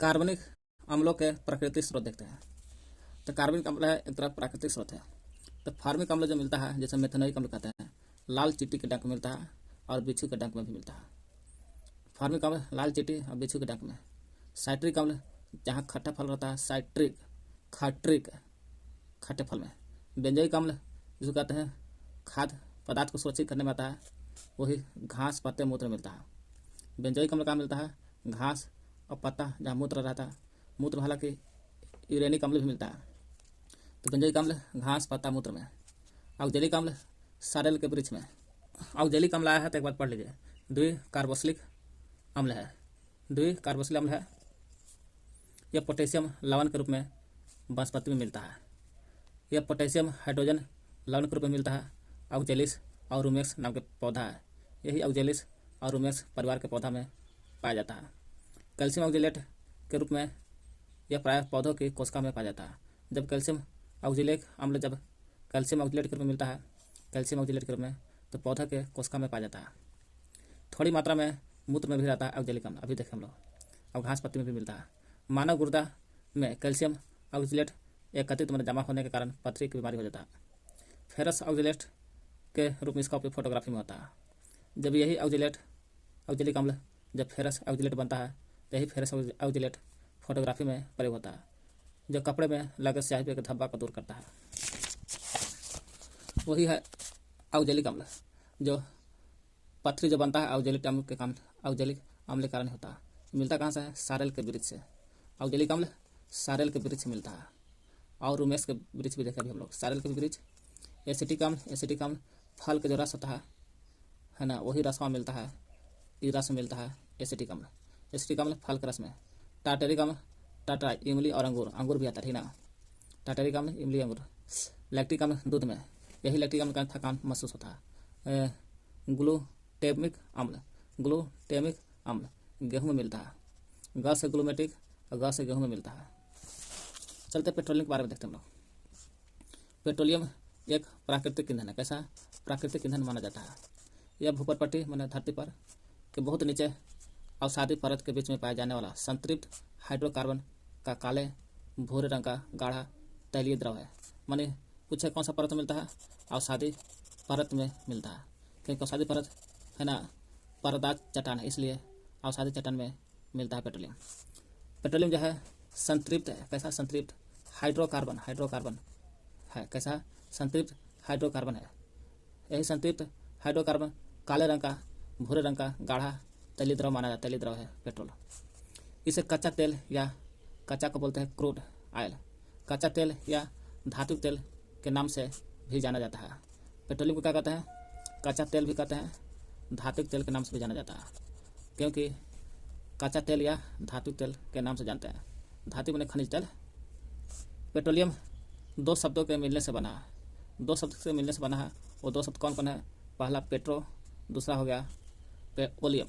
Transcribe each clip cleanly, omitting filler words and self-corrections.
कार्बनिक अम्लों के प्राकृतिक स्रोत देखते हैं। तो कार्बनिक अम्ल है एक तरह प्राकृतिक स्रोत है। तो फार्मिक अम्ल जो मिलता है जैसे मेथनोइक अम्ल कहते हैं, लाल चींटी के डंक में मिलता है और बिच्छू के डंक में भी मिलता है। फार्मिक अम्ल लाल चींटी और बिच्छू के डंक में। साइट्रिक अम्ल जहाँ खट्टा फल रहता है, साइट्रिक खाट्रिक खट्टे फल में। बेंजोइक अम्ल जिसको कहते हैं खाद्य पदार्थ को सुरक्षित करने में आता है, वही घास पत्ते मूत्र में मिलता है। बेंजोइक अम्ल कहाँ मिलता है? घास और पत्ता जहाँ मूत्र रहता है, मूत्र हालांकि यूरेनिक अम्ल भी मिलता है। तो बेंजोइक अम्ल घास पत्ता मूत्र में। ऑक्जेलिक अम्ल सारेल के वृक्ष में। ऑक्जेलिक अम्ल आया है तो एक बार पढ़ लीजिए, द्विकार्बोक्सिलिक अम्ल है। द्विकार्बोक्सिलिक अम्ल है, यह पोटेशियम लवण के रूप में वनस्पति में मिलता है। यह पोटेशियम हाइड्रोजन लवण के रूप में मिलता है। ऑक्जेलिस और रूमेक्स नाम के पौधा है। यही ऑक्जेलिस और रूमेक्स परिवार के पौधा में पाया जाता है। कैल्शियम ऑक्जेलेट के रूप में यह प्रायः पौधों की कोशिका में पाया जाता है। जब कैल्शियम ऑक्जेलिक अम्ल जब कैल्शियम ऑक्जेलेट के रूप में मिलता है, कैल्शियम ऑक्जेलेट के रूप में, तो पौधा के कोशिका में पाया जाता है। थोड़ी मात्रा में मूत्र में भी रहता है ऑक्जेलिक अम्ल, अभी देखें हम लोग, और घास पत्ती में भी मिलता है। मानव गुर्दा में कैल्शियम ऑक्जेलेट एकत्रित में जमा होने के कारण पथरी की बीमारी हो जाता है। फेरस ऑक्जेलेट के रूप में इसका उपयोग फोटोग्राफी में होता है। जब यही ऑक्जेलिक अम्ल जब फेरस ऑक्जेलेट बनता है, तो यही फेरस ऑक्जेलेट फोटोग्राफी में प्रयोग होता है, जो कपड़े में लगे स्याही पे धब्बा को दूर करता है। वही है ऑक्जेलिक अम्ल, जो पथरी जो बनता है ऑक्जेलिक अम्ल के कारण होता है। मिलता कहाँ से है? सारेल के वृक्ष से। ऑक्जेलिक अम्ल सारेल के वृक्ष से मिलता है। और रूमेक्स के वृक्ष भी देखा भी हम लोग, सारेल के वृक्ष। एसिटिक अम्ल फल के जो रस होता है ना, वही रस वहाँ मिलता है, ये रस मिलता है एसिटिक अम्ल फल के रस में। टार्टरिक अम्ल टाटा इमली और अंगूर भी आता है ना, टार्टरिक अम्ल इमली अंगूर। लैक्टिक अम्ल दूध में, यही लैक्टिक अम्ल का थकान महसूस होता है। ग्लूटेमिक अम्ल गेहूँ में मिलता है। ग से ग्लूमेटिक और ग से गेहूँ में मिलता है। चलते पेट्रोलियम के बारे में देखते हैं हम लोग। पेट्रोलियम एक प्राकृतिक ईंधन है। कैसा प्राकृतिक ईंधन माना जाता है? यह भूपटपट्टी माने धरती पर के बहुत नीचे अवसादी परत के बीच में पाया जाने वाला संतृप्त हाइड्रोकार्बन का काले भूरे रंग का गाढ़ा तैलीय द्रव है। माने पूछे कौन सा परत मिलता है? अवसादी परत में मिलता है, क्योंकि अवसादी परत है ना परतदार चट्टान है, इसलिए अवसादी चट्टान में मिलता है पेट्रोलियम। पेट्रोलियम जो है संतृप्त है। कैसा संतृप्त? हाइड्रोकार्बन है। कैसा संतृप्त हाइड्रोकार्बन है। यही संतृप्त हाइड्रोकार्बन काले रंग का भूरे रंग का गाढ़ा तैलीय द्रव माना जाता है। तैलीय द्रव है पेट्रोल। इसे कच्चा तेल या कच्चा को बोलते हैं क्रूड ऑयल, कच्चा तेल या धातु तेल के नाम से भी जाना जाता है। पेट्रोलियम को क्या कहते हैं? कच्चा तेल भी कहते हैं, धातु तेल के नाम से भी जाना जाता है, क्योंकि कच्चा तेल या धातु तेल के नाम से जानते हैं। धातु बने खनिज तेल। पेट्रोलियम दो शब्दों के मिलने से बना है। दो शब्द से मिलने से बना है। वो दो शब्द कौन कौन है? पहला पेट्रो, दूसरा हो गया ओलियम।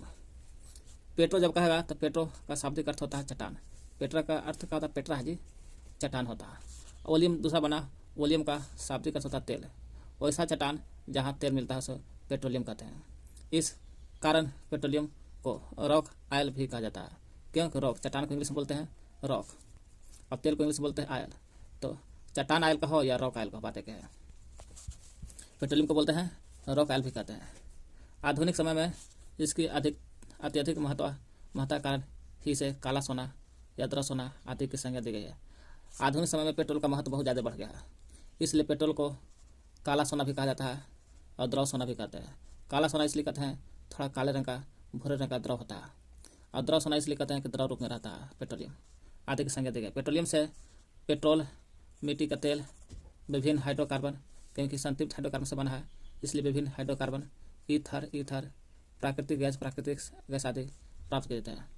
पेट्रो जब कहेगा तो पेट्रो का शाब्दिक अर्थ होता है चट्टान। पेट्रा का अर्थ क्या होता है? पेट्रा है जी, चट्टान होता है। ओलियम दूसरा बना, ओलियम का शाब्दिक अर्थ होता है तेल। वैसा चट्टान जहाँ तेल मिलता है उसे पेट्रोलियम कहते हैं। इस कारण पेट्रोलियम को रॉक ऑयल भी कहा जाता है, क्योंकि रॉक चट्टान को इंग्लिश में बोलते हैं रॉक, और तेल को इंग्लिश में बोलते हैं ऑयल। तो चट्टान ऑयल का हो या रॉक ऑयल का, बातें क्या है। पेट्रोलियम को बोलते हैं रॉक ऑयल भी कहते हैं। आधुनिक समय में इसकी अत्यधिक महत्ता कारण ही से काला सोना या द्रव सोना आदि की संज्ञा दी गई है। आधुनिक समय में पेट्रोल का महत्व बहुत ज़्यादा बढ़ गया है, इसलिए पेट्रोल को काला सोना भी कहा जाता है और द्रव सोना भी कहते हैं। काला सोना इसलिए कहते हैं थोड़ा काले रंग का भूरे रंग का द्रव होता है, और द्रव सोना इसलिए कहते हैं कि द्रव रूप में रहता है। पेट्रोलियम आदि की संज्ञा दी गई। पेट्रोलियम से पेट्रोल, मिट्टी का तेल, विभिन्न हाइड्रोकार्बन, क्योंकि संतृप्त हाइड्रोकार्बन से बना है इसलिए विभिन्न हाइड्रोकार्बन, ईथर, प्राकृतिक गैस आदि प्राप्त किए जाते हैं।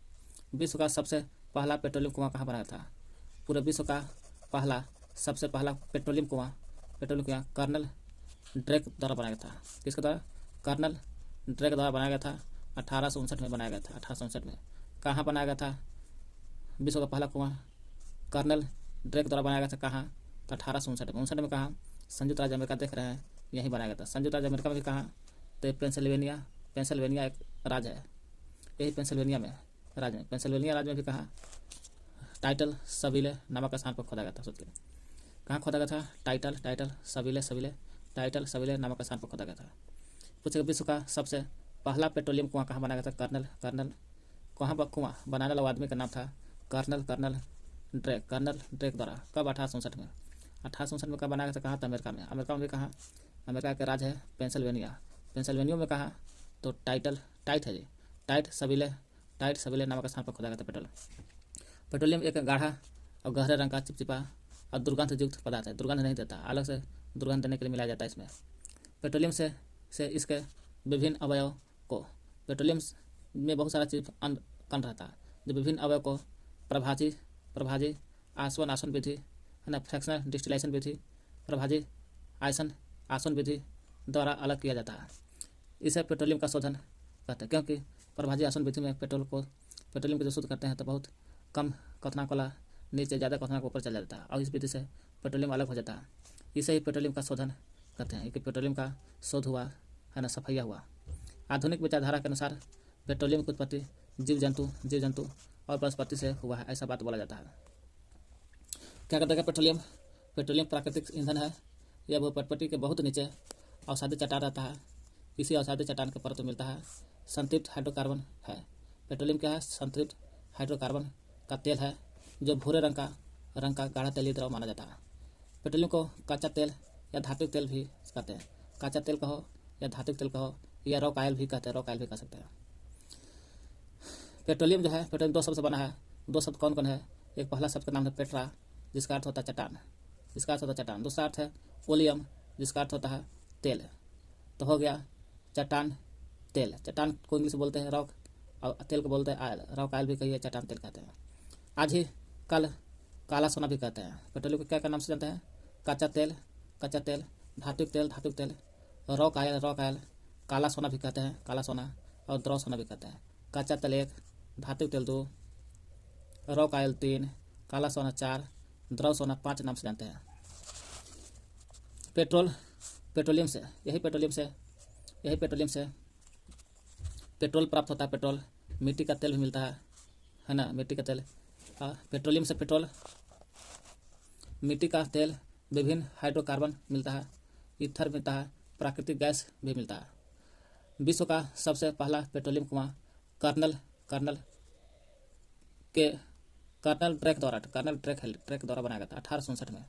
विश्व का सबसे पहला पेट्रोलियम कुआं कहाँ बनाया था? पूरे विश्व का सबसे पहला पेट्रोलियम कुआं कर्नल ड्रेक द्वारा बनाया था। किसके द्वारा? कर्नल ड्रेक द्वारा बनाया गया था। 1859 में बनाया गया था। 1859 में कहाँ बनाया गया था? विश्व का पहला कुआं कर्नल ड्रेक द्वारा बनाया गया था। कहाँ? तो 1859 में कहाँ? संयुक्त राज्य अमेरिका, देख रहे हैं यहीं बनाया गया था। संयुक्त राज्य अमेरिका में भी कहाँ? तो पेंसिल्वेनिया एक राज्य है, यही पेंसिल्वेनिया राज्य में भी कहाँ? टाइटल सविले नामक स्थान पर खोदा गया था। सोचिए कहाँ खोदा गया था? टाइटल सविले नामक स्थान पर खोदा गया था। पूछेगा विश्व का सबसे पहला पेट्रोलियम कुआं कहाँ बनाया गया था? कर्नल कहाँ पर कुआं बनाने वाला आदमी का नाम था कर्नल ड्रेक द्वारा। कब? 1859 में। 1859 में कब बनाया गया था? कहाँ था? अमेरिका में। अमेरिका में भी कहाँ? अमेरिका का राज्य है पेंसिल्वेनिया में। कहाँ? तो टाइट सविले नामक स्थान पर खोदा गया था पेट्रोलियम एक गाढ़ा और गहरे रंग का चिपचिपा और दुर्गंध युक्त पदार्थ है। दुर्गंध नहीं देता, अलग से दुर्गंध देने के लिए मिलाया जाता है इसमें। पेट्रोलियम से इसके विभिन्न अवयव को, पेट्रोलियम में बहुत सारा चीज कण रहता है जो विभिन्न अवयव को प्रभाजी आसवन विधि है ना, फ्रैक्शनल डिस्टिलेशन विधि, प्रभाजी आसवन विधि द्वारा अलग किया जाता है। इसे पेट्रोलियम का शोधन कहते हैं, क्योंकि प्रभाजी आसवन विधि में पेट्रोलियम को जो शुद्ध करते हैं तो बहुत कम क्वथनांक वाला नीचे, ज़्यादा क्वथनांक ऊपर चल जाता है और इस विधि से पेट्रोलियम अलग हो जाता है। इसे ही पेट्रोलियम का शोधन कहते हैं कि पेट्रोलियम का शोध हुआ है ना, सफाया हुआ। आधुनिक विचारधारा के अनुसार पेट्रोलियम की उत्पत्ति जीव जंतु और वनस्पति से हुआ है, ऐसा बात बोला जाता है। क्या करता है पेट्रोलियम प्राकृतिक ईंधन है। यह भूपटपट्टी के बहुत नीचे अवसादी चट्टान रहता है। इसी अवसादी चट्टान के परत मिलता है संतृप्त हाइड्रोकार्बन है। पेट्रोलियम क्या है? संतृप्त हाइड्रोकार्बन का तेल है जो भूरे रंग का गाढ़ा तेलीय द्रव माना जाता है। पेट्रोलियम को कच्चा तेल या धातुक तेल भी कहते हैं। कच्चा तेल कहो या धातुक तेल कहो या रॉक ऑयल भी कहते हैं, रॉक ऑयल भी कह सकते हैं। पेट्रोलियम जो है, पेट्रोलियम 2 शब्द से बना है। 2 शब्द कौन कौन है? एक पहला शब्द का नाम है पेट्रा, जिसका अर्थ होता है चट्टान। दूसरा अर्थ है ओलियम, जिसका अर्थ होता है तेल। तो हो गया चट्टान तेल। चट्टान को इंग्लिश बोलते हैं रॉक और तेल को बोलते हैं आयल। रॉक आयल भी कहिए, चट्टान तेल कहते हैं। आज ही कल काला सोना भी कहते हैं। पेट्रोलियम को क्या नाम से जानते हैं? कच्चा तेल, धातुक तेल, रॉक आयल, काला सोना भी कहते हैं, काला सोना, और द्रव सोना भी कहते हैं। कच्चा तेल 1, धातुक तेल 2, रॉक आयल 3, काला सोना 4, द्रव सोना 5 नाम से जानते हैं। पेट्रोलियम से पेट्रोल प्राप्त होता है। पेट्रोल, मिट्टी का तेल भी मिलता है ना, मिट्टी का तेल। पेट्रोलियम से पेट्रोल, मिट्टी का तेल, विभिन्न हाइड्रोकार्बन मिलता है, ईथर मिलता है, प्राकृतिक गैस भी मिलता है। विश्व का सबसे पहला पेट्रोलियम कुआं कर्नल ड्रेक द्वारा बनाया गया था 1859 में।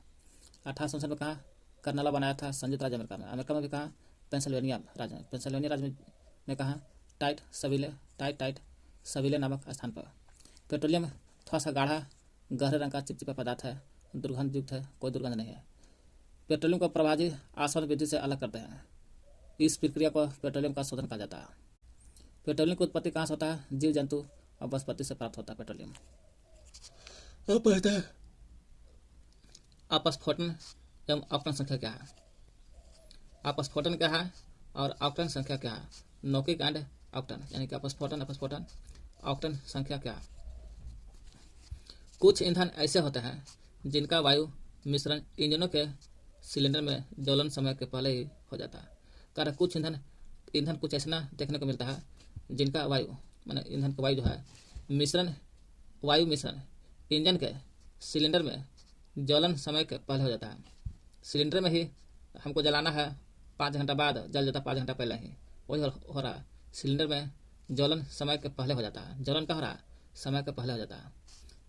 1859 में कहाँ? कर्नला बनाया था, संयुक्त राज्य अमेरिका में भी कहाँ? पेंसिल्वेनिया राज्य में कहाँ? टाइट सविले नामक स्थान पर। पेट्रोलियम थोड़ा सा गाढ़ा गहरे रंग का चिपचिपा पदार्थ है, दुर्गंध युक्त है, कोई दुर्गंध नहीं है। पेट्रोलियम को प्रभाजी आसवन विधि से अलग करते हैं। इस प्रक्रिया को पेट्रोलियम का शोधन कहा जाता है। पेट्रोलियम की उत्पत्ति कहाँ से होता है? जीव जंतु और वनस्पति से प्राप्त होता है पेट्रोलियम। अपस्फोटन एवं ऑक्टेन संख्या क्या है? अपस्फोटन क्या है और ऑक्टेन संख्या क्या है? नोकिक एंड ऑक्टेन, यानी कि अपस्फोटन ऑक्टेन संख्या क्या है? कुछ ईंधन ऐसे होते हैं जिनका वायु मिश्रण इंजनों के सिलेंडर में ज्वलन समय के पहले ही हो जाता है। कारण कुछ ईंधन कुछ ऐसा देखने को मिलता है जिनका वायु माने ईंधन का वायु जो है वायु मिश्रण इंजन के सिलेंडर में ज्वलन समय के पहले हो जाता है। सिलेंडर में ही हमको जलाना है, 5 घंटा बाद जल जाता, 5 घंटा पहले ही वही हो रहा है। सिलेंडर में ज्वलन समय के पहले हो जाता है। ज्वलन क्या हो रहा है? समय के पहले हो जाता है,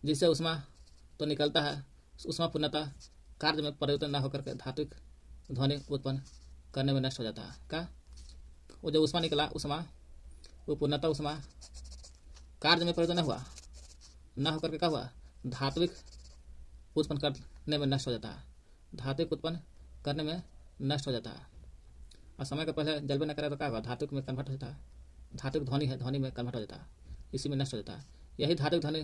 जिससे उष्मा तो निकलता है। उष्मा पूर्णतः कार्य में परिवर्तन न होकर के धात्विक ध्वनि उत्पन्न करने में नष्ट हो जाता है। क्या? वो जो उष्मा निकला, वो पूर्णतः उष्मा कार्य में परिवर्तन न होकर के क्या हुआ? धात्विक उत्पन्न करने में नष्ट हो जाता है। धात्विक उत्पन्न करने में नष्ट हो जाता है। और समय के पहले जल भी न करे तो क्या होगा? धात्विक में कन्वर्ट हो जाता है। धात्विक ध्वनि है, ध्वनि में कन्वर्ट हो जाता है, इसी में नष्ट हो जाता है। यही धात्विक ध्वनि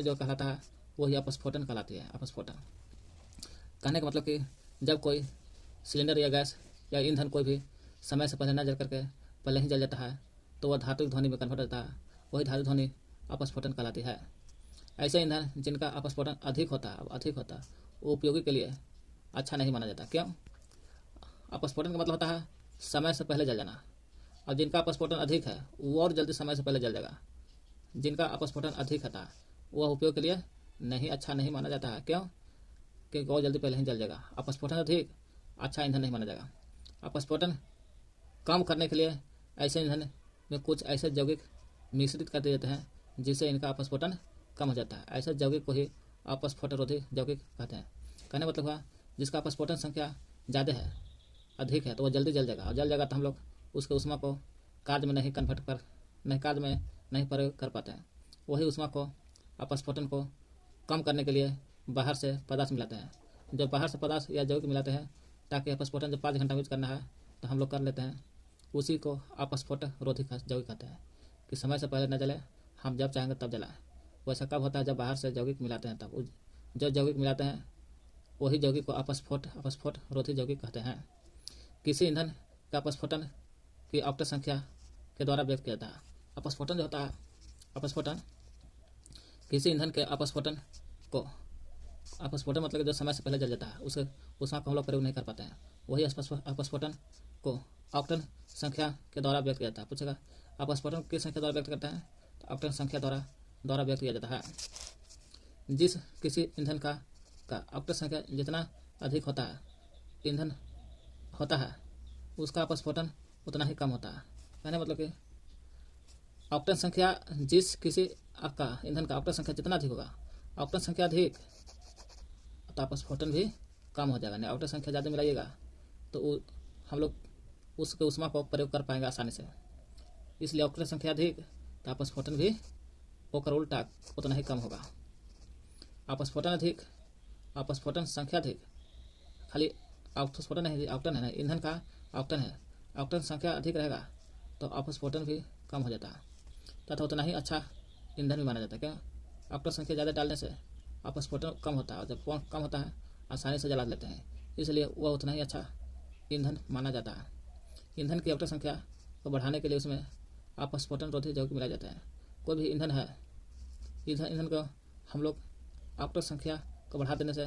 जो कहलाता है वही अपस्फोटन कहलाती है। अपस्फोटन कहने का मतलब कि जब कोई सिलेंडर या गैस या ईंधन कोई भी समय से पहले न जल करके पहले ही जल जाता है तो वह धात्विक ध्वनि में कन्वर्ट हो जाता है, वही धात्विक ध्वनि अपस्फोटन कहलाती है। ऐसे ईंधन जिनका अपस्फोटन अधिक होता है वो उपयोगी के लिए अच्छा नहीं माना जाता। क्यों? अपस्फोटन का मतलब होता है समय से पहले जल जाना, और जिनका अपस्फोटन अधिक है वो और जल्दी समय से पहले जल जाएगा। जिनका अपस्फोटन अधिक होता है वह उपयोग के लिए नहीं अच्छा नहीं माना जाता है। क्यों? क्योंकि बहुत जल्दी पहले ही जल जाएगा। अपस्फोटन अधिक अच्छा ईंधन नहीं माना जाएगा। अपस्फोटन कम करने के लिए ऐसे ईंधन में कुछ ऐसे यौगिक मिश्रित कर दिए जाते हैं जिससे इनका अपस्फोटन कम हो जाता है। ऐसे यौगिक को ही अपस्फोटरोधी यौगिक कहते हैं। कहने मतलब हुआ जिसका अपस्फोटन संख्या ज़्यादा है, अधिक है, तो वह जल्दी जल जाएगा, और जल जाएगा तो हम लोग उसके ऊष्मा को कार्य में नहीं कार्य में नहीं प्रयोग कर पाते हैं। वही ऊष्मा को अपस्फोटन को कम करने के लिए बाहर से पदार्थ मिलाते हैं। जब बाहर से पदार्थ या यौगिक मिलाते हैं ताकि अपस्फोटन जब 5 घंटा यूज करना है तो हम लोग कर लेते हैं, उसी को अपस्फोट रोधी यौगिक कहते हैं। कि समय से पहले न जले, हम जब चाहेंगे तब जलाएं। वैसा कब होता है? जब बाहर से यौगिक मिलाते हैं तब। जो यौगिक मिलाते हैं वही यौगिक को अपस्फोट रोधी यौगिक कहते हैं। किसी ईंधन का अपस्फोटन की ऑक्टेट संख्या के द्वारा व्यक्त किया जाता है। अपस्फोटन जो होता है, अपस्फोटन किसी ईंधन के अपस्फोटन मतलब कि जो समय से पहले जल जाता है उसे उसका हम लोग प्रयोग नहीं कर पाते हैं। वही अपस्फोटन को ऑक्टेन संख्या के द्वारा व्यक्त किया जाता है। पूछेगा अपस्फोटन किस संख्या द्वारा व्यक्त करते हैं? तो ऑक्टेन संख्या द्वारा व्यक्त किया जाता है। जिस किसी ईंधन का ऑक्टेन संख्या जितना अधिक होता है ईंधन होता है उसका अपस्फोटन उतना ही कम होता है। कहने मतलब कि ऑक्टेन संख्या जिस किसी आपका ईंधन का ऑक्टेन संख्या जितना अधिक होगा, ऑक्टेन संख्या अधिक तो अपस्फोटन भी कम हो जाएगा। नहीं, ऑक्टेन संख्या ज़्यादा मिलाइएगा तो हम लोग उसके ऊष्मा को प्रयोग कर पाएंगे आसानी से। इसलिए ऑक्टेन संख्या अधिक तो अपस्फोटन भी ओकर उल्टा उतना ही कम होगा। अपस्फोटन अधिक, अपस्फोटन संख्या अधिक, खाली अपस्फोटन नहीं, ऑक्टेन है ना, ईंधन का ऑक्टेन है, ऑक्टेन संख्या अधिक रहेगा तो अपस्फोटन भी कम हो जाता है तथा उतना ही अच्छा ईंधन भी माना जाता है। क्या? ऑक्टेन संख्या ज़्यादा डालने से अपस्फोटन कम होता है, और जब कम होता है आसानी से जला लेते हैं, इसलिए वह उतना ही अच्छा ईंधन माना जाता है। ईंधन की ऑक्टेन संख्या को बढ़ाने के लिए उसमें अपस्फोटन रोधी यौगिक मिलाया जाता है। कोई भी ईंधन है, ईंधन को हम लोग ऑक्टेन संख्या को बढ़ा देने से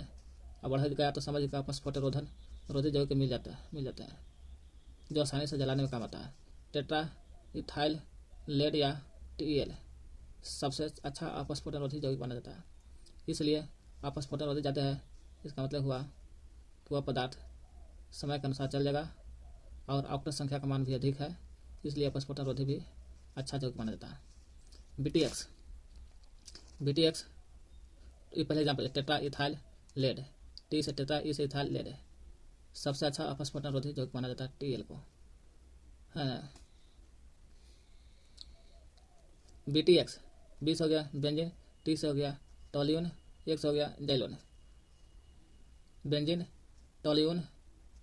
बढ़ गया तो समझ का अपस्फोटन रोधी यौगिक मिल जाता है जो आसानी से जलाने में काम आता है। टेट्रा इथाइल लेड या TeL सबसे अच्छा अपस्फोटन रोधी यौगिक माना जाता है। इसलिए अपस्फोटन रोधी ज़्यादा है, इसका मतलब हुआ कि वह पदार्थ समय के अनुसार चल जाएगा और ऑक्टेन संख्या का मान भी अधिक है, इसलिए अपस्फोटन रोधी भी अच्छा यौगिक माना जाता है। BTX ये पहले example, tetra ethyl lead, T से टेट्रा, E से इथाइल लेड, सबसे अच्छा अपस्फोटन रोधी यौगिक माना जाता है TeL को। BTX 20 हो गया बेंजीन, T से हो गया टोल्यून, X हो गया जाइलोन। बेंजीन, टोल्यून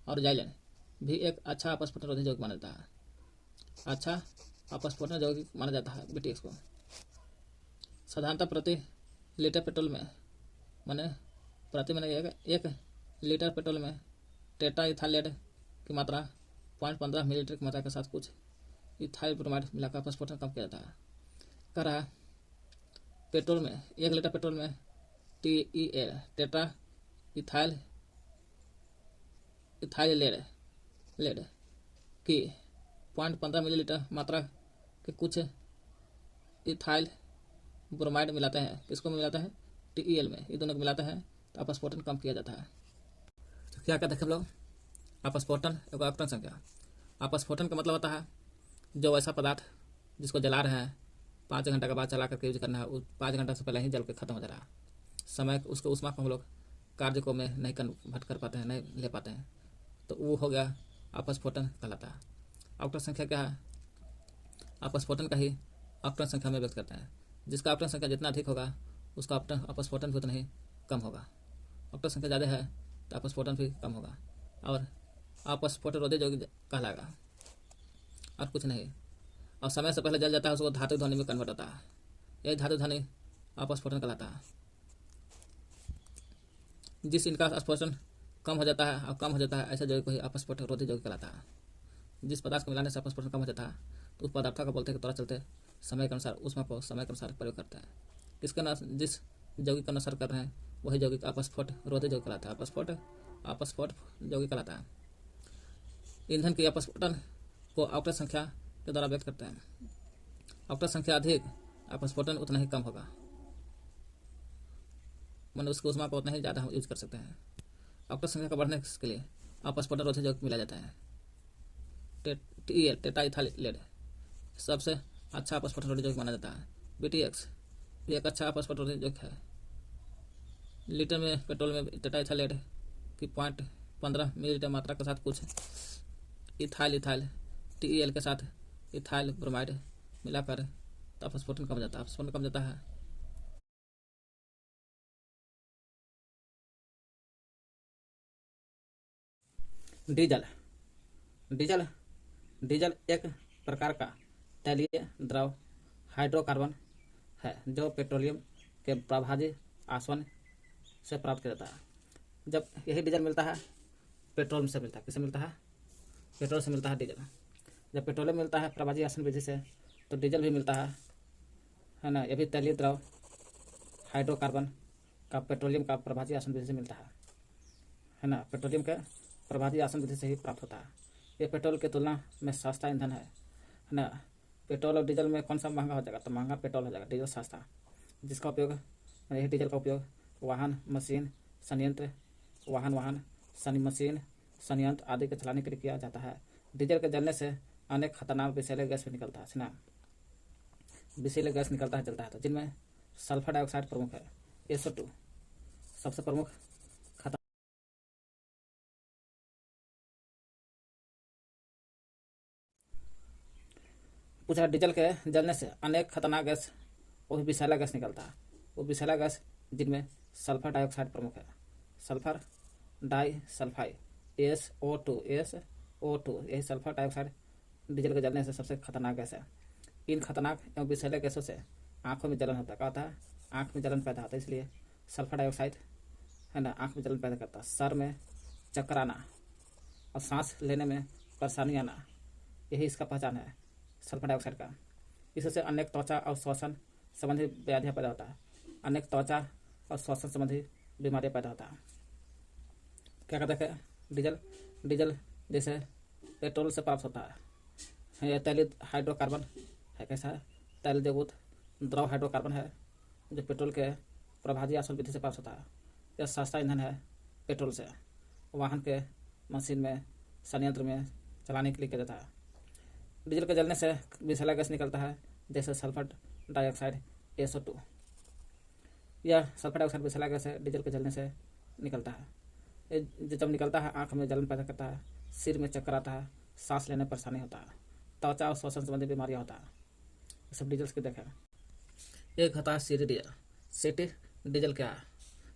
और जाइलोन भी एक अच्छा अपस्फोटन रोधी यौगिक माना जाता है। अच्छा अपस्फोटन यौगिक माना जाता है BTX को। साधारणतः प्रति लीटर पेट्रोल में एक लीटर पेट्रोल में टेट्रा इथाइल लेड की मात्रा 0.15 मिलीलीटर की मात्रा के साथ कुछ इथाइल ब्रोमाइड मिलाकर अपस्फोटन कम किया जाता है। कह रहा पेट्रोल में 1 लीटर पेट्रोल में TeL टेट्रा इथाइल लेड की 0.15 मिलीलीटर मात्रा के कुछ इथाइल ब्रोमाइड मिलाते हैं। किसको मिलाते हैं? TeL में, ये दोनों को मिलाते हैं तो अपस्फोटन कम किया जाता है। तो क्या कहते हैं हम लोग? अपस्फोटन एक ऑक्टेन संख्या। अपस्फोटन का मतलब होता है जो ऐसा पदार्थ जिसको जला रहे हैं 5 घंटा के बाद चला करके यूज करना है, 5 घंटा से पहले ही जल के खत्म हो जा रहा है, समय उसको ऊष्मा को हम लोग कार्य को में नहीं कन्वर्ट कर पाते हैं, नहीं ले पाते हैं, तो वो हो गया अपस्फोटन कहलाता है। ऑक्टेन संख्या क्या है? अपस्फोटन का ही ऑक्टेन संख्या में व्यक्त करते हैं। जिसका ऑक्टेन संख्या जितना अधिक होगा उसका अपस्फोटन भी उतना ही कम होगा। ऑक्टेन संख्या ज़्यादा है तो अपस्फोटन भी कम होगा और अपस्फोटन रोधी यौगिक कहलाएगा, और कुछ नहीं। और समय से पहले जल जाता है उसको धातु ध्वनि में कन्वर्ट होता है, यही धातु ध्वनि अपस्फोटन कहलाता है। जिस इनका अपस्फोटन कम हो जाता है ऐसा यौगिक को ही अपस्फोटन रोधी यौगिक कहलाता है। जिस पदार्थ को मिलाने से अपस्फोटन कम हो जाता है तो उस पदार्थ का बोलते हैं कि त्वरा चलते समय के अनुसार ऊष्मा को समय के अनुसार प्रयोग करते हैं। जिस यौगिक का अनुसार कर रहे हैं वही यौगिक अपस्फोट रोधी यौगिक कहलाता है। अपस्फोट यौगिक कहलाता है। ईंधन की अपस्फोटन को ऑक्टेन संख्या के द्वारा व्यक्त करते हैं। ऑक्टेन संख्या अधिक, अपस्फोटन उतना ही कम होगा। मैंने उसकी ऊष्मा को उतना ही ज़्यादा यूज कर सकते हैं। अवकल संख्या का बढ़ने के लिए अपस्फोटन रोधी यौगिक मिला जाता है। TEL टेट्राइथाइलेट सबसे अच्छा अपस्फोटन रोधी यौगिक माना जाता है। BTX भी एक अच्छा अपस्फोटन रोधी यौगिक है। लीटर में पेट्रोल में टेट्राइथाइलेट की 0.15 मिलीलीटर मात्रा के साथ कुछ इथाइल TEL के साथ इथाइल ब्रोमाइड मिलाकर तो अपस्फोटन कम जाता है। अपस्फोटन कम जाता है। डीजल डीजल डीजल एक प्रकार का तैलीय द्रव हाइड्रोकार्बन है जो पेट्रोलियम के प्रभाजी आसवन से प्राप्त किया जाता है। जब यही डीजल मिलता है पेट्रोल से मिलता है। किससे मिलता है? पेट्रोल से मिलता है डीजल। जब पेट्रोलियम मिलता है प्रभाजी आसवन विधि से तो डीजल भी मिलता है ना। यह भी तैलीय द्रव हाइड्रोकार्बन का पेट्रोलियम का प्रभाजी आसवन विधि से मिलता है ना। पेट्रोलियम के प्रभाजी आसवन विधि से ही प्राप्त होता है। ये पेट्रोल की तुलना में सस्ता ईंधन है ना। पेट्रोल और डीजल में कौन सा महंगा हो जाएगा? तो महंगा पेट्रोल हो जाएगा, डीजल सस्ता। जिसका उपयोग यही डीजल का उपयोग वाहन मशीन संयंत्र मशीन संयंत्र आदि के चलाने के लिए किया जाता है। डीजल के जलने से अनेक खतरनाक विषैले गैस भी निकलता है ना। विषैले गैस निकलता है जलता है तो जिनमें सल्फर डाइऑक्साइड प्रमुख है। SO2 सबसे प्रमुख पूछा डीजल के जलने से अनेक खतरनाक गैस वो भी विषैला गैस निकलता है। वो विषैला गैस जिनमें सल्फर डाइऑक्साइड प्रमुख है। सल्फर डाइसल्फाइड SO2 यही सल्फर डाइऑक्साइड डीजल के जलने से सबसे खतरनाक गैस है। इन खतरनाक एवं विषैले गैसों से आंखों में जलन होता है। क्या होता है? आंख में जलन पैदा होता है। इसलिए सल्फर डाइऑक्साइड है ना आंख में जलन पैदा करता है। सर में चक्कर आना और सांस लेने में परेशानी आना यही इसका पहचान है सल्फर डाइऑक्साइड का। इससे अनेक त्वचा और श्वसन संबंधी व्याधियाँ पैदा होता है। अनेक त्वचा और श्वसन संबंधी बीमारियाँ पैदा होता है। क्या कहते हैं? डीजल जैसे पेट्रोल से प्राप्त होता है। यह तैलीय हाइड्रोकार्बन है। कैसा है? तैलीय द्रवभूत द्रव हाइड्रोकार्बन है जो पेट्रोल के प्रभाजी आसवन विधि से प्राप्त होता है। यह सस्ता ईंधन है पेट्रोल से। वाहन के मशीन में संयंत्र में चलाने के लिए किया जाता है। डीजल के जलने से विषैला गैस निकलता है जैसे सल्फर डाइऑक्साइड SO2। यह सल्फर डाइऑक्साइड विषैला गैस है, डीजल के जलने से निकलता है। ये जब निकलता है आंख में जलन पैदा करता है, सिर में चक्कर आता है, सांस लेने में परेशानी होता है, त्वचा और श्वसन संबंधी बीमारियाँ होता है। ये सब डीजल के देखें। एक होता है सिटी डीजल। सिटी डीजल क्या है?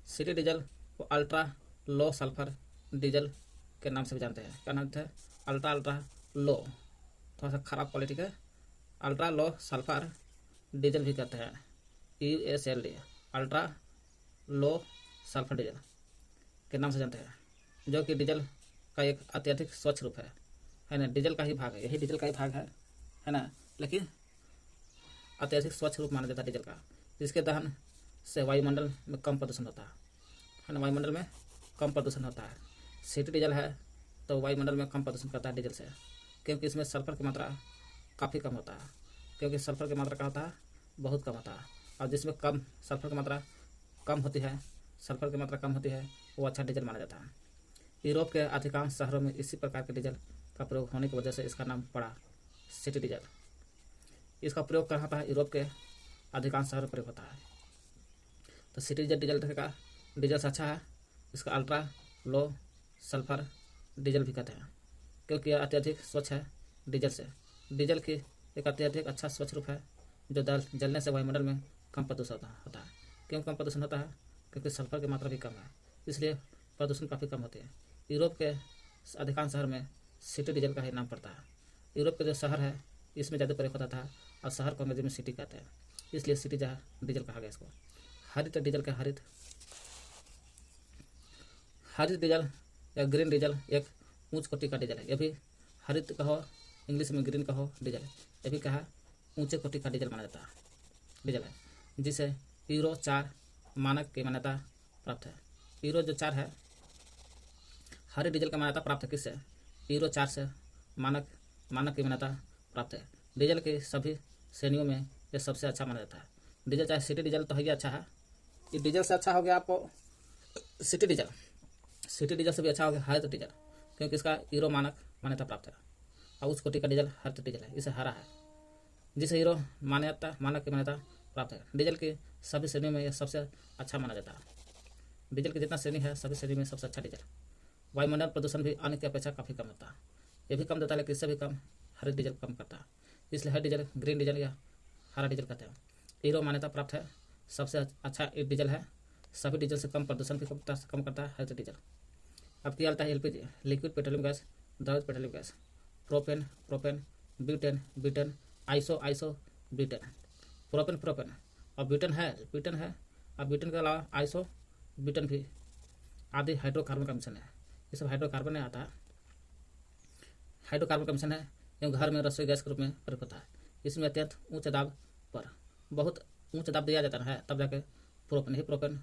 सिटी डीजल वो अल्ट्रा लो सल्फर डीजल के नाम से भी जानते हैं। क्या नाम है? अल्ट्रा लो, थोड़ा सा खराब क्वालिटी का अल्ट्रा लो सल्फर डीजल भी कहते हैं। USLD ultra low sulphur diesel के नाम से जानते हैं, जो कि डीजल का एक अत्यधिक स्वच्छ रूप है ना। डीजल का ही भाग है, यही डीजल का ही भाग है ना। लेकिन अत्यधिक स्वच्छ रूप माना जाता है डीजल का, जिसके दहन से वायुमंडल में कम प्रदूषण होता है ना। वायुमंडल में कम प्रदूषण होता है। सिटी डीजल है तो वायुमंडल में कम प्रदूषण करता है डीजल से, क्योंकि इसमें सल्फर की मात्रा काफ़ी कम होता है। क्योंकि सल्फर की मात्रा क्या होता है? बहुत कम होता है। और जिसमें कम सल्फर की मात्रा कम होती है वो अच्छा डीजल माना जाता है। यूरोप के अधिकांश शहरों में इसी प्रकार के डीजल का प्रयोग होने की वजह से इसका नाम पड़ा सिटी डीजल। इसका प्रयोग कहाँ होता है? यूरोप के अधिकांश शहरों में प्रयोग होता है। तो सिटी डीजल का डीजल से अच्छा है। इसका अल्ट्रा लो सल्फर डीजल भी कहते हैं, क्योंकि यह अत्यधिक स्वच्छ है। डीजल से डीजल की एक अत्यधिक अच्छा स्वच्छ रूप है जो जलने से वायुमंडल में कम प्रदूषण होता है। क्यों कम प्रदूषण होता है? क्योंकि सल्फर की मात्रा भी कम है, इसलिए प्रदूषण काफ़ी कम होती है। यूरोप के अधिकांश शहर में सिटी डीजल का ही नाम पड़ता है। यूरोप के जो शहर है इसमें ज़्यादा प्रयोग होता था और शहर को अंग्रेजी में सिटी कहते हैं, इसलिए सिटी डीजल कहा गया इसको। हरित डीजल के हरित डीजल या ग्रीन डीजल एक उच्च कोटि का डीजल है। यह भी हरित कहो, इंग्लिश में ग्रीन कहो, डीजल है। यह भी कहा ऊंचे कोटि का डीजल माना जाता है डीजल है, जिसे यूरो 4 मानक की मान्यता प्राप्त है। यूरो जो 4 है हरित डीजल की मान्यता प्राप्त है। किससे? यूरो 4 से मानक की मान्यता प्राप्त है। डीजल की सभी श्रेणियों में यह सबसे अच्छा माना जाता है। डीजल चाहे सिटी डीजल तो है अच्छा है, ये डीजल से अच्छा हो गया आपको सिटी डीजल। सिटी डीजल से भी अच्छा हो गया हरित डीजल, क्योंकि इसका यूरो मानक मान्यता प्राप्त है और उस कोटि का डीजल हरित डीजल है, इसे हरा है, जिसे यूरो मान्यता मानक की मान्यता प्राप्त है। डीजल की सभी श्रेणियों में यह सबसे अच्छा माना जाता है। डीजल की जितना श्रेणी है सभी श्रेणी में सबसे अच्छा डीजल। वायुमंडल प्रदूषण भी अन्य की अपेक्षा काफ़ी कम होता है, ये भी कम देता है, लेकिन इससे भी कम हरित डीजल कम करता है, इसलिए हरित डीजल ग्रीन डीजल या हरा डीजल कहते हैं। यूरो मान्यता प्राप्त है, सबसे अच्छा डीजल है, सभी डीजल से कम प्रदूषण भी कम करता है हरित डीजल। अब क्या आता है एलपीजी, लिक्विड पेट्रोलियम गैस, द्रवित petroleum gas, propane, butane, iso butane, propane और ब्यूटेन है और ब्यूटेन के अलावा आइसो ब्यूटेन भी आदि हाइड्रोकार्बन का मिश्रण है। ये सब हाइड्रोकार्बन में आता है। हाइड्रोकार्बन का मिश्रण है, एवं घर में रसोई गैस के रूप में प्रयोग होता है। इसमें अत्यंत उच्च दाब पर बहुत उच्च दाब दिया जाता है, तब जाके प्रोपेन,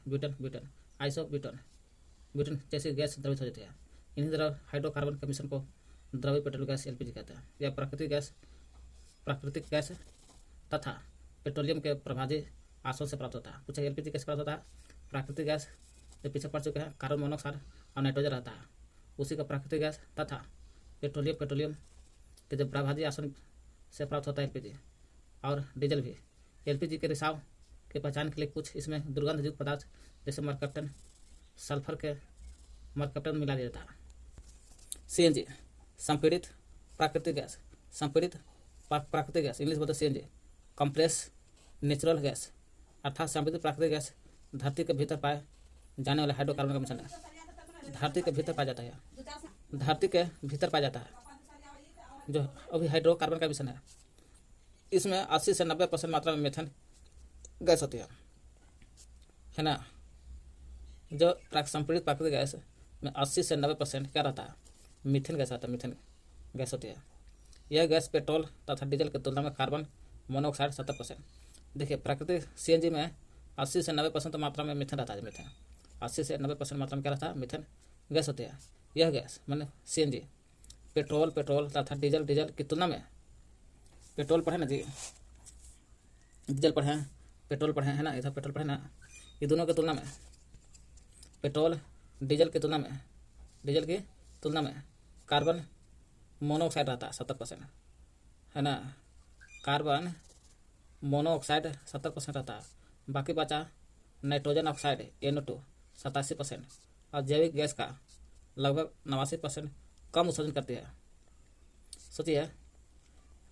ब्यूटेन, आइसो ब्यूटेन जैसी गैस द्रवित हो जाती है। इन्हीं तरह हाइड्रोकार्बन के मिश्रण को द्रवित पेट्रोल गैस एलपीजी कहते हैं। यह प्राकृतिक गैस तथा पेट्रोलियम के प्रभाजी आसों से प्राप्त होता है। पूछा एलपीजी कैसे प्राप्त होता है? प्राकृतिक गैस जो पीछे पड़ चुके हैं, कार्बन मोनोऑक्साइड और नाइट्रोजन रहता है, उसी का प्राकृतिक गैस तथा पेट्रोलियम के जो प्रभाजी आसन से प्राप्त होता है एलपीजी। और डीजल भी एलपीजी के रिसाव के पहचान के लिए कुछ इसमें दुर्गंधयुक्त पदार्थ जैसे मरकप्टन मिला दिया जाता है। सीएनजी संपीड़ित प्राकृतिक गैस इंग्लिश बोलते सीएनजी, कंप्रेस नेचुरल गैस, अर्थात संपीड़ित प्राकृतिक गैस धरती के भीतर पाए जाने वाले हाइड्रोकार्बन का मिश्रण है। धरती के भीतर पाया जाता है जो अभी हाइड्रोकार्बन का मिश्रण है। इसमें 80 से 90% मात्रा में मीथेन गैस होती है ना। जो संपीड़ित प्राकृतिक गैस में 80 से 90% क्या रहता है? मीथेन गैस आता है, मीथेन गैस होती है। यह गैस पेट्रोल तथा डीजल की तुलना में कार्बन मोनोऑक्साइड 70%। देखिए प्राकृतिक सीएनजी में 80 से 90% मात्रा में मीथेन रहता है। मीथेन 80 से 90% मात्रा में क्या रहता है? मीथेन गैस होती है। यह गैस मैंने सीएनजी पेट्रोल तथा डीजल की तुलना में, पेट्रोल पढ़े ना जी, डीजल पढ़े, पेट्रोल पढ़े है ना, इधर पेट्रोल पढ़े ना, ये दोनों की तुलना में पेट्रोल डीजल की तुलना में कार्बन मोनोऑक्साइड रहता है 70%, है ना। कार्बन मोनोऑक्साइड 70% रहता है, बाकी बचा नाइट्रोजन ऑक्साइड NO2 87% और जैविक गैस का लगभग 89% कम उत्सर्जन करती है। सोचिए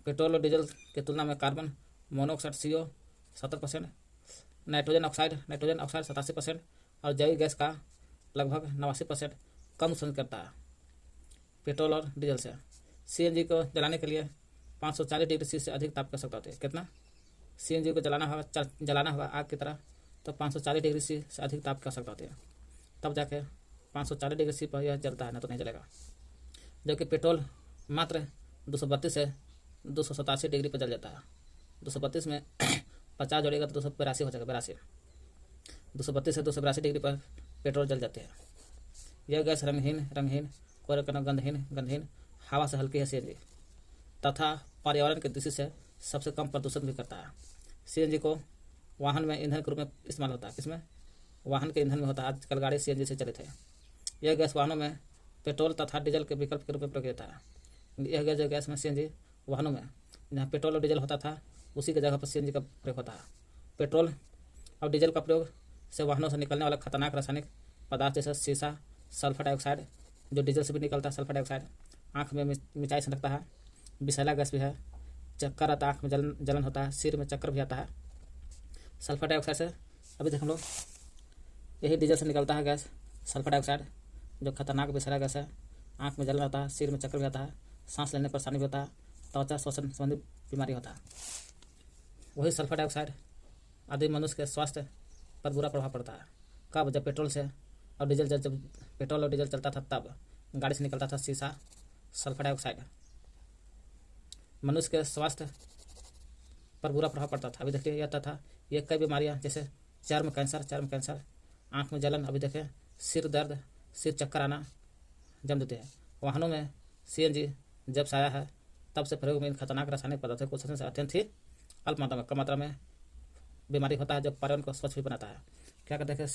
पेट्रोल और डीजल की तुलना में carbon monoxide CO 70%, nitrogen oxide 87% और जैविक गैस का लगभग 89% कम उत्सर्जन करता है पेट्रोल और डीजल से। सीएनजी को जलाने के लिए 540 डिग्री C से अधिक ताप की आवश्यकता होती है। कितना? सीएनजी को जलाना होगा आग की तरह, तो 540 डिग्री C से अधिक ताप की आवश्यकता होती है, तब जाके 540 डिग्री C पर यह जलता है, ना तो नहीं जलेगा। जबकि पेट्रोल मात्र 232 से 287 डिग्री पर जल जाता है। 232 में 50 जोड़ेगा तो 282 हो जाएगा, 232 से 282 डिग्री पर पेट्रोल जल जाते हैं। यह गैस रंगहीन गंधहीन हवा से हल्की है सीएनजी, तथा पर्यावरण की दृष्टि से सबसे कम प्रदूषण भी करता है। सीएनजी को वाहन में ईंधन के रूप में इस्तेमाल होता है। किसमें? वाहन के ईंधन में होता है। आजकल गाड़ी सीएनजी से चलित है। यह गैस वाहनों में पेट्रोल तथा डीजल के विकल्प के रूप में प्रयोग होता है। यह गैस में सीएनजी वाहनों में जहाँ पेट्रोल और डीजल होता था उसी की जगह पर सीएनजी का प्रयोग होता है। पेट्रोल और डीजल का प्रयोग से वाहनों से निकलने वाला खतरनाक रासायनिक पदार्थ जैसे शीशा, सल्फर डाइऑक्साइड, जो डीजल से भी निकलता है, सल्फर डाइऑक्साइड आँख में मिचाई से लगता है, विषैला गैस भी है, चक्कर आता है, आँख में जलन होता है, सिर में चक्कर भी आता है। सल्फर डाइऑक्साइड से अभी देख हम लोग, यही डीजल से निकलता है गैस सल्फर डाइऑक्साइड, जो खतरनाक विषैला गैस है। आँख में जलन होता है, सिर में चक्कर भी आता है, सांस लेने परेशानी भी होता है, त्वचा श्वसन संबंधी बीमारी होता है। वही सल्फर डाइऑक्साइड आदि मनुष्य के स्वास्थ्य पर बुरा प्रभाव पड़ता है। कब? जब पेट्रोल और डीजल चलता था, तब गाड़ी से निकलता था शीशा, सल्फर डाइऑक्साइड मनुष्य के स्वास्थ्य पर बुरा प्रभाव पड़ता था। अभी देखिए यह तथा ये कई बीमारियां जैसे चर्म कैंसर, आँख में जलन, अभी देखें सिर दर्द, सिर चक्कर आना जन्म देते हैं। वाहनों में सीएनजी जब से आया है तब से प्रयोग में इन खतरनाक रासायनिक पदार्थों को उत्सर्जन से अत्यंत ही अल्प मात्रा में, कम मात्रा में बीमारी होता है, जो पर्यावरण को स्वच्छ भी बनाता है। क्या कहते हैं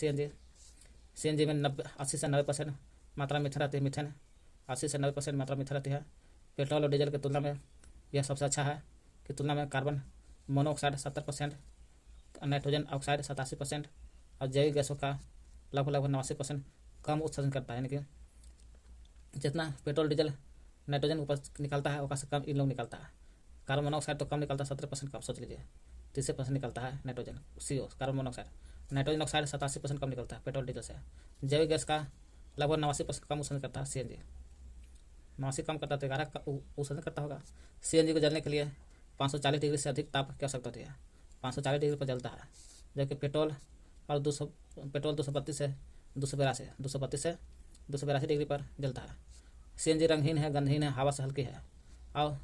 CNG में 80 से 90% मात्रा मीथेन रहती है। मीथेन 80 से 90% मात्रा मीथेन रहती है। पेट्रोल और डीजल की तुलना में यह सबसे अच्छा है कि तुलना में कार्बन मोनोऑक्साइड 70%, नाइट्रोजन ऑक्साइड 87% और जैविक गैसों का लगभग 89% कम उत्सर्जन करता है। यानी कि जितना पेट्रोल डीजल नाइट्रोजन ऊपर निकलता है वहाँ से कम इन लोग निकलता है। कार्बन मोनोऑक्साइड तो कम निकलता है, 17% कम, सोच लीजिए 30% निकलता है nitrogen, CO carbon monoxide. Nitrogen oxide 87% कम निकलता है पेट्रोल डीजल से। जैविक गैस का लगभग 89% कम उत्सर्जन करता है CNG। 89 कम करता है तो 11 उत्सर्जन करता होगा। CNG को जलने के लिए 540 डिग्री से अधिक ताप की आवश्यकता होती है। 540 डिग्री पर जलता है, जबकि पेट्रोल 232 से 282 डिग्री पर जलता है। CNG रंगहीन है, गंधहीन है, हवा से हल्की है और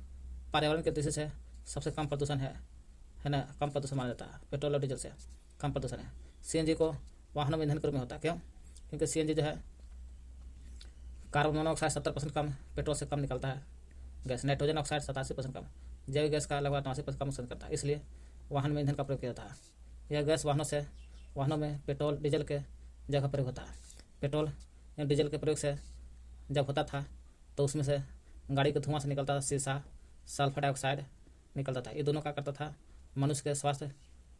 पर्यावरण की दृष्टि से सबसे कम प्रदूषण है ना, कम प्रदूषण माना जाता है। पेट्रोल और डीजल से कम प्रदूषण है। CNG को वाहनों में ईंधन के रूप में होता है। क्यों? क्योंकि CNG जो है कार्बन मोनोऑक्साइड 70% कम पेट्रोल से कम निकलता है गैस। नाइट्रोजन ऑक्साइड 87% कम, जैविक गैस का लगभग 89% कम उत्सर्जन करता है। इसलिए वाहन में ईंधन का प्रयोग किया जाता है। यह गैस वाहनों में पेट्रोल डीजल के जगह प्रयोग होता है। पेट्रोल या डीजल के प्रयोग से जब होता था तो उसमें से गाड़ी के धुआं से निकलता था सीसा, सल्फर डाइऑक्साइड निकलता था। ये दोनों क्या करता था, मनुष्य के स्वास्थ्य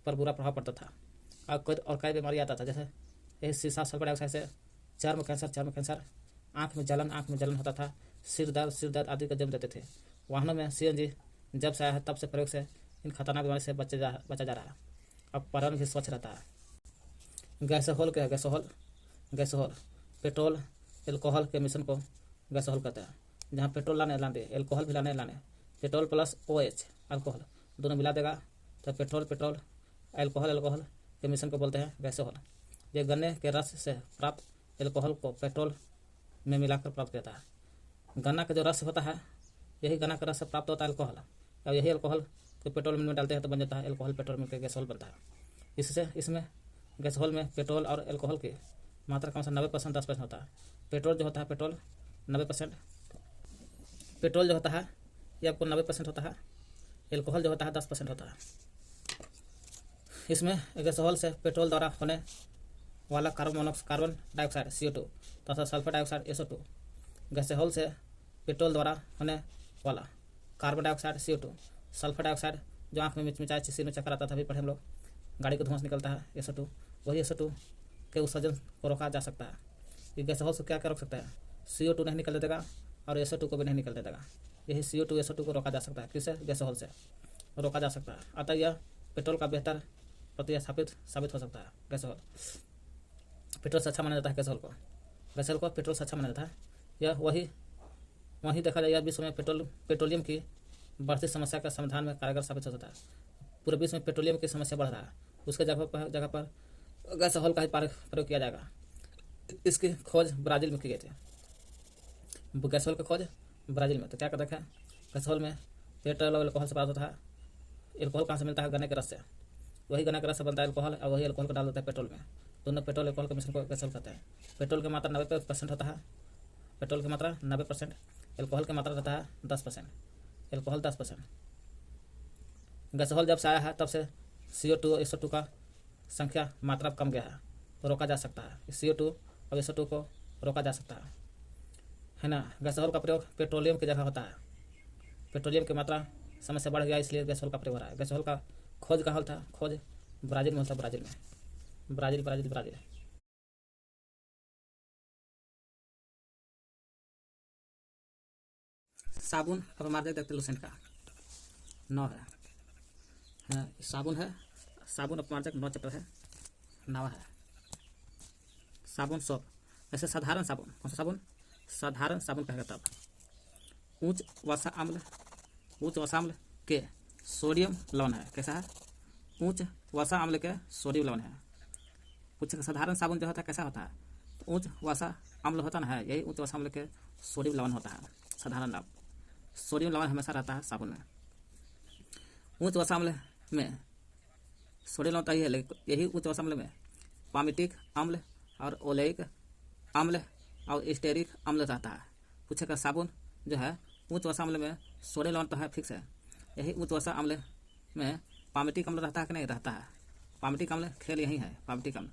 पर बुरा प्रभाव पड़ता था और कई बीमारी आता था। जैसे यही सीसा, सल्फर डाइऑक्साइड से चर्म कैंसर, आँख में जलन होता था, सिर दर्द आदि का जन्म देते थे। वाहनों में CNG जब से आया है तब से प्रयोग से इन खतरनाक बीमारी से बचा जा रहा है। अब पर्यावरण भी स्वच्छ रहता है। गैसोहॉल क्या है? गैसोहॉल पेट्रोल एल्कोहल के मिश्रण को गैसोहॉल कहते हैं। जहाँ पेट्रोल लाने एल्कोहल भी लाने पेट्रोल प्लस OH अल्कोहल दोनों मिला देगा तो पेट्रोल एल्कोहल के मिश्रण को बोलते हैं गैसोहॉल। ये गन्ने के रस से प्राप्त एल्कोहल को पेट्रोल में मिलाकर प्राप्त करता है। गन्ना का जो रस होता है, यही गन्ना का रस से प्राप्त होता है अल्कोहल, और यही अल्कोहल को पेट्रोल में डालते हैं तो बन जाता है एल्कोहल। पेट्रोल मिलकर गैसोहॉल बनता है। इसमें गैसोहॉल में पेट्रोल और एल्कोहल की मात्रा कम से 90% 10% होता है। पेट्रोल जो होता है 90%, पेट्रोल जो होता है ये आपको 90% होता है। एल्कोहल जो होता है 10% होता है। इसमें गैसोहॉल से पेट्रोल द्वारा होने वाला कार्बन डाइऑक्साइड CO2 तथा सल्फर डाइऑक्साइड SO2। गैसोहॉल से पेट्रोल द्वारा होने वाला carbon dioxide CO2, sulphur dioxide जो आँख में मिचमिचाए, सिर में चक्कर आता था, अभी पढ़े हम लोग, गाड़ी का धुआं से निकलता है SO2, वही SO2 के उत्सर्जन को रोका जा सकता है। ये गैसोहॉल से क्या क्या रोक सकता है? CO2 नहीं निकल देगा और SO2 को भी नहीं निकल देगा। यही CO2 SO2 को रोका जा सकता है। किससे? गैसोहॉल से रोका जा सकता है। अतः यह पेट्रोल का बेहतर प्रतिया साबित हो सकता है। गैसोहॉल पेट्रोल से अच्छा माना जाता है। गैसोहॉल को पेट्रोल से अच्छा माना जाता है। यह वही देखा जाए, यह विश्व में पेट्रोलियम की बढ़ती समस्या का समाधान में कारगर साबित हो सकता है। पूरे विश्व में पेट्रोलियम की समस्या बढ़ रहा है, उसके जगह पर गैसोहॉल का ही प्रयोग किया जाएगा। इसकी खोज ब्राज़ील में की गई थी। गैसोहॉल की खोज ब्राज़ील में। तो क्या कहते हैं, गैसोहॉल में पेट्रोल और एल्कोहल से प्राप्त होता है। एल्कोहल कहाँ से मिलता है? गन्ने के रस से। वही गन्ने के रस से बनता है एल्कोहल और वही एल्कोहल को डाल देता है पेट्रोल में। दोनों पेट्रोल एल्कोहल के मिश्रण को गैसोहॉल कहते हैं। पेट्रोल की मात्रा 90% होता है। पेट्रोल की मात्रा 90%, एल्कोहल की मात्रा रहता है 10%। एल्कोहल 10%। गैसोहॉल जब से आया है तब से CO2 और SO2 का संख्या मात्रा कम गया है, तो रोका जा सकता है। CO2 और SO2 को रोका जा सकता है ना। गैसोहॉल का प्रयोग पेट्रोलियम की जगह होता है। पेट्रोलियम की मात्रा समय से बढ़ गया, इसलिए गैसोहॉल का प्रयोग हो रहा है। गैसोहॉल का खोज कहाँ था? खोज ब्राज़ील में होता है। ब्राज़ील। साबुन अपमार्जक देखते लूसेंट का 9 है। साबुन अपमार्जक 9 चैप्टर है, 9 है। साबुन सोप, ऐसे साधारण साबुन, कौन सा साबुन? साधारण साबुन कहेगा तब। उच्च वसा अम्ल के सोडियम लवण है। कैसा है? उच्च वसा अम्ल के सोडियम लवण है। पूछेगा साधारण साबुन जो होता है कैसा होता है? तो उच्च वसा अम्ल होता है, यही उच्च वसा अम्ल के सोडियम लवण होता है। साधारण लवण, सोडियम लवण हमेशा रहता है साबुन में। उच्च वसा अम्ल में सोडियम लवण है, लेकिन यही उच्च वसा अम्ल में पामिटिक अम्ल और ओलेइक अम्ल और स्टेरिक अम्ल रहता है। पूछेगा साबुन जो है उच्च वसा अम्ल में सोडियम लवण तो है, फिक्स है। यही उच्च वसा अम्ल में पामिटिक अम्ल रहता है कि नहीं रहता है? पामिटिक अम्ल खेल यही है। पामिटिक अम्ल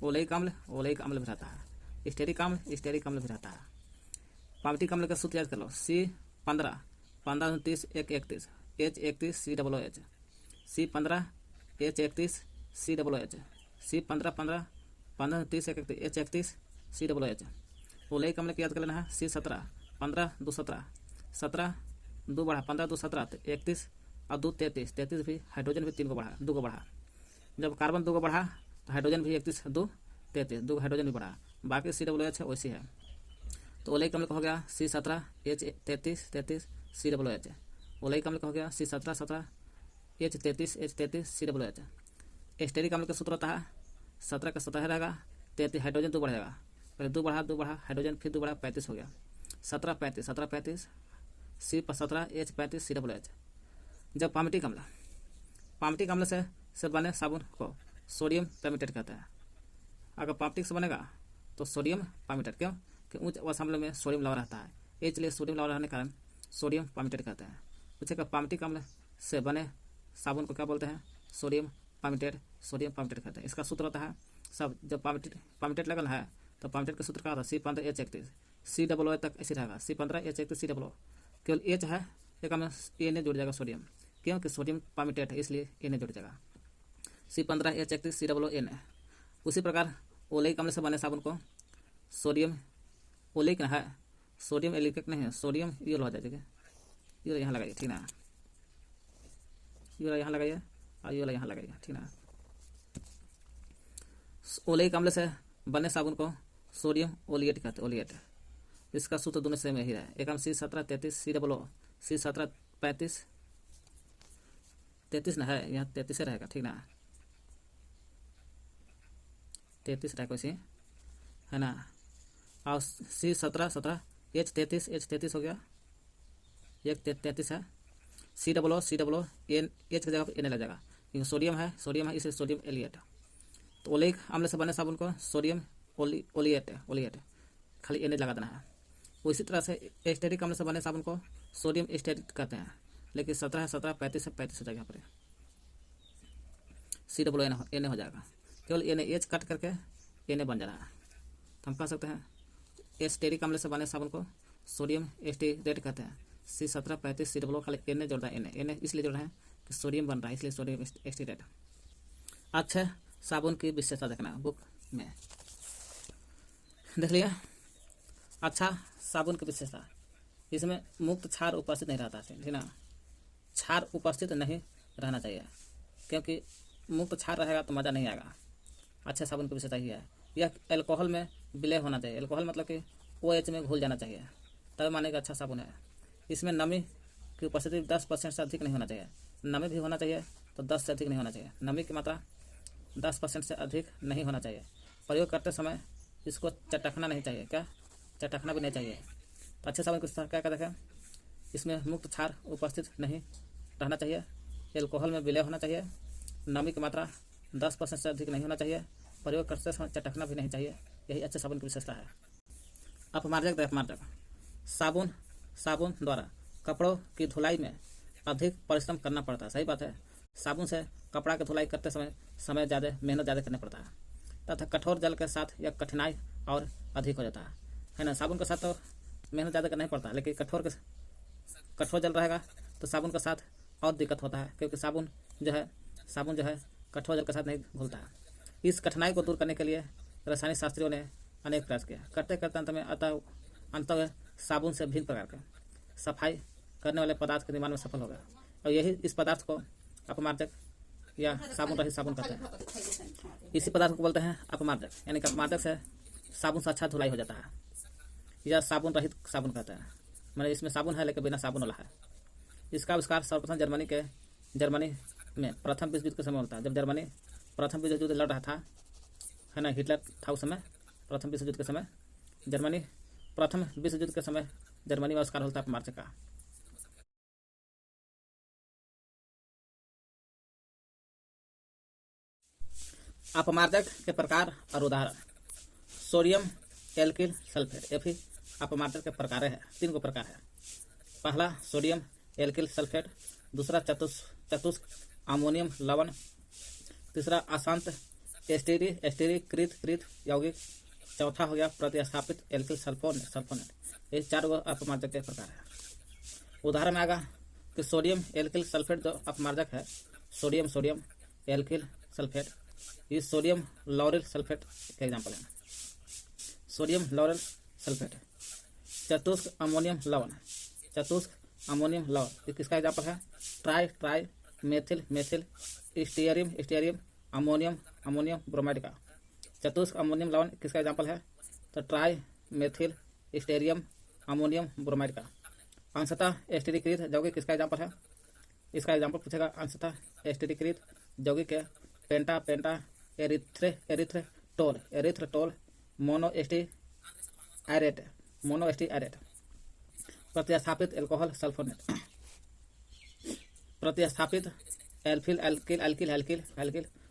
ओलेइक अम्ल भी रहता है, स्टेरिक अम्ल भी रहता है। पामटिक अम्ल का सूत्र याद कर लो, C15 15 30 1 31 H31 COOH, C15 H31 COOH, C15 15 15 30 1 31 H31 COOH। Oleic अम्ल की याद कर लेना है, C17 15 2 17 17 2 बढ़ा 15 2 17 31 और 2 33 33 भी हाइड्रोजन भी 3 को बढ़ा 2 को बढ़ा। जब कार्बन 2 को बढ़ा तो हाइड्रोजन भी 31 2 33 2 हाइड्रोजन भी बढ़ा, बाकी COOH है वैसी है। तो ओलेइक अम्ल का हो गया C17 H33 33 COOH। ओलेइक अम्ल का हो गया C17 17 H33 COOH। एस्टेरिक अम्ल का सूत्र होता है 17 का 17 रहेगा, 33 हाइड्रोजन 2 बढ़ेगा, पहले 2 बढ़ा हाइड्रोजन फिर 2 बढ़ा 35 हो गया, 17 35 17 35 C17 H35 COOH। जब पामटिक अम्ल से बने साबुन को सोडियम पैमिटेट कहते हैं। अगर पामटिक से बनेगा तो सोडियम पामिटेट, क्यों कि उच्च अम्ल में सोडियम लवा रहता है, इसलिए सोडियम लवा रहने के कारण सोडियम पामिटेट कहते हैं। पूछेगा पामटिक अम्ल से बने साबुन को क्या बोलते हैं, सोडियम पामिटेट कहते हैं। इसका सूत्र होता है सब, जब पामिटेट लगल है तो पामिटेट का सूत्र क्या होता है, C15 H31 COOH तक ऐसे रहेगा, C15 H31 COOH, केवल H है एक में Na जुड़ जाएगा सोडियम, क्योंकि सोडियम पामिटेट है इसलिए Na जुड़ जाएगा, C15 H31 COOH। उसी प्रकार ओलेइक अम्ल से बने साबुन को सोडियम ओलेइक है, सोडियम एलिकेट नहीं है, सोडियम यूल हो जाएगा, यूल यहाँ लगाइए, ठीक ना, यूल यहाँ लगाइए और यूल यहाँ लगाइए, ठीक ना। ओलेइक अम्ल से बने साबुन को सोडियम ओलिएट कहते हैं, ओलिएट। इसका सूत्र दोनों सेम यही है, एक हम C17 33 COOH, C17 35 33 ना है, यहाँ 33 रहेगा, ठीक ना, 33 रहेगा वैसे है ना। और C17 17 H33 हो गया, एक 33 है, COOH N H की जगह पर Na लग जाएगा, क्योंकि सोडियम है इसलिए सोडियम एलिएट। तो ओलेइक अम्ल से बने साबुन को सोडियम ओलिएट खाली Na लगा देना है। उसी तरह से एस्टेरिक अम्ल से बने साबुन को सोडियम एस्टेरिक कहते हैं, लेकिन 17 है 17 35 है 35 हो जाएगा, यहाँ पर COOH हो जाएगा, केवल NaH कट करके Na बन जा रहा है। तो हम कह सकते हैं एस्टेरिक अम्ल से बने साबुन को सोडियम एस्टेरेट कहते हैं, C17 35 COOH खाली Na जोड़ रहा है, Na इसलिए जोड़ रहे हैं कि सोडियम बन रहा है, इसलिए सोडियम एस्टेरेट। अच्छा, साबुन की विशेषता देखना बुक में देख लिया। अच्छा, साबुन की विशेषता, इसमें मुक्त क्षार उपस्थित नहीं रहता है, ठीक ना, क्षार उपस्थित नहीं रहना चाहिए, क्योंकि मुक्त क्षार रहेगा तो मज़ा नहीं आएगा। अच्छा, साबुन की विशेषता ही है, यह एल्कोहल में विलय होना चाहिए, एल्कोहल मतलब कि OH में घुल जाना चाहिए, तब मानेगा अच्छा साबुन है। इसमें नमी की उपस्थिति 10% से अधिक नहीं होना चाहिए, नमी भी होना चाहिए तो 10 से अधिक नहीं होना चाहिए, नमी की मात्रा 10% से अधिक नहीं होना चाहिए। प्रयोग करते समय इसको चटकना नहीं चाहिए, क्या चटकना भी नहीं चाहिए। तो अच्छे साबुन की क्या कहते हैं, इसमें मुक्त क्षार उपस्थित नहीं रहना चाहिए, एल्कोहल में विलय होना चाहिए, नमी की मात्रा 10% से अधिक नहीं होना चाहिए, प्रयोग करते समय चटकना भी नहीं चाहिए, यही अच्छे साबुन की विशेषता है। अपमार्जक साबुन द्वारा कपड़ों की धुलाई में अधिक परिश्रम करना पड़ता है, सही बात है। साबुन से कपड़ा की धुलाई करते समय मेहनत ज़्यादा करना पड़ता है, तथा कठोर जल के साथ यह कठिनाई और अधिक हो जाता है ना। साबुन के साथ तो मेहनत ज़्यादा करना ही पड़ता है, लेकिन कठोर जल रहेगा तो साबुन के साथ और दिक्कत होता है, क्योंकि साबुन जो है कठोर जल के साथ नहीं घुलता है। इस कठिनाई को दूर करने के लिए रासायनिक शास्त्रियों ने अनेक प्रयास किया, करते करते अंत साबुन से भिन्न प्रकार के सफाई करने वाले पदार्थ के निर्माण में सफल हो गया, और यही इस पदार्थ को अपमार्जक या साबुन रहित साबुन कहते हैं। इसी पदार्थ को बोलते हैं अपमार्जक, यानी कि अपमार्जक से साबुन से अच्छा धुलाई हो जाता है, या साबुन रहित साबुन कहते हैं, मतलब इसमें साबुन है लेकिन बिना साबुन वाला है। इसका आविष्कार सर्वप्रथम जर्मनी में प्रथम विश्व युद्ध के समय होता है, जब जर्मनी प्रथम विश्व युद्ध लड़ रहा था, है ना, हिटलर था उस समय, प्रथम विश्व युद्ध के समय जर्मनी में आविष्कार होता है अपमार्जक का। अपमार्जक के प्रकार और उदाहरण, सोडियम एल्किल सल्फेट, ये भी अपमार्जक के प्रकार है, 3 को प्रकार है। पहला सोडियम एल्किल सल्फेट, दूसरा चतुष्क अमोनियम लवण, तीसरा अशांत एस्टेरीकृत यौगिक। चौथा हो गया प्रतिस्थापित एल्किल सल्फोनेट। ये 4 अपमार्जक के प्रकार है। उदाहरण में आएगा कि सोडियम एल्किल सल्फेट जो अपमार्जक है, सोडियम एल्किल सल्फेट, ये सोडियम लॉरेल सल्फेट का एग्जाम्पल है। Sodium lauryl sulphate. चतुष्क अमोनियम लवण ये किसका एग्जाम्पल है? Trimethyl stearyl ammonium bromide का। चतुष्क अमोनियम लवण किसका एग्जाम्पल है? तो trimethyl stearyl ammonium bromide का। अंशतः एस्टेरीकृत यौगिक किसका एग्जाम्पल है? इसका एग्जाम्पल पूछेगा। अंशतः एस्टेरीकृत यौगिक है पेंटा एरिथ्रेटोल मोनोएस्टीआरेट। प्रतिस्थापित एल्कोहल सल्फोनेट। प्रतिस्थापित एल्किल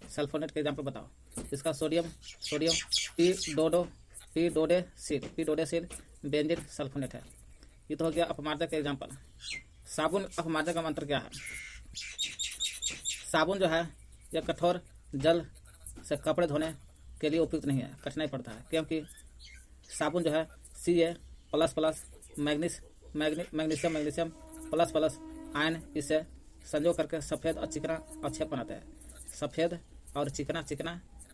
सल्फोनेट के एग्जाम्पल बताओ। इसका सोडियम पीडोडेसिल बेंजीन सल्फोनेट है। ये तो हो गया अपमार्जक का एग्जाम्पल। साबुन अपमार्जक का अंतर क्या है? साबुन जो है यह कठोर जल से कपड़े धोने के लिए उपयुक्त नहीं है, कठिनाई पड़ता है, क्योंकि साबुन जो है Ca++ मैग्नीशियम ++ आयन इससे संजोग करके सफ़ेद और चिकना अवक्षेप बनाते हैं। सफ़ेद और चिकना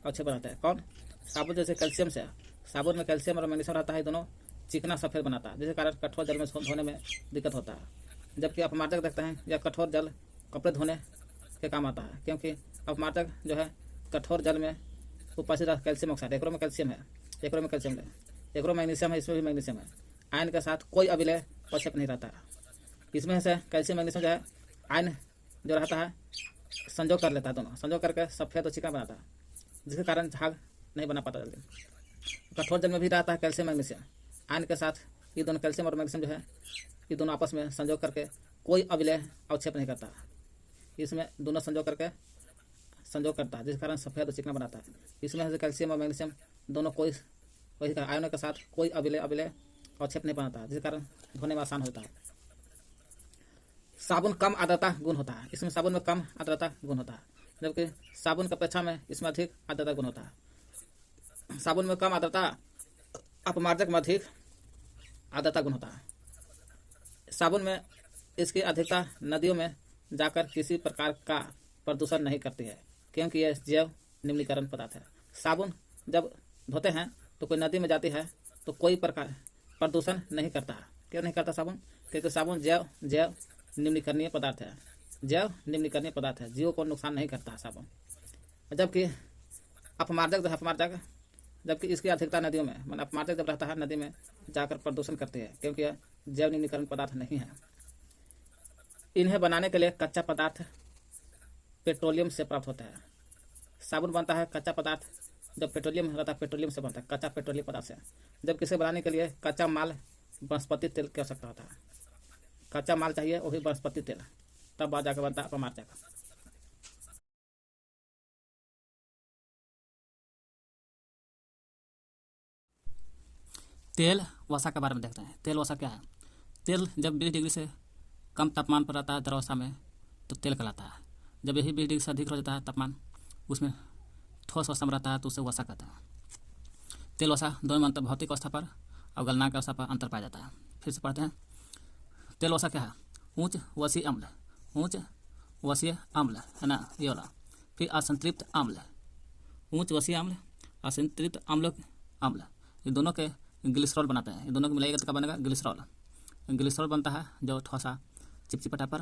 अवक्षेप बनाते हैं। कौन? साबुन। जैसे कैल्शियम से, साबुन में कैल्शियम और मैग्नीशियम रहता है, दोनों चिकना सफ़ेद बनाता है, जिसके कारण कठोर जल में धोने में दिक्कत होता है। जबकि अपमार्जक देखते हैं यह कठोर जल कपड़े धोने के काम आता है, क्योंकि अपमार्जक जो है कठोर जल में उपस्थित कैल्शियम ऑक्साइड, एकरो में कैल्शियम है, एकरो मैग्नीशियम है, इसमें भी मैग्नीशियम है। आयन के साथ कोई अविलय अवक्षेप नहीं रहता है। इसमें से कैल्शियम मैग्नीशियम जो है आयन जो रहता है संजोग कर लेता है, दोनों संजोग करके सफ़ेद और चिकना बनाता है, जिसके कारण झाग नहीं बना पाता जल्दी। कठोर जल में भी रहता है कैल्शियम मैग्नीशियम। आयन के साथ ये दोनों कैल्शियम और मैग्नीशियम जो है ये दोनों आपस में संजोग करके कोई अविलय अवक्षेप नहीं करता। इसमें दोनों संजोग करता है, जिस कारण सफ़ेद और चिकना बनाता है। इसमें से कैल्शियम और मैग्नीशियम दोनों कोई आयनों के साथ कोई अविलय अवक्षेप नहीं बनाता, जिस कारण धोने में आसान होता है। साबुन कम आर्द्रता गुण होता है। इसमें साबुन में कम आर्द्रता गुण होता है, जबकि साबुन की अपेक्षा में इसमें अधिक आर्द्रता गुण होता है। साबुन में कम आर्द्रता, अपमार्जक में अधिक आर्द्रता गुण होता है। साबुन में इसकी अधिकता नदियों में जाकर किसी प्रकार का प्रदूषण नहीं करती है, क्योंकि यह जैव निम्नीकरण पदार्थ है। साबुन जब धोते हैं तो कोई नदी में जाती है तो कोई प्रकार प्रदूषण नहीं करता है। क्यों नहीं करता साबुन? क्योंकि साबुन जैव निम्नीकरणीय पदार्थ है, जीवों को नुकसान नहीं करता है साबुन। जबकि अपमार्जक जबकि इसकी अधिकता नदियों में, मतलब अपमार्जक जब रहता है नदी में जाकर प्रदूषण करती है, क्योंकि यह जैव निम्नीकरण पदार्थ नहीं है। इन्हें बनाने के लिए कच्चा पदार्थ पेट्रोलियम से प्राप्त होता है। साबुन बनता है कच्चा पदार्थ जब पेट्रोलियम रहता है, पेट्रोलियम से बनता है, कच्चा पेट्रोलियम पदार्थ से। जबकि इसे बनाने के लिए कच्चा माल वनस्पति तेल की आवश्यकता होता है। कच्चा माल चाहिए, वही वनस्पति तेल, तब बाद जाकर बनता है अपमार्जक। तेल वसा के बारे में देखते हैं। तेल वसा क्या है? तेल जब 20 डिग्री से कम तापमान पर रहता है द्रवस्था में तो तेल कहलाता है। जब यही 20 डिग्री से अधिक हो जाता है तापमान, उसमें ठोस अवस्था में रहता है तो उसे वसा कहते हैं। तेल वसा दोनों में अंतर भौतिक अवस्था पर और गलनांक अवस्था पर अंतर पाया जाता है। फिर से पढ़ते हैं। तेल वसा क्या है? उच्च वसीय अम्ल है ना, ये वाला। फिर असंतृप्त अम्ल, उच्च वसीय अम्ल, असंतृप्त अम्ल, ये दोनों के ग्लिसरॉल बनाते हैं। ये दोनों को मिलाइएगा तो क्या बनेगा? ग्लिसरॉल बनता है जो ठोसा चिपचिपा पर,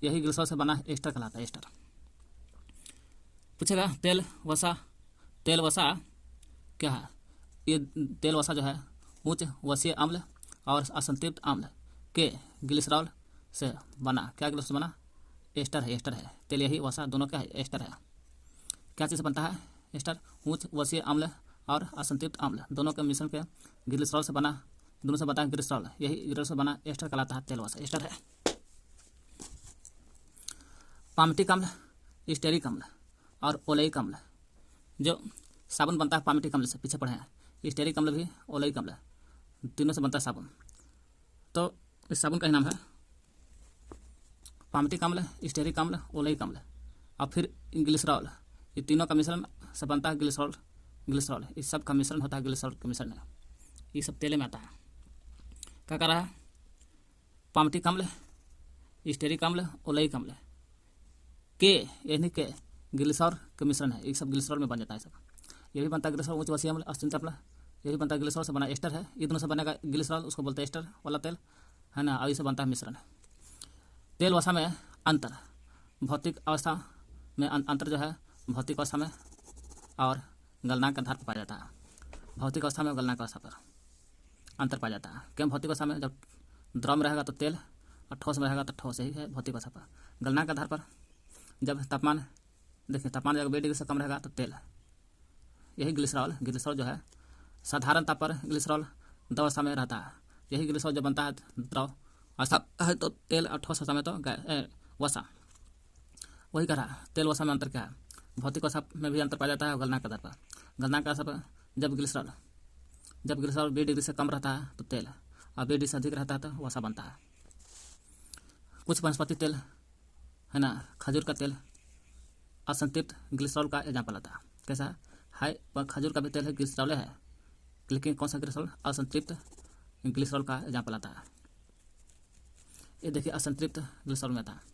यही ग्लिसरॉल से बना एस्टर कहलाता है, एस्टर। पूछेगा तेल वसा क्या है? ये तेल वसा जो है उच्च वसीय अम्ल और असंतृप्त अम्ल के ग्लिसरॉल से बना, क्या ग्लिसरॉल से बना? एस्टर है। तेल यही वसा दोनों क्या है? एस्टर है। क्या चीज़ से बनता है एस्टर? उच्च वसीय अम्ल और असंतृप्त अम्ल दोनों के मिश्रण के ग्लिसरॉल से बना, दोनों से बनता है ग्लिसरॉल, यही ग्लिसरॉल से बना एस्टर कहलाता है, तेल वसा एस्टर है। पामटिक अम्ल, स्टेरिक अम्ल और ओलेइक अम्ल। जो साबुन बनता है पामटिक अम्ल से, पीछे पढ़े हैं। स्टेरिक अम्ल भी, ओलेइक अम्ल, तीनों से बनता है साबुन। तो इस साबुन का ही नाम है पामटिक अम्ल, स्टेरिक अम्ल, ओलेइक अम्ल और फिर ग्लिसरॉल। ये तीनों का मिश्रण से बनता है ग्लिसरॉल। ग्लिसरॉल इस सब का मिश्रण होता है, ग्लिसरॉल का मिश्रण है, ये सब तेल में आता है। क्या कर रहा है? पामटिक अम्ल, स्टेरिक अम्ल, ओलेइक अम्ल के यानी के ग्लिसरॉल का मिश्रण है, ये सब ग्लिसरॉल में बन जाता है सब। ये भी बनता है ग्लिसरॉल, उच्च वसीय अम्ल, अस्तित्व अम्ल, ये भी बनता है ग्लिसरॉल से बना एस्टर है, ये दोनों से बनेगा ग्लिसरॉल, उसको बोलते हैं एस्टर वाला तेल, है ना। और इससे बनता है मिश्रण। तेल वसा में अंतर, भौतिक अवस्था में अंतर जो है भौतिक अवस्था में और गलनांक के आधार पर पाया जाता है। भौतिक अवस्था में और गलनांक अवस्था पर अंतर पाया जाता है। क्यों? भौतिक अवस्था में जब द्रव में रहेगा तो तेल और ठोस में रहेगा तो ठोस, यही है भौतिक अवस्था पर। गलनांक के आधार पर जब तापमान, देखिए तापमान जब 20 डिग्री से कम रहेगा तो तेल, यही ग्लिसरॉल। ग्लिसरॉल जो है साधारण ताप पर ग्लिसरॉल द्रव अवस्था में रहता है, यही ग्लिसरॉल जब बनता है द्रव अवस्था है तो तेल, और ठोस अवस्था में तो वसा। वही कह रहा है तेल वसा में अंतर क्या है? भौतिक अवस्था में भी अंतर पाया जाता है और गलनांक के आधार पर। गलनांक के आधार पर जब ग्लिसरॉल 20 डिग्री से कम रहता है तो तेल, और 20 डिग्री से अधिक रहता है तो वसा बनता है। कुछ वनस्पति तेल, है ना, खजूर का तेल असंतृप्त ग्लिसरॉल का एग्जाम्पल आता है। कैसा है? खजूर का भी तेल है, ग्लिसरॉल है, लेकिन कौन सा ग्लिसरॉल? असंतृप्त ग्लिसरॉल का एग्जाम्पल आता है। ये देखिए असंतृप्त ग्लिसरॉल में आता है।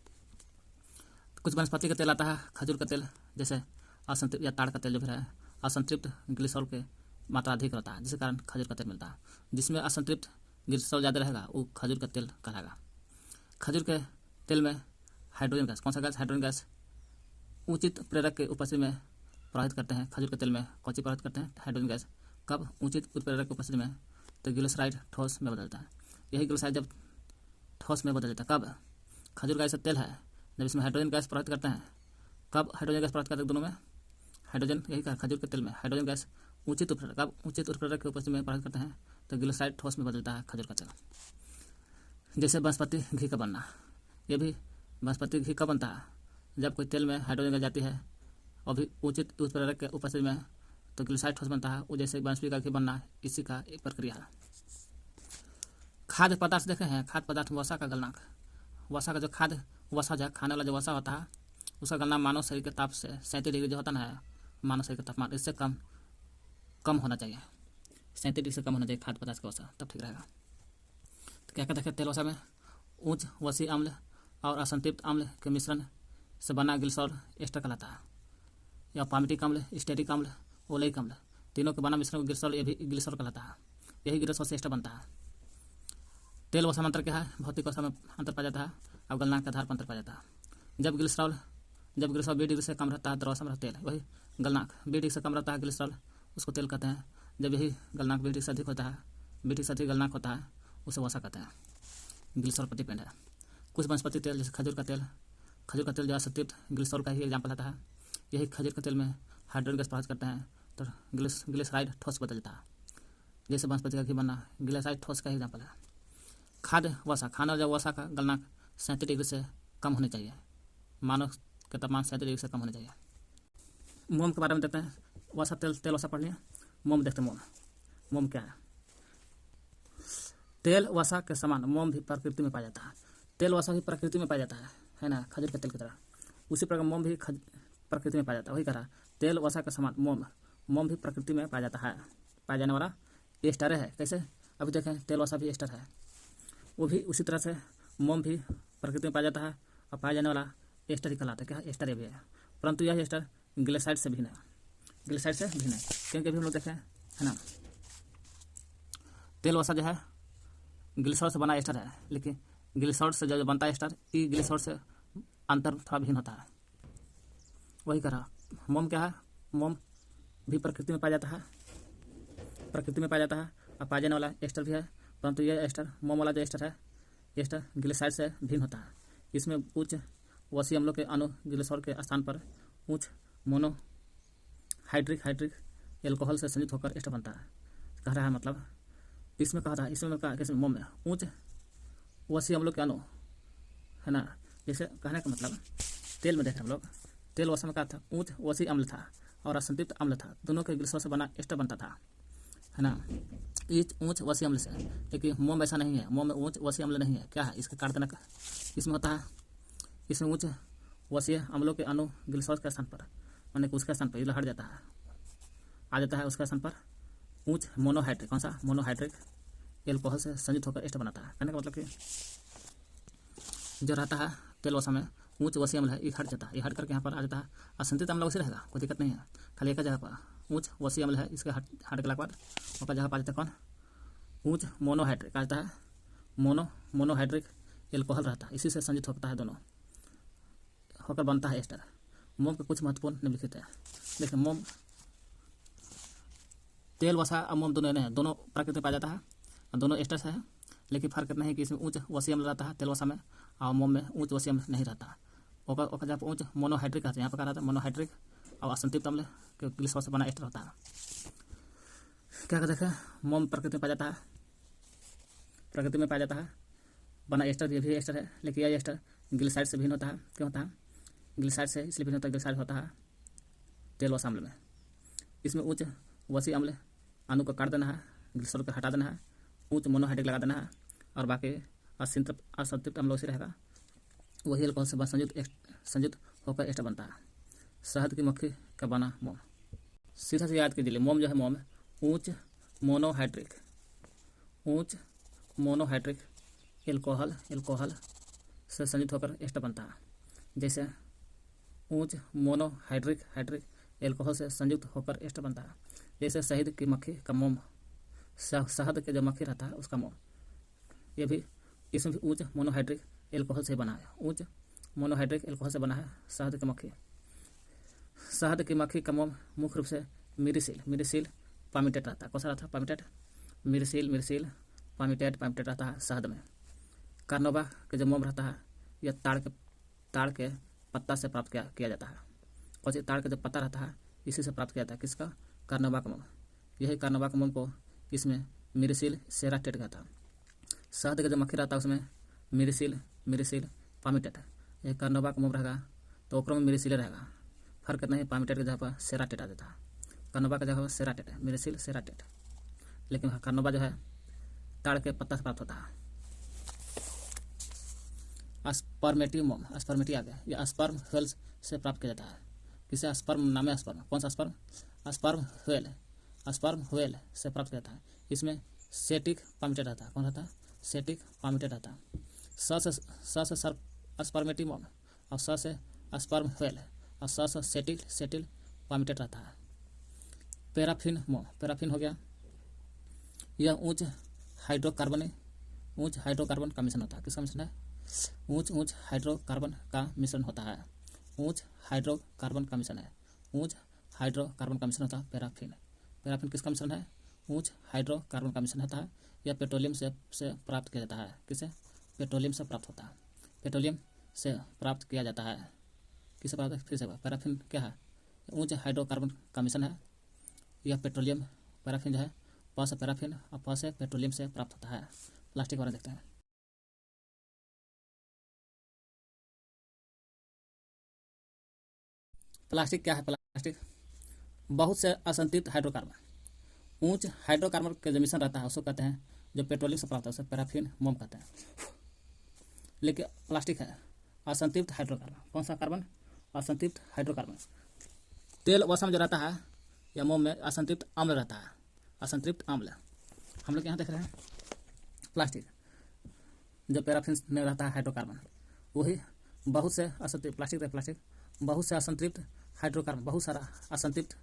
कुछ वनस्पति का तेल आता है, खजूर का तेल जैसे असंतृप्त, या ताड़ का तेल जो भी है, असंतृप्त ग्लिसरॉल के मात्रा अधिक रहता है, जिसके कारण खजूर का तेल मिलता है। जिसमें असंतृप्त ग्लिसरॉल ज़्यादा रहेगा वो खजूर का तेल कहलाएगा। खजूर के तेल में हाइड्रोजन गैस, कौन सा गैस? हाइड्रोजन गैस उचित प्रेरक के उपस्थिति में प्रवाहित करते हैं। खजूर के तेल में कौन सी प्रवाहित करते हैं? Hydrogen gas. कब? उचित उत्प्रेरक की उपस्थिति में, तो ग्लिसराइड ठोस में बदलता है। यही ग्लिसराइड जब ठोस में बदल जाता है, कब? खजूर का ऐसा तेल है जब इसमें हाइड्रोजन गैस प्रवाहित करते हैं। कब हाइड्रोजन गैस प्रवाहित करते हैं? दोनों में हाइड्रोजन, यही कहा खजूर के तेल में हाइड्रोजन गैस उचित उत्प्रेरक, कब? उचित उत्प्रेरक की उपस्थिति में प्रवाहित करते हैं तो ग्लिसराइड ठोस में बदलता है खजूर का तेल। जैसे वनस्पति घी का बनना, ये भी वनस्पति घी कब बनता है? जब कोई तेल में हाइड्रोजन गैस जाती है और भी उचित उत्प्रेरक के उपस्थिति में तो ग्लिसराइड ठोस बनता है। वो जैसे वनस्पति का घी बनना, इसी का एक प्रक्रिया है। खाद्य पदार्थ देखे हैं, खाद्य पदार्थ वसा का गलनांक, वसा का जो खाद्य वसा जो खाने वाला जो वसा होता है उसका गलनांक मानव शरीर के ताप से 37 डिग्री जो होता है, मानव शरीर का तापमान, इससे कम होना चाहिए। 37 डिग्री से कम होना चाहिए खाद्य पदार्थ का वसा, तब ठीक रहेगा। तो क्या कहते हैं? तेल वसा में उच्च वसीय अम्ल और असंतृप्त अम्ल के मिश्रण से बना ग्लिसरॉल एस्टर कहलाता है। या पामिटिक अम्ल, स्टेरिक अम्ल, ओलेइक अम्ल, तीनों के बना मिश्रण को ग्लिसरॉल, ये भी ग्लिसरॉल कहलाता है। यही ग्लिसरॉल से एस्टर बनता है। तेल वसा में अंतर क्या है? भौतिक अवस्था में अंतर पाया जाता है और गलनांक के आधार पर अंतर पाया जाता है। जब ग्लिसरॉल 20 डिग्री से कम रहता है द्रव अवस्था में तेल, वही गलनांक 20 डिग्री से कम रहता है ग्लिसरॉल, उसको तेल कहते हैं। जब यही गलनांक 20 डिग्री से अधिक होता है, 20 डिग्री से अधिक गलनांक होता है, उसे वसा कहते हैं। ग्लिसरॉल पर डिपेंड है। कुछ वनस्पति तेल जैसे खजूर का तेल जो असंतृप्त ग्लिसरॉल का ही एग्जाम्पल आता है। यही खजूर के तेल में हाइड्रोजन गैस प्रवाहित करते हैं तो ग्लिसराइड ठोस बदल जाता है। जैसे वनस्पति का घी बनना, ग्लिसराइड ठोस का ही एग्जाम्पल है। खाद्य वसा, खाना जो वसा का गलनांक 37 डिग्री से कम होने चाहिए, मानव के तापमान 37 डिग्री से कम होने चाहिए। मोम के बारे में देखते हैं। वसा तेल वसा पढ़ लिया, मोम देखते हैं। मोम क्या है? तेल वसा के समान मोम भी प्रकृति में पाया जाता है। तेल वसा भी प्रकृति में पाया जाता है ना, खजूर के तेल की तरह। उसी प्रकार मोम भी प्रकृति में पाया जाता है। वही कह रहा है तेल वसा के समान मोम भी प्रकृति में पाया जाता है। पाया जाने वाला एस्टर है। कैसे? अभी देखें तेल वसा भी एस्टर है, वो भी उसी तरह से मोम भी प्रकृति में पाया जाता है और पाया जाने वाला एस्टर ही कहलाता है। क्या? एस्टर भी है, परंतु यह एस्टर ग्लिसराइड से भिन्न है। ग्लिसराइड से भिन्न है क्योंकि अभी हम लोग देखें, है ना, तेल वसा जो है ग्लिसरॉल से बना एस्टर है, लेकिन ग्लिसरॉल से जो बनता है एस्टर, ये ग्लिसरॉल से अंतर थोड़ा भिन्न होता है। वही कह रहा मोम क्या है? मोम भी प्रकृति में पाया जाता है, और पाया जाने वाला एस्टर भी है, परंतु यह एस्टर, मोम वाला जो एस्टर है, एस्टर ग्लिसराइड से भिन्न होता है। इसमें उच्च वसीय अम्लों के अणु ग्लिसरॉल के स्थान पर उच्च मोनो हाइड्रिक एल्कोहल से संयुक्त होकर एस्टर बनता है। कह रहा है मतलब इसमें कहा था, कैसे? मोम में उच्च वसीय अम्लों के अणु, है ना। जैसे कहने का मतलब तेल में देखें हम लोग, तेल वसा में कहा था उच्च वसीय अम्ल था और असंतृप्त अम्ल था, दोनों के ग्लिसरॉल से बना एस्टर बनता था, है ना। ये उच्च वसीय अम्ल से, लेकिन मोम ऐसा नहीं है। मोम में उच्च वसीय अम्ल नहीं है। क्या है इसका कारतनक? इसमें होता है, इसमें उच्च वसीय अम्लों के अणु ग्लिसरॉल के स्थान पर माने कि उसके स्थान पर ये हट जाता है, आ जाता है उसके स्थान पर ऊंच मोनोहाइड्रिक। कौन सा? मोनोहाइड्रिक एल्कोहल से संयुक्त होकर एस्टर बनाता है। कहने का मतलब कि जो रहता है तेल वसा में ऊंच वसीय अम्ल है, ये हट जाता है, ये हट करके यहाँ पर आ जाता है असंतृप्त अम्ल वैसे रहेगा, कोई दिक्कत नहीं है। खाली एक जगह पर ऊंच वसीय अम्ल है, इसके हट गला के बाद वहाँ जगह पर आ जाता है कौन? ऊंच मोनोहाइड्रिक आ जाता है, मोनोहाइड्रिक एल्कोहल रहता है, इसी से संयुक्त होता है, दोनों होकर बनता है एस्टर। मोम के कुछ महत्वपूर्ण निम्नलिखित है। देखिए मोम, तेल वसा और मोम दोनों हैं, दोनों प्राकृतिक में पाया जाता है और दोनों एस्टर्स है, लेकिन फर्क इतना है कि इसमें ऊंच वसीय अम्ल रहता है तेल वसा में, और मोम में ऊंच वसीय अम्ल नहीं रहता। ओकर जहाँ पर ऊंच मोनोहाइड्रिक रहता है, यहाँ पर क्या रहता है? मोनोहाइड्रिक और असंतृप्त अम्ल के ग्लिसरॉल से बना एस्टर होता है। क्या कहते हैं? मोम प्रकृति में पाया जाता है, प्रकृति में पाया जाता है बना एस्टर, ये भी एस्टर है, लेकिन यह एस्टर ग्लिसराइड से भिन्न होता है। क्यों होता है? ग्लिसराइड से इसलिए भिन्न होता है, ग्लिसराइड होता है तेल वसा अम्ल में, इसमें उच्च वसीय अम्ल अणु को काट देना है, ग्लिसरॉल को हटा देना है, उच्च मोनोहाइड्रिक लगा देना है, और बाकी असंतृप्त अम्ल वैसे रहेगा, वही अल्कोहल से संयुक्त होकर एस्टर बनता है। शहद की मक्खी का बना मोम, सीधा से याद कीजिए, मोम जो है मोम ऊंच मोनोहाइड्रिक एल्कोहल से संयुक्त होकर एस्टर बनता है। जैसे ऊंच मोनोहाइड्रिक एल्कोहल से संयुक्त होकर एस्टर बनता है। जैसे शहद की मक्खी का मोम, शहद के जो मक्खी रहता है उसका मोम, ये भी इसमें भी ऊंच मोनोहाइड्रिक एल्कोहल से बना है, ऊंच मोनोहाइड्रिक एल्कोहल से बना है शहद की मक्खी। शहद की मक्खी का मोम मुख्य रूप से मिरिसिल पामिटेट रहता है। कौन सा रहता है? पामिटेट, मिरिसिल पामिटेट रहता है शहद में। कार्नोबा के जो मोम रहता है यह ताड़ के पत्ता से प्राप्त किया जाता है। कौन सी? ताड़ का जो पत्ता रहता है इसी से प्राप्त किया जाता है। किसका? कार्नोबा का मोम। यही कार्नोबा का मोम को इसमें मिरिसिल सेराटेट कहता है। शहद का जो मक्खी रहता है उसमें मिरिसिल पामिटेट है। यही कार्नोबा का मोम रहेगा तो ओकरो में मिरिसिल रहेगा, फर्क इतना ही, पामिटेट की जगह पर सेराटेट आ जाता है। कार्नोबा की जगह पर सेराटेट है, मिरिसिल सेराटेट, लेकिन कार्नोबा जो है ताड़ के पत्ता से प्राप्त होता है। स्पर्मेटिव मोम, स्पर्मेटिव आ गया, यह स्पर्म व्हेल से प्राप्त किया जाता है। किसे? स्पर्म नाम है स्पर्म। कौन सा स्पर्म? स्पर्म व्हेल से प्राप्त किया जाता है। इसमें सेटिक पामिटेट रहता है। कौन रहता है? सेटिक पामिटेट रहता है। स से स्पर्मेटिव मोम और स से स्पर्म व्हेल और स से सेटिल पामिटेट रहता है। पैराफिन मोम, पैराफिन हो गया, यह ऊंच हाइड्रोकार्बन का मिश्रण होता है। किसका मिश्रण है? ऊंच हाइड्रोकार्बन का मिश्रण होता है। ऊंच हाइड्रोकार्बन का मिश्रण है, ऊंच हाइड्रोकार्बन का मिश्रण होता है पैराफिन किसका मिश्रण है? ऊंच हाइड्रोकार्बन का मिश्रण होता है। यह पेट्रोलियम से प्राप्त किया जाता है। किसे? पेट्रोलियम से प्राप्त होता है, पेट्रोलियम से प्राप्त किया जाता है। किसे प्राप्त है? फिर से पैराफिन क्या है? ऊंच हाइड्रोकार्बन का मिश्रण है। यह पेट्रोलियम, पैराफिन जो है प से पैराफिन और प से पेट्रोलियम से प्राप्त होता है। प्लास्टिक वाला देखते हैं। प्लास्टिक क्या है? प्लास्टिक बहुत से असंतृप्त हाइड्रोकार्बन, ऊंच हाइड्रोकार्बन के जो मिश्रण रहता है उसको कहते हैं, जो पेट्रोलियम से प्राप्त है उसे पैराफिन मोम कहते हैं। लेकिन प्लास्टिक है असंतृप्त हाइड्रोकार्बन। कौन सा कार्बन? असंतृप्त हाइड्रोकार्बन। तेल वसा में जो रहता है या मोम में असंतृप्त अम्ल रहता है, असंतृप्त अम्ल। हम लोग यहाँ देख रहे हैं प्लास्टिक, जो पैराफिन में रहता है हाइड्रोकार्बन, वही बहुत से असंतृप्त प्लास्टिक बहुत से असंतृप्त हाइड्रोकार्बन, बहुत सारा असंतृप्त।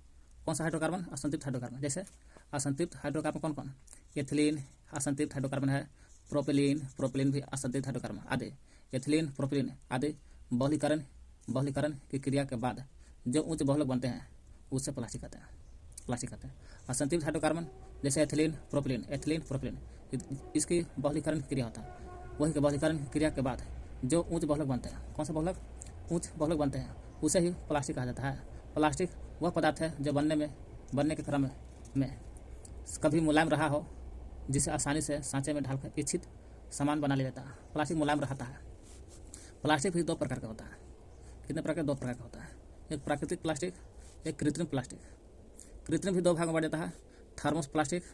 कौन सा हाइड्रोकार्बन? असंतृप्त हाइड्रोकार्बन। जैसे असंतृप्त हाइड्रोकार्बन कौन कौन? एथिलीन असंतृप्त हाइड्रोकार्बन है, प्रोपिलीन भी असंतृप्त हाइड्रोकार्बन आदि। एथिलीन, प्रोपिलीन आदि बहुलीकरण की क्रिया के बाद जो उच्च बहुलक बनते हैं उससे प्लास्टिक कहते हैं। असंतृप्त हाइड्रोकार्बन जैसे एथिलीन प्रोपिलीन, इसकी बहुलीकरण की क्रिया होता है। वही के बहुलीकरण की क्रिया के बाद जो उच्च बहुलक बनते हैं, कौन सा बहुलक? उच्च बहुलक बनते हैं, उसे ही प्लास्टिक कहा जाता है। प्लास्टिक वह पदार्थ है जो बनने के क्रम में कभी मुलायम रहा हो, जिसे आसानी से सांचे में ढालकर इच्छित सामान बना लिया जाता है। प्लास्टिक मुलायम रहता है। प्लास्टिक भी दो प्रकार का होता है। कितने प्रकार? दो प्रकार का होता है, एक प्राकृतिक प्लास्टिक, एक कृत्रिम प्लास्टिक। कृत्रिम भी दो भाग में बढ़ जाता है, थर्मोस प्लास्टिक,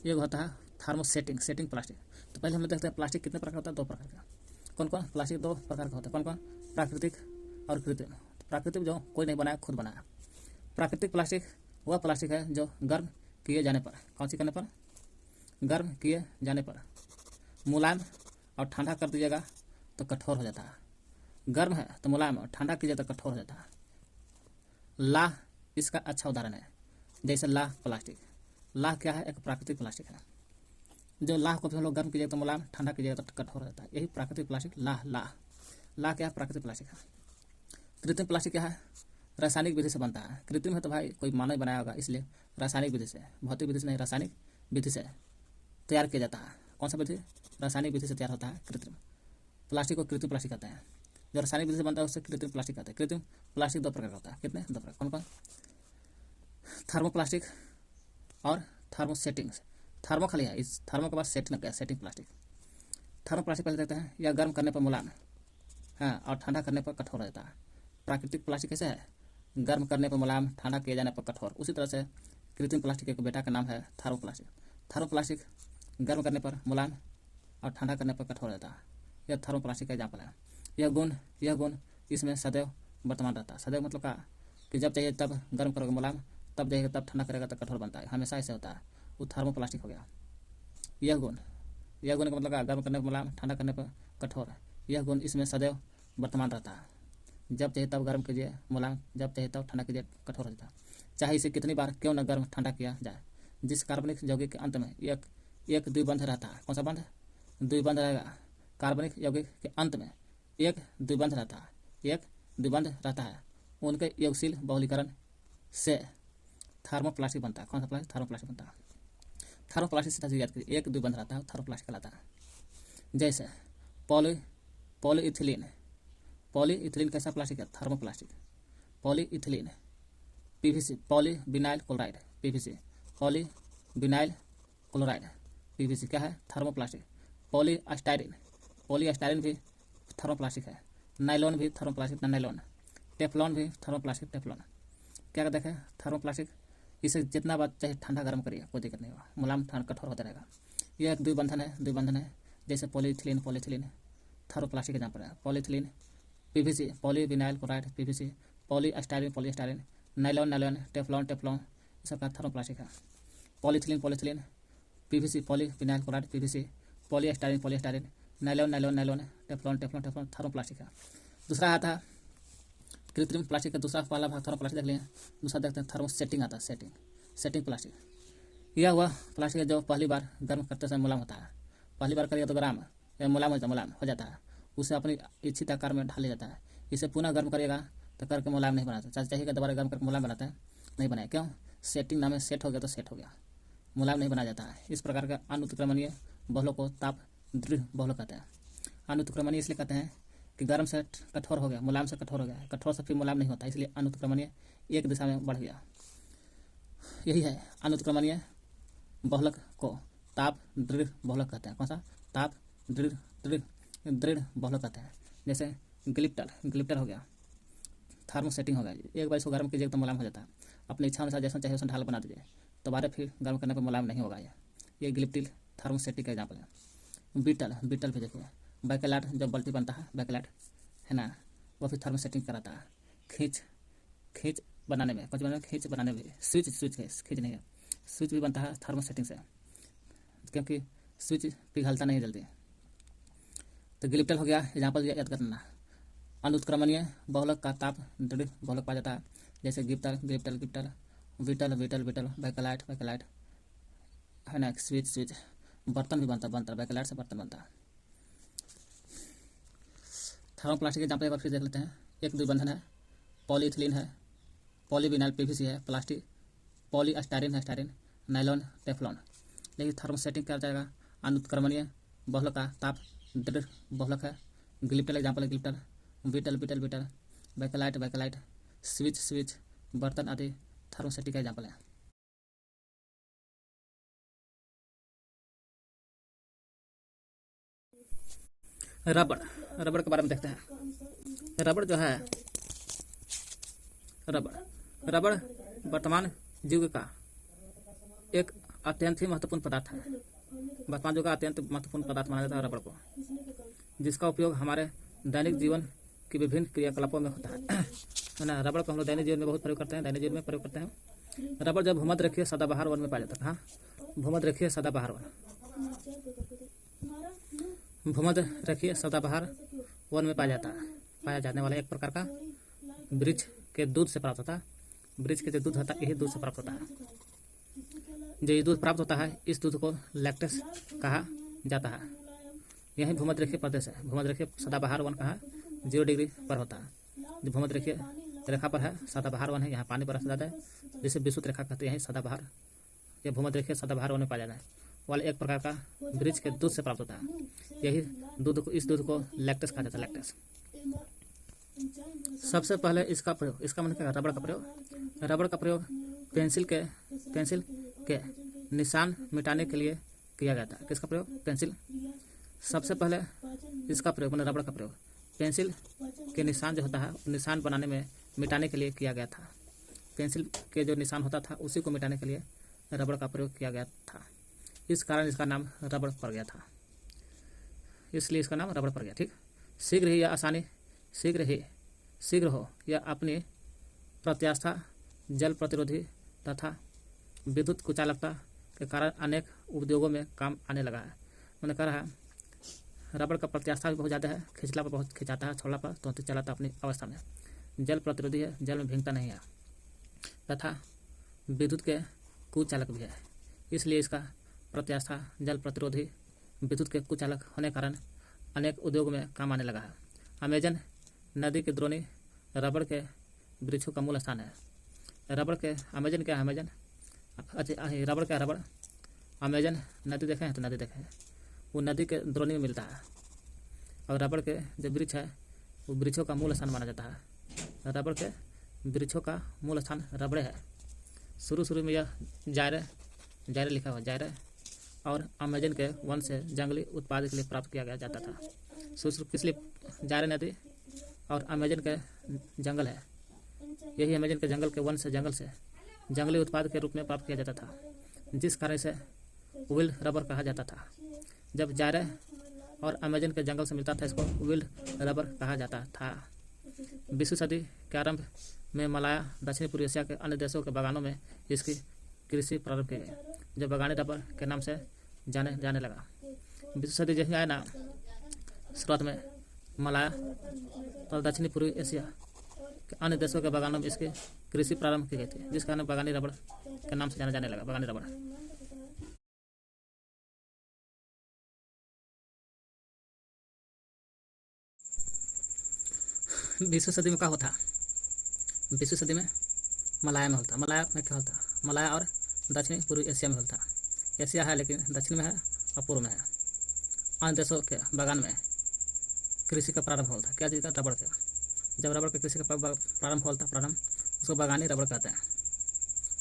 ये होता है थर्मोसेटिंग प्लास्टिक। तो पहले हम लोग देखते हैं प्लास्टिक कितने प्रकार का होता है? दो प्रकार का। कौन कौन? प्लास्टिक दो प्रकार का होता है। कौन कौन? प्राकृतिक और कृत्रिम। प्राकृतिक जो कोई नहीं बनाया, खुद बनाया। प्राकृतिक प्लास्टिक वह प्लास्टिक है जो गर्म किए जाने पर, कौन सी करने पर, गर्म किए जाने पर मुलायम और ठंडा कर दीजिएगा तो कठोर हो जाता है। गर्म है तो मुलायम और ठंडा कीजिए तो कठोर हो जाता है। लाह इसका अच्छा उदाहरण है। जैसे लाह प्लास्टिक, लाह क्या है, एक प्राकृतिक प्लास्टिक है। जो लाह को भी हम लोग गर्म कीजिएगा तो मुलायम, ठंडा कीजिएगा तो कठोर हो जाता है। यही प्राकृतिक प्लास्टिक लाह लाह क्या है, प्राकृतिक प्लास्टिक है। कृत्रिम प्लास्टिक क्या है, रासायनिक विधि से बनता है। कृत्रिम है तो भाई कोई मानव बनाया होगा, इसलिए रासायनिक विधि से, भौतिक विधि से नहीं, रासायनिक विधि से तैयार किया जाता है। कौन सा विधि, रासायनिक विधि से तैयार होता है कृत्रिम प्लास्टिक को कृत्रिम प्लास्टिक कहते हैं। जो रासायनिक विधि से बनता है उससे कृत्रिम प्लास्टिक कहते हैं। कृत्रिम प्लास्टिक दो प्रकार का होता है। कितने, दो प्रकार, कौन कौन, थर्मोप्लास्टिक और थर्मोसेटिंग। थर्मो खाली है, इस थर्मो के बाद सेटिंग क्या, सेटिंग प्लास्टिक। थर्मोप्लास्टिक पहले देखते हैं, यह गर्म करने पर मुलायम, हाँ, और ठंडा करने पर कठोर हो जाता है। प्राकृतिक प्लास्टिक कैसे है, गर्म करने पर मुलायम, ठंडा किए जाने पर कठोर। उसी तरह से कृत्रिम प्लास्टिक एक बेटा का नाम है थर्मोप्लास्टिक। थर्मोप्लास्टिक गर्म करने पर मुलायम और ठंडा करने पर कठोर रहता है। यह थर्मोप्लास्टिक का एग्जाम्पल है। यह गुण इसमें सदैव वर्तमान रहता है। सदैव मतलब का कि जब चाहिए तब गर्म करोगे मुलायम, तब चाहिए तब ठंडा करेगा तो कठोर बनता है, हमेशा ऐसे होता है। वो थर्मोप्लास्टिक हो गया। यह गुण का मतलब का गर्म करने पर मुलायम, ठंडा करने पर कठोर। यह गुण इसमें सदैव वर्तमान रहता है। जब चाहिए तब गर्म कीजिए मुलायम, जब चाहिए तब ठंडा कीजिए कठोर हो जाता है। चाहे इसे कितनी बार क्यों न गर्म ठंडा किया जाए। जिस कार्बनिक यौगिक के अंत में एक द्विबंध रहता है, कौन सा बंध, द्विबंध रहेगा। कार्बनिक यौगिक के अंत में एक द्विबंध रहता है, एक द्विबंध रहता है। उनके यौगशील बहुलीकरण से थर्मोप्लास्टिक बनता है। कौन सा प्लास्टिक, थर्मोप्लास्टिक बनता है। थर्मोप्लास्टिक से याद करिए, एक द्विबंध रहता है, थर्मोप्लास्टिक कहलाता है। जैसे पॉलीइथिलीन। पॉलीइथिलीन कैसा प्लास्टिक है, thermoplastic. Polyethylene, PVC, polyvinyl chloride, PVC, polyvinyl chloride, PVC क्या है, थर्मोप्लास्टिक। पॉलीस्टाइरीन भी थर्मोप्लास्टिक है। नाइलॉन भी थर्मोप्लास्टिक, नाइलॉन। टेफ्लॉन भी थर्मोप्लास्टिक, टेफ्लॉन। क्या देखें, थर्मोप्लास्टिक, इसे जितना बार चाहे ठंडा गर्म करिए कोई दिक्कत नहीं होगा, मुलायम ठंड कठोर होता रहेगा। यह एक द्विबंधन है। जैसे पॉलीइथिलीन थर्मोप्लास्टिक के एग्जाम्पल है। Polyethylene, PVC, polyvinyl chloride, PVC, polystyrene, nylon, Teflon, ये सब का थर्मोप्लास्टिक है। Polyethylene, PVC, polyvinyl chloride, PVC, polystyrene, nylon, Teflon, thermoplastic है। दूसरा आता है कृत्रिम प्लास्टिक का दूसरा, पहला भाग थर्मोप्लास्टिक देख लिए। दूसरा देखते हैं थर्मोसेटिंग आता है, सेटिंग प्लास्टिक। यह हुआ प्लास्टिक है जो पहली बार गर्म करते समय मुलायम होता है। पहली बार करिएगा तो गर्म मुलायम हो जाता है। उसे अपनी इच्छित आकार में ढाल लिया जाता है। इसे पुनः गर्म करिएगा तो करके मुलायम नहीं बनाता। चाहिए दोबारा गर्म करके मुलायम बनाते हैं, नहीं बनाए। क्यों, सेटिंग नाम है, सेट हो गया तो सेट हो गया, मुलायम नहीं बनाया जाता है। इस प्रकार का अनुत्क्रमणीय बहुलों को ताप दृढ़ बहुल कहते हैं। अनुत्क्रमणीय इसलिए कहते हैं कि गर्म से कठोर हो गया, मुलायम से कठोर हो गया, कठोर से फिर मुलायम नहीं होता, इसलिए अनुत्क्रमणीय एक दिशा में बढ़ गया। यही है अनुत्क्रमणीय बहुलक को ताप दृढ़ बहुलक कहते हैं। कौन सा, ताप दृढ़ बहुलक कहते हैं। जैसे ग्लिप्टर हो गया, थर्मोसेटिंग हो गया। एक बार इसको गर्म कीजिए तो मुलायम हो जाता है। अपनी इच्छा अनुसार जैसा चाहिए वैसा ढाल बना दीजिए, दोबारा फिर गर्म करने पर मुलायम नहीं होगा। ये ग्लिप्टिल थर्मोसेटिक का एग्जाम्पल है। बीटल भी देखिए। बैकेलाइट जब बल्टी बनता है, बैकेलाइट है ना, वो फिर थर्मोसेटिंग कराता है। खींच बनाने में, खींच बनाने में, खींच नहीं है, स्विच भी बनता है थर्मोसेटिंग से, क्योंकि स्विच पिघलता नहीं जल्दी। तो ग्लिप्टल हो गया एग्जाम्पल, याद करना। अनुत्क्रमणीय बहुलक का ताप दृढ़ बहुलक पाया जाता है। जैसे ग्लिप्टल, बीटल, बैकेलाइट है ना, स्विच। बर्तन भी बनता है, बैकेलाइट से बर्तन बनता है। थर्मोप्लास्टिक के एग्जाम्पल एक बार फिर देख लेते हैं। एक द्विबंधन है, पॉलीइथिलीन है, पॉलीविनाइल पीवीसी है, प्लास्टिक, पॉलीस्टाइरीन है, नाइलॉन, टेफ्लॉन। लेकिन थर्मोसेटिंग क्या जाएगा, अनुत्क्रमणीय बहुलक का ताप दृढ़ बहुलक है। ग्लिप्टल एग्जाम्पल है, ग्लिप्टल, बीटल, बैकेलाइट, स्विच, बर्तन आदि थर्मोसेटिक का एग्जाम्पल है। रबड़ के बारे में देखते हैं। रबड़ जो है, रबड़ वर्तमान युग का एक अत्यंत ही महत्वपूर्ण पदार्थ है। वर्तमान युग का अत्यंत महत्वपूर्ण पदार्थ माना जाता है रबड़ को, जिसका उपयोग हमारे दैनिक जीवन की विभिन्न क्रियाकलापों में होता है ना। रबड़ को हम लोग दैनिक जीवन में बहुत प्रयोग करते हैं, दैनिक जीवन में प्रयोग करते हैं। रबड़ जब भूमध्य रेखीय सदाबहार वन में पाया जाता है। कहाँ? भूमध्य रेखीय सदाबहार वन, भूमध्य रेखीय सदाबहार वन में पाया जाने वाला एक प्रकार का वृक्ष के दूध से प्राप्त होता है। वृक्ष के जो दूध होता है यही दूध से प्राप्त होता है। जो ये दूध प्राप्त होता है इस दूध को लैक्टेस कहा जाता है। यही भूमध्य रेखीय प्रदेश है। भूमध्य रेखीय सदाबहार वन कहाँ? 0 डिग्री पर होता है। जो भूमध्य रेखीय रेखा पर है सदाबहार वन है, यहाँ पानी बरस जाता है जिसे विषुवत रेखा कहते हैं। यही सदाबहार, यह भूमध्य रेखीय सदाबहार वन में पाया जाता है वाले एक प्रकार का वृक्ष के दूध से प्राप्त होता है। यही दूध को, इस दूध को लैक्टेस कहा जाता है, लैक्टेस। सबसे पहले इसका प्रयोग, इसका मतलब क्या? रबड़ का प्रयोग। रबड़ का प्रयोग पेंसिल के निशान मिटाने के लिए किया गया था। किसका प्रयोग? पेंसिल। सबसे पहले इसका प्रयोग मतलब रबड़ का प्रयोग पेंसिल के निशान जो होता है निशान बनाने में मिटाने के लिए किया गया था। पेंसिल के जो निशान होता था उसी को मिटाने के लिए रबड़ का प्रयोग किया गया था। इस कारण इसका नाम रबड़ पड़ गया था, इसलिए इसका नाम रबड़ पड़ गया। ठीक। शीघ्र ही या आसानी, शीघ्र हो या अपनी प्रत्यास्था, जल प्रतिरोधी तथा विद्युत कुचालकता के कारण अनेक उद्योगों में काम आने लगा है। मैंने कहा है रबड़ का प्रत्यास्था भी बहुत ज़्यादा है, खिंचला पर बहुत खिंचाता है, छोड़ला पर तो चलाता अपनी अवस्था में। जल प्रतिरोधी है, जल में भीगता नहीं है, तथा विद्युत के कुचालक भी है, इसलिए इसका प्रत्यास्था, जल प्रतिरोधी, विद्युत के कुचालक होने के कारण अनेक उद्योग में काम आने लगा है। अमेजन नदी की द्रोणी रबड़ के वृक्षों का मूल स्थान है। रबड़ के अमेजन क्या है? अमेजन रबड़ क्या? रबड़ अमेजन नदी देखे हैं तो नदी देखे हैं, वो नदी के द्रोणी में मिलता है। और रबड़ के जो वृक्ष है वो वृक्षों का मूल स्थान माना जाता है। रबड़ के वृक्षों का मूल स्थान रबड़े है। शुरू में यह जायरे लिखा हुआ जायरे और अमेजन के वन से जंगली उत्पाद के लिए प्राप्त किया जाता था। शुरू किस लिए? जायरे नदी और अमेजन के जंगल है, यही अमेजन के जंगल के वन से जंगली उत्पाद के रूप में प्राप्त किया जाता था, जिस कारण इसे विल्ड रबर कहा जाता था। जब जायरे और अमेजन के जंगल से मिलता था इसको विल्ड रबर कहा जाता था। 20वीं सदी के आरंभ में मलाया दक्षिण पूर्व एशिया के अन्य देशों के बागानों में इसकी कृषि प्रारंभ की गई, जो बागानी रबर के नाम से जाने लगा। 20वीं सदी जैसे आया ना, शुरुआत में मलाया और दक्षिणी पूर्वी एशिया के अन्य देशों के बागानों में इसकी कृषि प्रारंभ की गई थी, जिस कारण बागानी रबड़ के नाम से जाने लगा, बागानी रबड़। 20वीं सदी में क्या होता? 20वीं सदी में मलाया में होता। मलाया में क्या होता? मलाया और दक्षिणी पूर्वी एशिया में होता। एशिया है लेकिन दक्षिण में है और पूर्व में है। अन्य देशों के बागान में कृषि का प्रारंभ होता। क्या चीज़ का? रबड़ के। जब रबड़ के कृषि का प्रारंभ होता उसको बागानी रबड़ कहते हैं।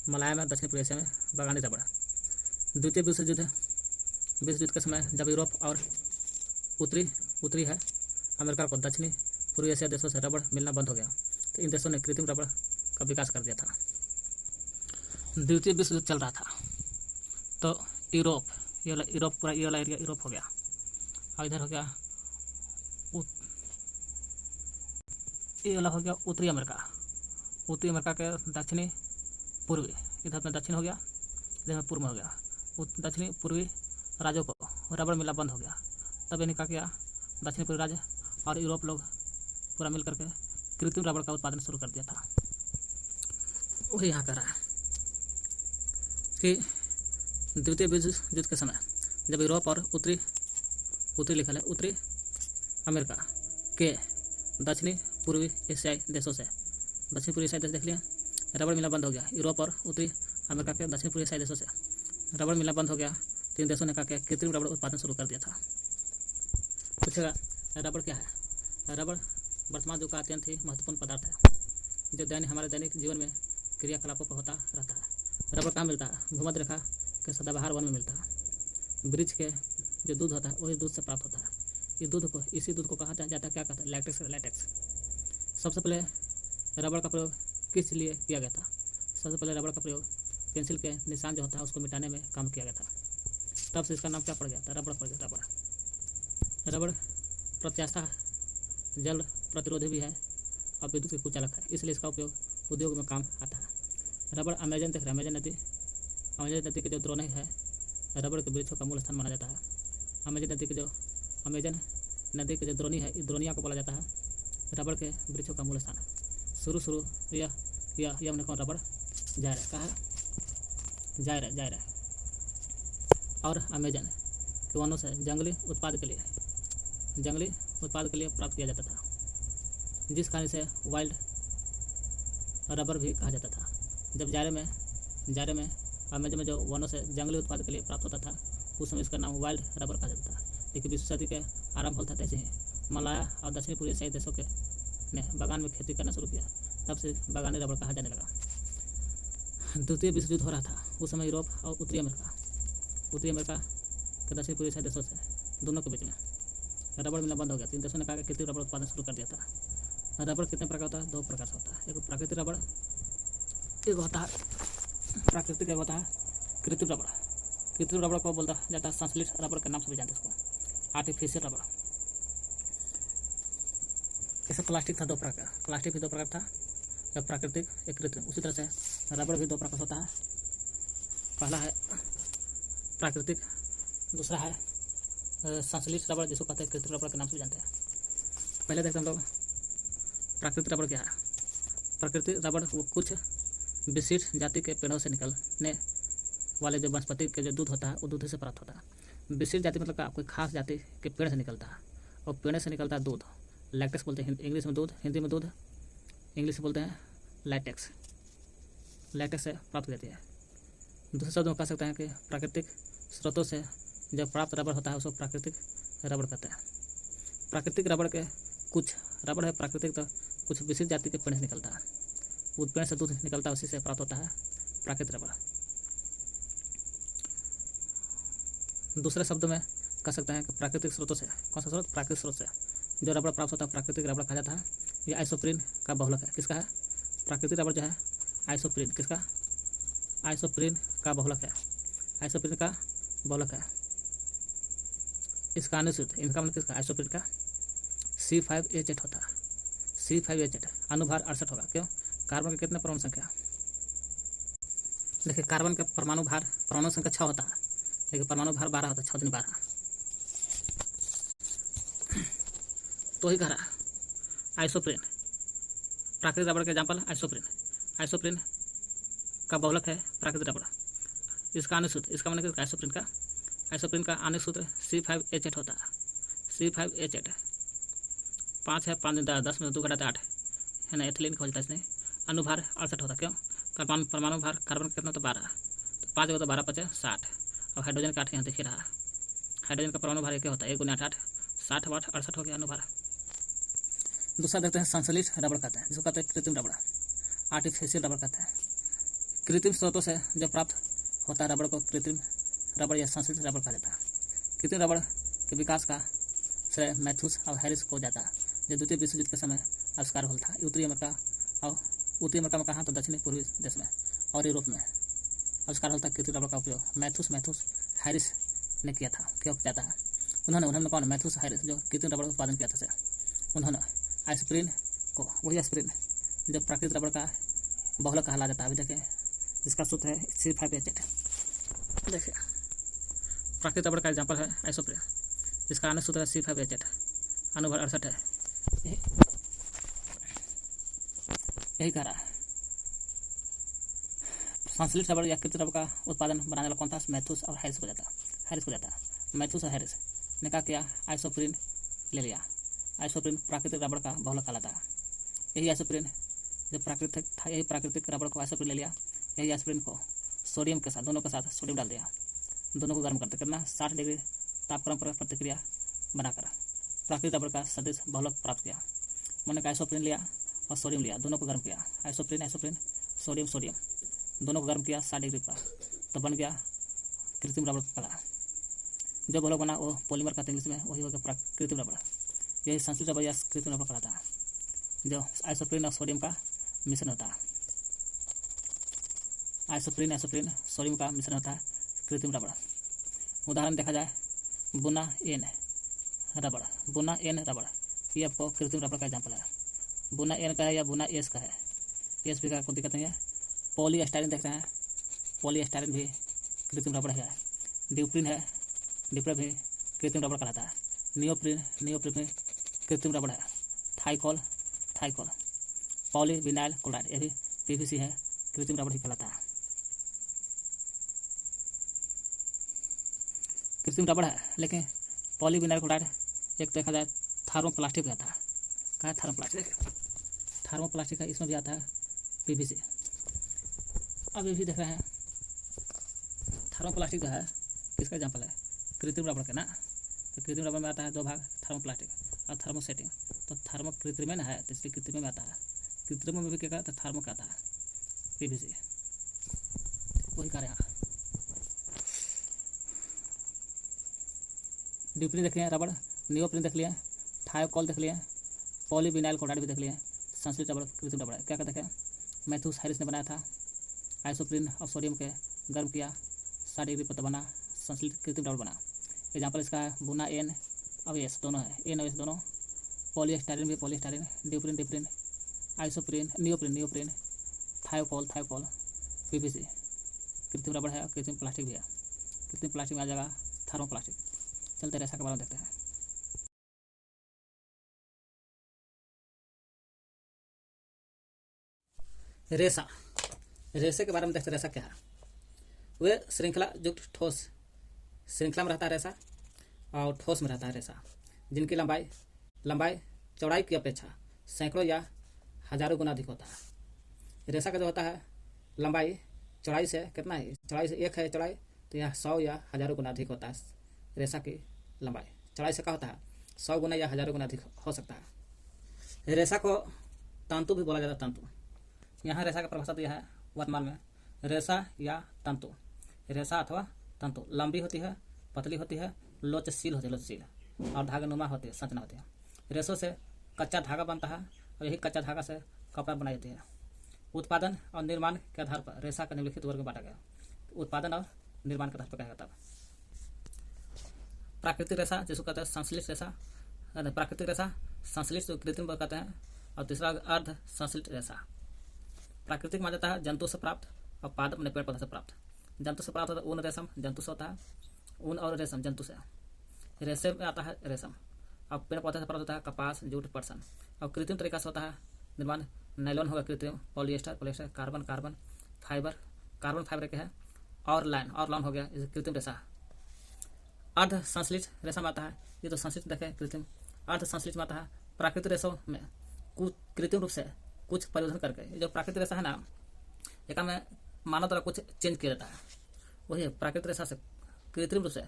मलाया में दक्षिण पूर्व एशिया में बागानी रबड़। द्वितीय विश्व युद्ध के समय जब यूरोप और उत्तरी है अमेरिका को दक्षिणी पूर्वी एशिया देशों से रबड़ मिलना बंद हो गया, तो इन देशों ने कृत्रिम रबड़ का विकास कर दिया था। द्वितीय विश्व युद्ध चल रहा था तो यूरोप पूरा ये वाला एरिया यूरोप हो गया और इधर हो गया ये वाला हो गया उत्तरी अमेरिका के दक्षिणी पूर्वी, इधर में दक्षिण हो गया, इधर में पूर्व में हो गया। दक्षिणी पूर्वी राज्यों को रबड़ मिलना बंद हो गया, तब इन्हें क्या किया दक्षिणी पूर्वी राज्य और यूरोप लोग पूरा मिल करके कृत्रिम रबड़ का उत्पादन शुरू कर दिया था। वही यहाँ कह रहा है कि द्वितीय विश्व युद्ध के समय जब यूरोप और उत्तरी लिखा है उत्तरी अमेरिका के दक्षिणी पूर्वी एशियाई देशों से, दक्षिण पूर्वी एशियाई देश देख लिया, रबड़ मिलना बंद हो गया। यूरोप और उत्तरी अमेरिका के दक्षिण पूर्वी एशियाई देशों से रबड़ मिलना बंद हो गया, तो इन देशों ने क्या कृत्रिम रबड़ उत्पादन शुरू कर दिया था। पूछेगा रबड़ क्या है? रबड़ वर्तमान युग का अत्यंत ही महत्वपूर्ण पदार्थ है जो हमारे दैनिक जीवन में क्रियाकलापों पर होता रहता है। रबड़ कहाँ मिलता है? भूमध्य रेखा के सदाबहार वन में मिलता है। वृक्ष के जो दूध होता है वही दूध से प्राप्त होता है। इसी दूध को कहा जाता है क्या कहता है? लैटेक्स। सबसे पहले रबड़ का प्रयोग किस लिए किया गया था? सबसे पहले रबड़ का प्रयोग पेंसिल के निशान जो होता है उसको मिटाने में काम किया गया था, तब से इसका नाम क्या पड़ गया था? रबड़ पड़ गया। रबड़ प्रत्यास्था, जल प्रतिरोधी भी है और विद्युत के कुचालक है, इसलिए इसका उपयोग उद्योग में काम आता है। रबड़ अमेजन देख रहे हैं, अमेजन नदी के जो द्रोणी है रबड़ के वृक्षों का मूल स्थान माना जाता है। अमेजन नदी के जो द्रोणी है, द्रोणिया को बोला जाता है रबड़ के वृक्षों का मूल स्थान। शुरू यह हमने कौन रबड़ जायरा कहा, जायरा और अमेजन के वनों से जंगली उत्पाद के लिए प्राप्त किया जाता था, जिस कारण से वाइल्ड रबर भी कहा जाता था। जब जायरे में अमेजन में जो वनों से जंगली उत्पाद के लिए प्राप्त होता था, उस समय इसका नाम वाइल्ड रबर कहा जाता था। लेकिन 20वीं सदी के आरंभ होता तैसे ही मलाया और दक्षिणी पूर्वी एशियाई देशों के ने बागान में खेती करना शुरू किया, तब से बागानी रबड़ कहा जाने लगा। द्वितीय विश्व युद्ध हो रहा था, उस समय यूरोप और उत्तरी अमेरिका के दक्षिणी पूर्वी एशियाई देशों से दोनों के बीच में रबड़ मिलना बंद हो गया। 3 देशों ने कहा कि कृत्रिम रबड़ उत्पादन शुरू कर दिया था। रबड़ कितने प्रकार होता है? 2 प्रकार से होता है, एक प्राकृतिक रबड़, एक होता है प्राकृतिक, एक होता है कृत्रिम रबड़। कृत्रिम रबड़ को बोलता जाता है संश्लेषित रबड़ के नाम से भी जानते हैं इसको, आर्टिफिशियल रबड़। जैसे प्लास्टिक था 2 प्रकार, प्लास्टिक भी 2 प्रकार था, एक प्राकृतिक एक कृत्रिम। उसी तरह से रबड़ भी 2 प्रकार होता है, पहला है प्राकृतिक, दूसरा है संश्लेषित रबड़ जिसको कहते हैं कृत्रिम रबड़ के नाम से भी जानते हैं। पहले देखते हैं हम लोग प्राकृतिक रबड़ क्या है। प्राकृतिक रबड़ वो कुछ विशिष्ट जाति के पेड़ों से निकलने वाले जो वनस्पति के जो दूध होता है वो दूध से प्राप्त होता है। विशिष्ट जाति मतलब क्या, कोई खास जाति के पेड़ से निकलता है और पेड़ से निकलता है दूध, लैक्टेक्स बोलते हैं इंग्लिश में दूध, हिंदी में दूध, इंग्लिश में बोलते हैं लैटेक्स से प्राप्त होती है। दूसरे शब्द में कह सकते हैं कि प्राकृतिक स्रोतों से जब प्राप्त रबड़ होता है उसको प्राकृतिक रबड़ कहते हैं। प्राकृतिक रबड़ के कुछ रबड़ है प्राकृतिक, तो कुछ विशिष्ट जाति के पेड़ से निकलता है, उस पेड़ से दूध निकलता है, उसी से प्राप्त होता है प्राकृतिक रबड़। दूसरे शब्द में कह सकते हैं कि प्राकृतिक स्रोतों से, कौन सा स्रोत? प्राकृतिक स्रोत से जो रबड़ प्राप्त होता है प्राकृतिक रबड़ कहा जाता है। ये आइसोप्रीन का बहुलक है, किसका है? प्राकृतिक रबड़ जो है आइसोप्रीन, किसका? आइसोप्रीन का बहुलक है, आइसोप्रीन का बहुलक है। इसका अनुसूत्र, इनका मतलब किसका? आइसोप्रीन का C5H8 होता है, C5H8 अनुभार 68 होगा। क्यों? कार्बन के कितने परमाणु संख्या? देखिए कार्बन का परमाणु संख्या 6 होता है, लेकिन परमाणु भार 12 होता है, 6 दूनी 12। तो ही कह रहा आइसोप्रीन, प्राकृतिक रबड़ का एग्जाम्पल आइसोप्रीन का बहुलक है प्राकृतिक रबड़। इसका अनुसूत्र, इसका मतलब आइसोप्रीन का अनुसूत्र C5H8 होता है, C5H8 5 है, 5 10 में 2 घटाते 8 है ना, एथिलीन का होता है इसने। अनुभार 68 होता है, क्यों? परमाणु भार कार्बन कितना तो 12, तो 5 होता 12 5 60, और हाइड्रोजन का 8 यहाँ दिख रहा है। हाइड्रोजन का परमाणु भार एक होता है, 1 × 8 60 8 68 हो गया अनुभार। दूसरा देखते हैं संश्लेषित रबड़ कहते हैं, जिसको कहते हैं कृत्रिम रबड़, आर्टिफिशियल रबड़ कहते हैं। कृत्रिम स्रोतों से जब प्राप्त होता है रबड़ को कृत्रिम रबड़ या संश्लेषित रबड़ कहा जाता है। कृत्रिम रबड़ के विकास का श्रेय मैथ्यूस और हैरिस को जाता है, जो द्वितीय विश्व युद्ध के समय आविष्कार हुआ था। उत्तरी अमेरिका में कहा तो दक्षिणी पूर्वी देश में और यूरोप में आविष्कार होता है कृत्रिम रबड़ का उपयोग मैथ्यूस हैरिस ने किया था। क्यों जाता है? उन्होंने कौन? मैथ्यूस हैरिस, जो कृत्रिम रबड़ उत्पादन किया था। उन्होंने आइसोप्रीन को, वही एस्प्रिन जो प्राकृतिक रबड़ का बहुलक कहला जाता है, अभी देखें जिसका सूत्र है C5H8। देखिए प्राकृतिक रबड़ का एग्जाम्पल है आइसोप्रीन, जिसका अन्य सूत्र है C5H8 अनुभार 68 है। यही कह रहा है संश्लेषित रबड़ या कृत्रिम रबड़ का उत्पादन बनाने वाला कौन था? मैथ्यूस और हैरिस को जाता है। मैथ्यूस और हैरिस ने क्या किया? आइसोप्रीन ले लिया। आइसोप्रीन प्राकृतिक रबड़ का बहुलक कहलाता है। यही आइसोप्रीन जो प्राकृतिक था, यही प्राकृतिक रबड़ को आइसोप्रीन ले लिया। यही आइसोप्रीन को सोडियम के साथ, दोनों के साथ सोडियम डाल दिया, दोनों को गर्म करते करना 60 डिग्री तापक्रम पर प्रतिक्रिया बनाकर प्राकृतिक रबड़ का सदृश बहुलक प्राप्त किया। मैंने आइसोप्रीन लिया और सोडियम लिया, दोनों को गर्म किया। आइसोप्रीन सोडियम दोनों को गर्म किया 60 डिग्री पर, तो बन गया कृत्रिम रबड़ कला। जो बहुलक बना वो पॉलीमर कहते हैं इंग्लिश में, वही हो गया कृत्रिम रबड़। यही संश्लेषित रबड़ या कृत्रिम रबड़ कहलाता है, जो आइसोप्रीन और सोडियम का मिश्रण होता है। आइसोप्रीन सोडियम का मिश्रण होता है कृत्रिम रबड़। उदाहरण देखा जाए बुना एन रबड़, ये आपको कृत्रिम रबड़ का एग्जाम्पल है। बुना एन का है या बुना एस का है, एस भी का कोई दिक्कत नहीं है। पॉलीस्टाइरिन देख रहे हैं, पॉलीस्टाइरिन भी कृत्रिम रबड़ है। ड्यूप्रिन है, ड्यूप्रिन भी कृत्रिम रबड़ कहलाता है। नियोप्रिन, नियोप्रिन भी कृत्रिम रबड़ है। थाइकोल, थाइकोल, पॉलीविनाइल क्लोराइड ये भी पीवीसी है, कृत्रिम रबड़ ही कहलाता है। कृत्रिम रबड़ है, लेकिन पॉलीविनाइल क्लोराइड एक देखा जाए थर्मोप्लास्टिक भी आता है। कहाँ है थर्मोप्लास्टिक? थर्मोप्लास्टिक है, इसमें भी आता है पीवीसी। अब ये भी देख रहे हैं थर्मोप्लास्टिक जो है किसका एग्जाम्पल है? कृत्रिम रबड़ का ना। तो कृत्रिम रबड़ में आता है दो भाग, थर्मोप्लास्टिक और थर्मोसेटिंग। तो थर्मो कृत्रिम है ना है, तो इसलिए कृत्रिम में आता है। कृत्रिम में भी क्या कहता है? थर्मो का आता है, पीवीसी वही कह रहे हैं। ड्यूप्रिन देख लिया रबड़, नियोप्रिन देख लिया, थायोकोल देख लिया, पॉलीविनाइल क्लोराइड भी देख लिया। संश्लिष्ट रबड़ कृत्रिम रबड़ क्या कहते हैं? मैथ्यूस हैरिस ने बनाया था। आइसोप्रीन और सोडियम के गर्म किया, 60 डिग्री पर बना संश्लिष्ट कृत्रिम रबड़ बना। एग्जाम्पल इसका है बुना एन और एस दोनों है, एन और एस दोनों। पॉलीस्टाइरिन भी polystyrene, duprene duprene, isoprene neoprene neoprene, thiokol thiokol, PVC कृत्रिम रबड़ है और कृत्रिम प्लास्टिक भी है। कृत्रिम प्लास्टिक में आ जाएगा थर्मोप्लास्टिक। चलते रेशा के बारे में देखते हैं। रेशा, रेशे के बारे में देखते हैं। रेशा क्या है? वे श्रृंखला युक्त ठोस, श्रृंखला में रहता है रेशा और ठोस में रहता है रेशा, जिनकी लंबाई चौड़ाई की अपेक्षा सैकड़ों या हजारों गुना अधिक होता है। रेशा का जो होता है लंबाई चौड़ाई से कितना है? चौड़ाई से एक है चौड़ाई, तो यह 100 या हजारों गुना अधिक होता है। रेशा की लंबाई चौड़ाई से क्या होता है? 100 गुना या हजारों गुना अधिक हो सकता है। रेशा को तंतु भी बोला जाता है, तंतु। यहाँ रेशा का परिभाषा दिया है वर्तमान में, रेशा या तंतु। रेशा अथवा तंतु लंबी होती है, पतली होती है, लोचशील होती है, लोचशील, और धागानुमा होती है, संरचना होती है। रेशों से कच्चा धागा बनता है और यही कच्चा धागा से कपड़ा बनाई जाती है। उत्पादन और निर्माण के आधार पर रेशा का निम्नलिखित वर्ग में बांटा गया। उत्पादन और निर्माण के आधार पर कहा जाता है। प्राकृतिक रेशा जिसको कहते हैं संश्लिष्ट रेशा, प्राकृतिक रेशा, संश्लिष्ट कृत्रिम कहते हैं, और तीसरा अर्ध संश्लिष्ट रेशा। प्राकृतिक माना जाता है जंतु से प्राप्त और पादप अपने पेड़ पौधे से प्राप्त। जंतु से प्राप्त होता है ऊन, रेशम जंतु से होता है, ऊन और रेशम जंतु से। रेशे में आता है रेशम, और पेड़ पौधे से प्राप्त होता है कपास, जूट, पटसन। और कृत्रिम तरीका से होता है निर्माण, नायलॉन होगा कृत्रिम, polyester polyester, carbon carbon fibre के है, और लॉन हो गया कृत्रिम रेशा। अर्ध संश्लिष्ट रेशा में आता है, ये तो संश्लिष्ट देखे कृत्रिम। अर्ध संश्लिष्ट में आता है प्राकृतिक रेशों में कुछ कृत्रिम रूप से कुछ परिवर्तन करके। ये जो प्राकृतिक रेशा है ना, एक में मानव द्वारा कुछ चेंज किया जाता है, वही प्राकृतिक रेशा से कृत्रिम रूप से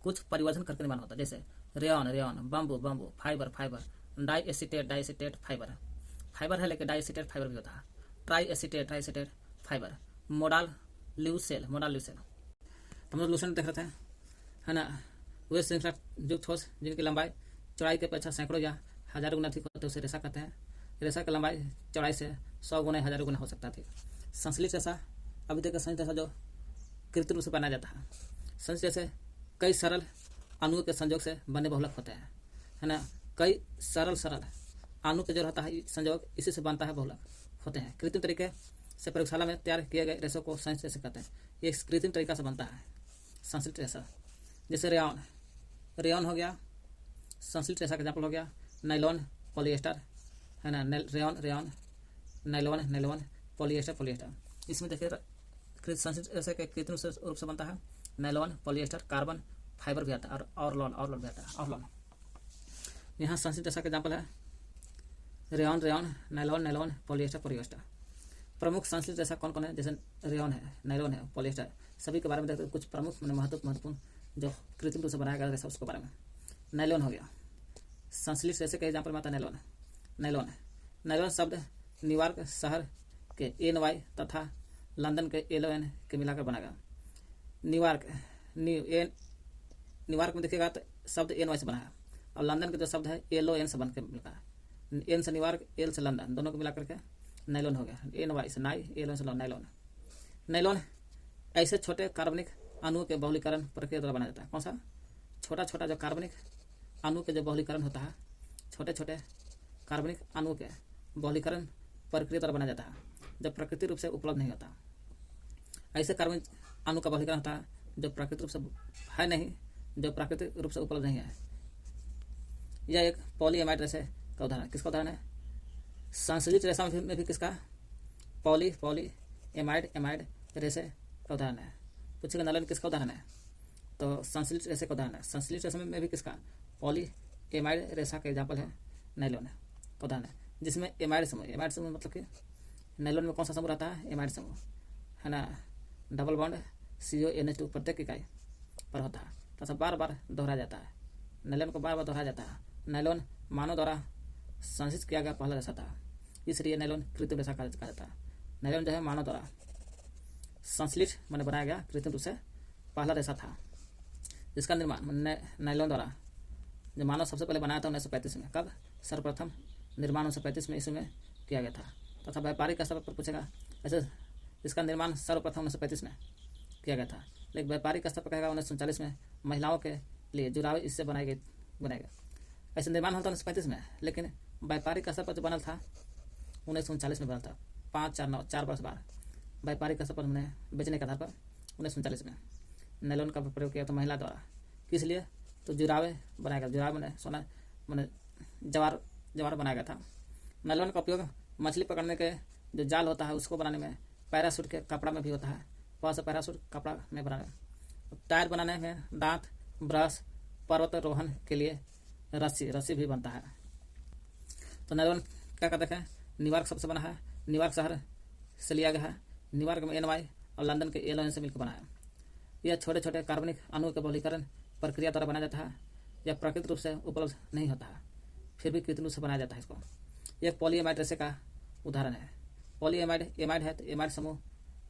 कुछ परिवर्तन करके निर्माण होता है। जैसे रेयन, बम्बू, फाइबर, डाइएसिटेट फाइबर है, लेकिन डाइएसिटेट फाइबर भी होता है। ट्राइएसिटेट फाइबर, मोडाल ल्यूसेल। तो हम लोग लूसेंट देख रहे थे, है ना। वे श्रृंखला युक्त ठोस जिनकी लंबाई चौड़ाई की अपेक्षा सैकड़ों या हजारों गुना अधिक होते हैं, उसे रेशा कहते हैं। रेशा की लंबाई चौड़ाई से 100 गुना, हजारों गुना हो सकता है। संश्लिष्ट रेशा, अभी तक संश्लिष्ट रेशा जो कृत्रिम रूप से बनाया जाता है। संश्लिष्ट जैसे कई सरल अणुओं के संयोग से बने बहुलक होते हैं, है ना। कई सरल अणु के जो रहता है संयोग, इसी से बनता है बहुलक होते हैं। कृत्रिम तरीके से प्रयोगशाला में तैयार किए गए रेशों को संश्लिष्ट रेशा कहते हैं। ये कृत्रिम तरीका से बनता है संश्लिष्ट रेशा। जैसे रेयन हो गया, संश्लिष्ट रेशा का एग्जाम्पल हो गया। नायलॉन, पॉलिएस्टर, है ना। Rayon, nylon, polyester. इसमें देखिए संश्लिष्ट रेशा के कृत्रिम रूप से बनता है नायलॉन, पॉलिएस्टर, कार्बन फाइबर भी आता है, और लॉन भी आता है, और लॉन। यहाँ संश्लिष्ट रेशा का एग्जाम्पल है रेयन, नायलॉन, पॉलिएस्टर। प्रमुख संश्लिष्ट रेशा कौन कौन है? जैसे रेयन है, नायलॉन है, पॉलिएस्टर, सभी के बारे में देखते हैं। कुछ प्रमुख महत्वपूर्ण जो कृत्रिम रूप से बनाया गया रेशा उसके बारे में। नायलॉन हो गया, संश्लिष्ट रेशे के एग्जाम्पल में आता है नायलॉन शब्द न्यूयॉर्क शहर के NY तथा लंदन के LON के मिलाकर बना गया। न्यूयॉर्क में देखिएगा तो शब्द NY से बना है, और लंदन के जो शब्द है LON से बन के मिलता है। N से न्यूयॉर्क, L से लंदन, दोनों को मिलाकर के नायलॉन हो गया। NY से नाई, LON से नायलॉन ऐसे छोटे कार्बनिक अणुओं के बहुलीकरण प्रक्रिया द्वारा बनाया जाता है। कौन सा? छोटा जो कार्बनिक अणु के जो बहुलीकरण होता है छोटे छोटे कार्बनिक अणुओं के बहुलीकरण प्रक्रिया द्वारा बनाया जाता है जब प्राकृतिक रूप से उपलब्ध नहीं होता। ऐसे कार्बनिक अणु का बहुलीकरण होता है जो प्राकृतिक रूप से है नहीं, जो प्राकृतिक रूप से उपलब्ध नहीं है। यह एक पॉलीएमाइड रेशे का उदाहरण है। किसका उदाहरण है? संश्लेषित रेशा में भी किसका? पॉलीएमाइड रेशे का उदाहरण है। पूछेगा नायलॉन किसका उदाहरण है? तो संश्लेषित रेशे का उदाहरण है। संश्लेषित रेशे में भी किसका? पॉलीएमाइड रेशा का एग्जाम्पल है नायलॉन का उदाहरण है, जिसमें एमाइड समूह मतलब कि नायलॉन में कौन सा समूह रहता है? एमाइड समूह है ना। डबल बॉन्ड CONH2 प्रत्येक इकाई पर होता है तथा बार बार दोहराया जाता है। नायलॉन को बार बार दोहराया जाता है। नायलॉन मानव द्वारा संश्लेषित किया गया पहला रेशा था, इसलिए नायलॉन कृत्रिम रेशा कहा जाता है। नायलॉन जो है मानव द्वारा संश्लेषित मैंने बनाया गया कृत्रिम रूप से पहला रेशा था, जिसका निर्माण नायलॉन द्वारा जो मानव सबसे पहले बनाया था 1935 में। कब? सर्वप्रथम निर्माण 1935 में इसमें किया गया था। तथा व्यापारिक स्तर पर पूछेगा ऐसे इसका निर्माण सर्वप्रथम 1935 में किया गया था, लेकिन व्यापारिक स्तर पर कहेगा 1939 में महिलाओं के लिए जुरावे इससे बनाए गए। ऐसे निर्माण होता 1935 में, लेकिन व्यापारिक स्तर पर जो बनल था 1939 में बना था। 4 वर्ष बाद व्यापारिक स्तर पर उन्हें बेचने के आधार पर 1939 में नायलॉन का प्रयोग किया था महिला द्वारा। किस लिए? तो जुरावे बनाया गया। जुरावे मैंने सोना मैंने जवार बनाया गया था। नायलॉन का उपयोग मछली पकड़ने के जो जाल होता है उसको बनाने में, पैराशूट के कपड़ा में भी होता है। वहाँ से पैराशूट कपड़ा में बनाने में, टायर बनाने में, दांत, ब्रश, पर्वतारोहण के लिए रस्सी भी बनता है। तो नायलॉन क्या कहते हैं? न्यूयॉर्क सबसे बना है। न्यूयॉर्क शहर से लिया गया है। न्यूयॉर्क में NY और लंदन के LON से मिलकर बना है। यह छोटे छोटे कार्बनिक अणुओं के बहुलीकरण प्रक्रिया द्वारा बनाया जाता है। यह प्राकृतिक रूप से उपलब्ध नहीं होता है, फिर भी कृत्रिम रूप से बनाया जाता है इसको। यह पॉलीएमाइड रेशे का उदाहरण है। एमाइड है तो एमाइड समूह,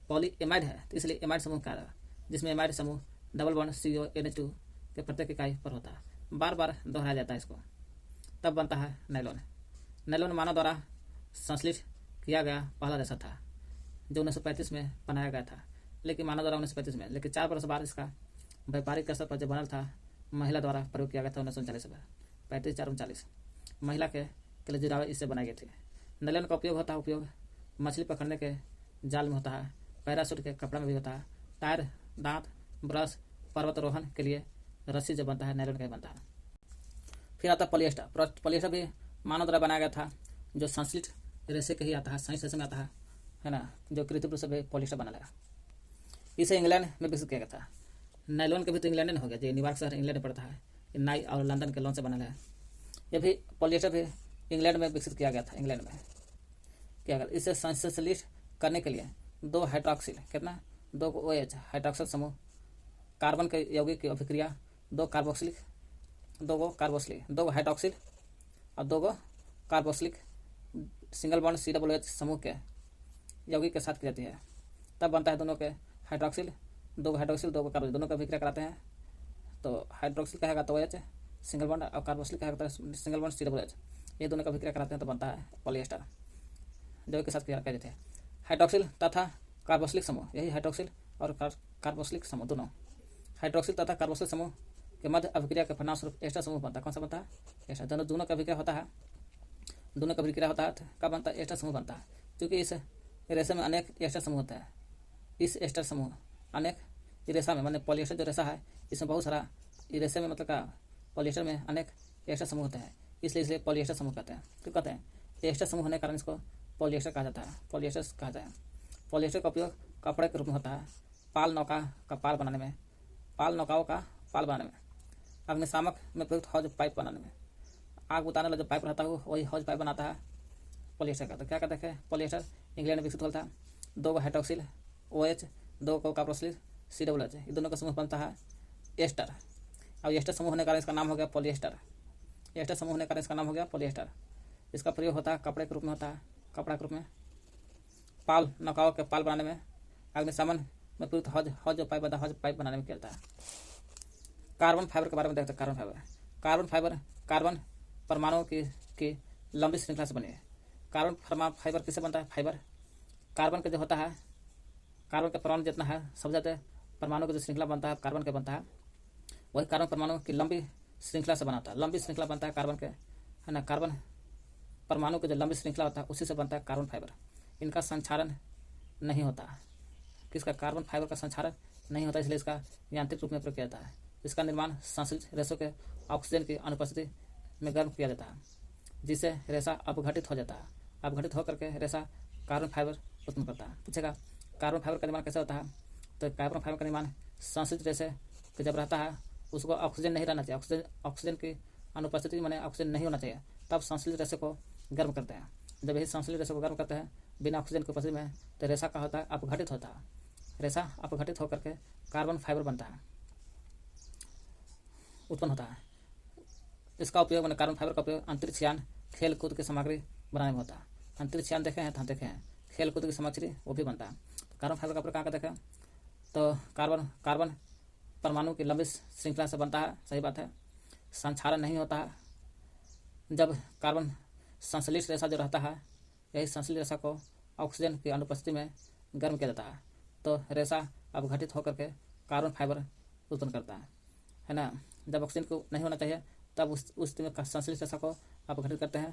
पॉलीएमाइड है तो इसलिए एमाइड समूह कहा जाएगा, जिसमें एमाइड समूह डबल बॉन्ड CONH2 के प्रत्येक इकाई पर होता है। बार बार दोहराया जाता है इसको, तब बनता है नायलॉन। नायलॉन मानव द्वारा संश्लेषित किया गया पहला रेशा था जो 1935 में बनाया गया था, लेकिन मानव द्वारा 1935 में, लेकिन 4 वर्ष बाद इसका व्यापारिक स्तर पर जो बनल था महिला द्वारा प्रयोग किया गया था 1939 में। 35-4-39 महिला के लिए जुरावे इससे बनाए गए थे। नायलॉन का उपयोग मछली पकड़ने के जाल में होता है, पैराशूट के कपड़ा में भी होता है, टायर, दांत, ब्रश, पर्वतारोहण के लिए रस्सी जो बनता है नायलॉन का बनता है। फिर आता है पॉलिएस्टर। पॉलिएस्टर भी मानव द्वारा बनाया गया था, जो संश्लेषित रेशे के ही आता है, संयुक्त रेशे में आता है ना, जो कृत्रिम रूप से पॉलिएस्टर बना लगा। इसे इंग्लैंड में विकसित किया गया था। नायलॉन के भी तो इंग्लैंड में हो गया, जो न्यूयॉर्क शहर इंग्लैंड में पड़ता है। नाई और लंदन के लॉन से बना है। यह भी पॉलिएस्टर भी इंग्लैंड में विकसित किया गया था। इंग्लैंड में किया गया। इसे संश्लेषित करने के लिए 2 हाइड्रोक्सिल कितना 2 OH हाइड्रोक्सिल समूह, कार्बन के यौगिक की अभिक्रिया, 2 कार्बोक्सिलिक 2 हाइड्रोक्सिल और 2 कार्बोक्सिलिक सिंगल बॉन्ड COOH समूह के यौगिक के साथ की जाती है, तब बनता है दोनों के हाइड्रोक्सिल। 2 हाइड्रोक्सिल 2 कार्बोक्सिल दोनों का अभिक्रिया कराते हैं, तो हाइड्रोक्सिल कहेगा तो OH सिंगल बॉन्ड और कार्बोक्सिल कहेगा तो सिंगल बॉन्ड COOH, ये दोनों का अभिक्रिया कराते हैं तो बनता है पॉलिएस्टर, जो के साथ क्रिया कर देते हैं। हाइड्रोक्सिल तथा कार्बोक्सिलिक समूह, यही हाइड्रोक्सिल और कार्बोक्सिलिक समूह दोनों, हाइड्रोक्सिल तथा कार्बोक्सिलिक समूह के मध्य अभिक्रिया के परिणामस्वरूप एस्टर समूह बनता है। कौन सा बनता है? एस्टर। दोनों का अभिक्रिया होता है, दोनों का अभिक्रिया होता है कब बनता है? एस्टर समूह बनता है। क्योंकि इस रेशे में अनेक एस्टर समूह होते हैं। इस एस्टर समूह अनेक रेशा में, मतलब पॉलिएस्टर जो रेशा है इसमें बहुत सारा, रेशे में मतलब का पॉलिएस्टर में अनेक एस्टर समूह होते हैं, इसलिए पॉलिएस्टर समूह कहते हैं। क्यों कहते हैं? एस्टर समूह होने के कारण इसको पॉलिएस्टर कहा जाता है। पॉलिएस्टर कहा जाता है। पॉलिएस्टर का उपयोग कपड़े के रूप में होता है, पाल नौका का पाल बनाने में, पाल नौकाओं का पाल बनाने में, अग्निशामक में प्रयुक्त हौज पाइप बनाने में, आग बुताने वाला जो पाइप रहता है वही हौज पाइप बनाता है पॉलिएस्टर का। तो क्या कहते हैं? पॉलिएस्टर इंग्लैंड में विकसित हुआ था। 2 हाइड्रोक्सिल OH, 2 कार्बोक्सिल COOH, ये दोनों का समूह बनता है एस्टर। और एस्टर समूह होने का कारण इसका नाम हो गया पॉलिएस्टर। एस्टर समूह होने का कारण इसका नाम हो गया पॉलिएस्टर। इसका प्रयोग होता है कपड़े के रूप में, होता है कपड़ा के रूप में, पाल नौकाओं के पाल बनाने में, अग्निशमन में प्रयुक्त हौज जो पाइप बनता है हौज पाइप बनाने में किया जाता है। कार्बन फाइबर के बारे में देखते हैं। कार्बन फाइबर कार्बन परमाणुओं की लंबी श्रृंखला से बनी है। कार्बन फाइबर किससे बनता है? फाइबर कार्बन का जो होता है, कार्बन का परमाणु जितना है सबसे ज़्यादा परमाणु का जो श्रृंखला बनता है कार्बन का बनता है, वही कार्बन परमाणु की लंबी श्रृंखला से बनाता है। लंबी श्रृंखला बनता है कार्बन के है ना। कार्बन परमाणु की जो लंबी श्रृंखला होता है उसी से बनता है कार्बन फाइबर। इनका संक्षारण नहीं होता। किसका? कार्बन फाइबर का संक्षारण नहीं होता, इसलिए इसका यांत्रिक रूप में प्रयोग किया जाता है। इसका निर्माण संश्लेषित रेशों के ऑक्सीजन की अनुपस्थिति में गर्म किया जाता है, जिससे रेशा अपघटित हो जाता है। अपघटित होकर के रेशा कार्बन फाइबर उत्पन्न करता है। पूछेगा कार्बन फाइबर का निर्माण कैसे होता है? तो कार्बन फाइबर का निर्माण संश्लेषित रेशे के जब रहता है उसको ऑक्सीजन नहीं रहना चाहिए, ऑक्सीजन की अनुपस्थिति माने ऑक्सीजन नहीं होना चाहिए, तब संश्लेषित रेशे को गर्म करते हैं। जब यही संश्लेषित रेशे को गर्म करते हैं बिना ऑक्सीजन की उपस्थिति में, तो रेशा का होता है अपघटित होता है। रेशा अपघटित होकर के कार्बन फाइबर बनता है, उत्पन्न होता है। इसका उपयोग मैंने कार्बन फाइबर का उपयोग अंतरिक्ष यान, खेल कूद की सामग्री बनाने में होता है। अंतरिक्ष यान देखे हैं? तो देखे हैं। खेल कूद की सामग्री वो भी बनता है। कार्बन फाइबर का उपयोग कहाँ का देखें? तो कार्बन परमाणु की लंबी श्रृंखला से बनता है, सही बात है। संक्षारण नहीं होता है। जब कार्बन संश्लेषित रेशा जो रहता है, यही संश्लेषित रेशा को ऑक्सीजन की अनुपस्थिति में गर्म किया जाता है, तो रेशा अपघटित होकर के कार्बन फाइबर उत्पन्न करता है ना। जब ऑक्सीजन को नहीं होना चाहिए तब उस स्थिति में संश्लेषित रेशा को अपघटित करते हैं,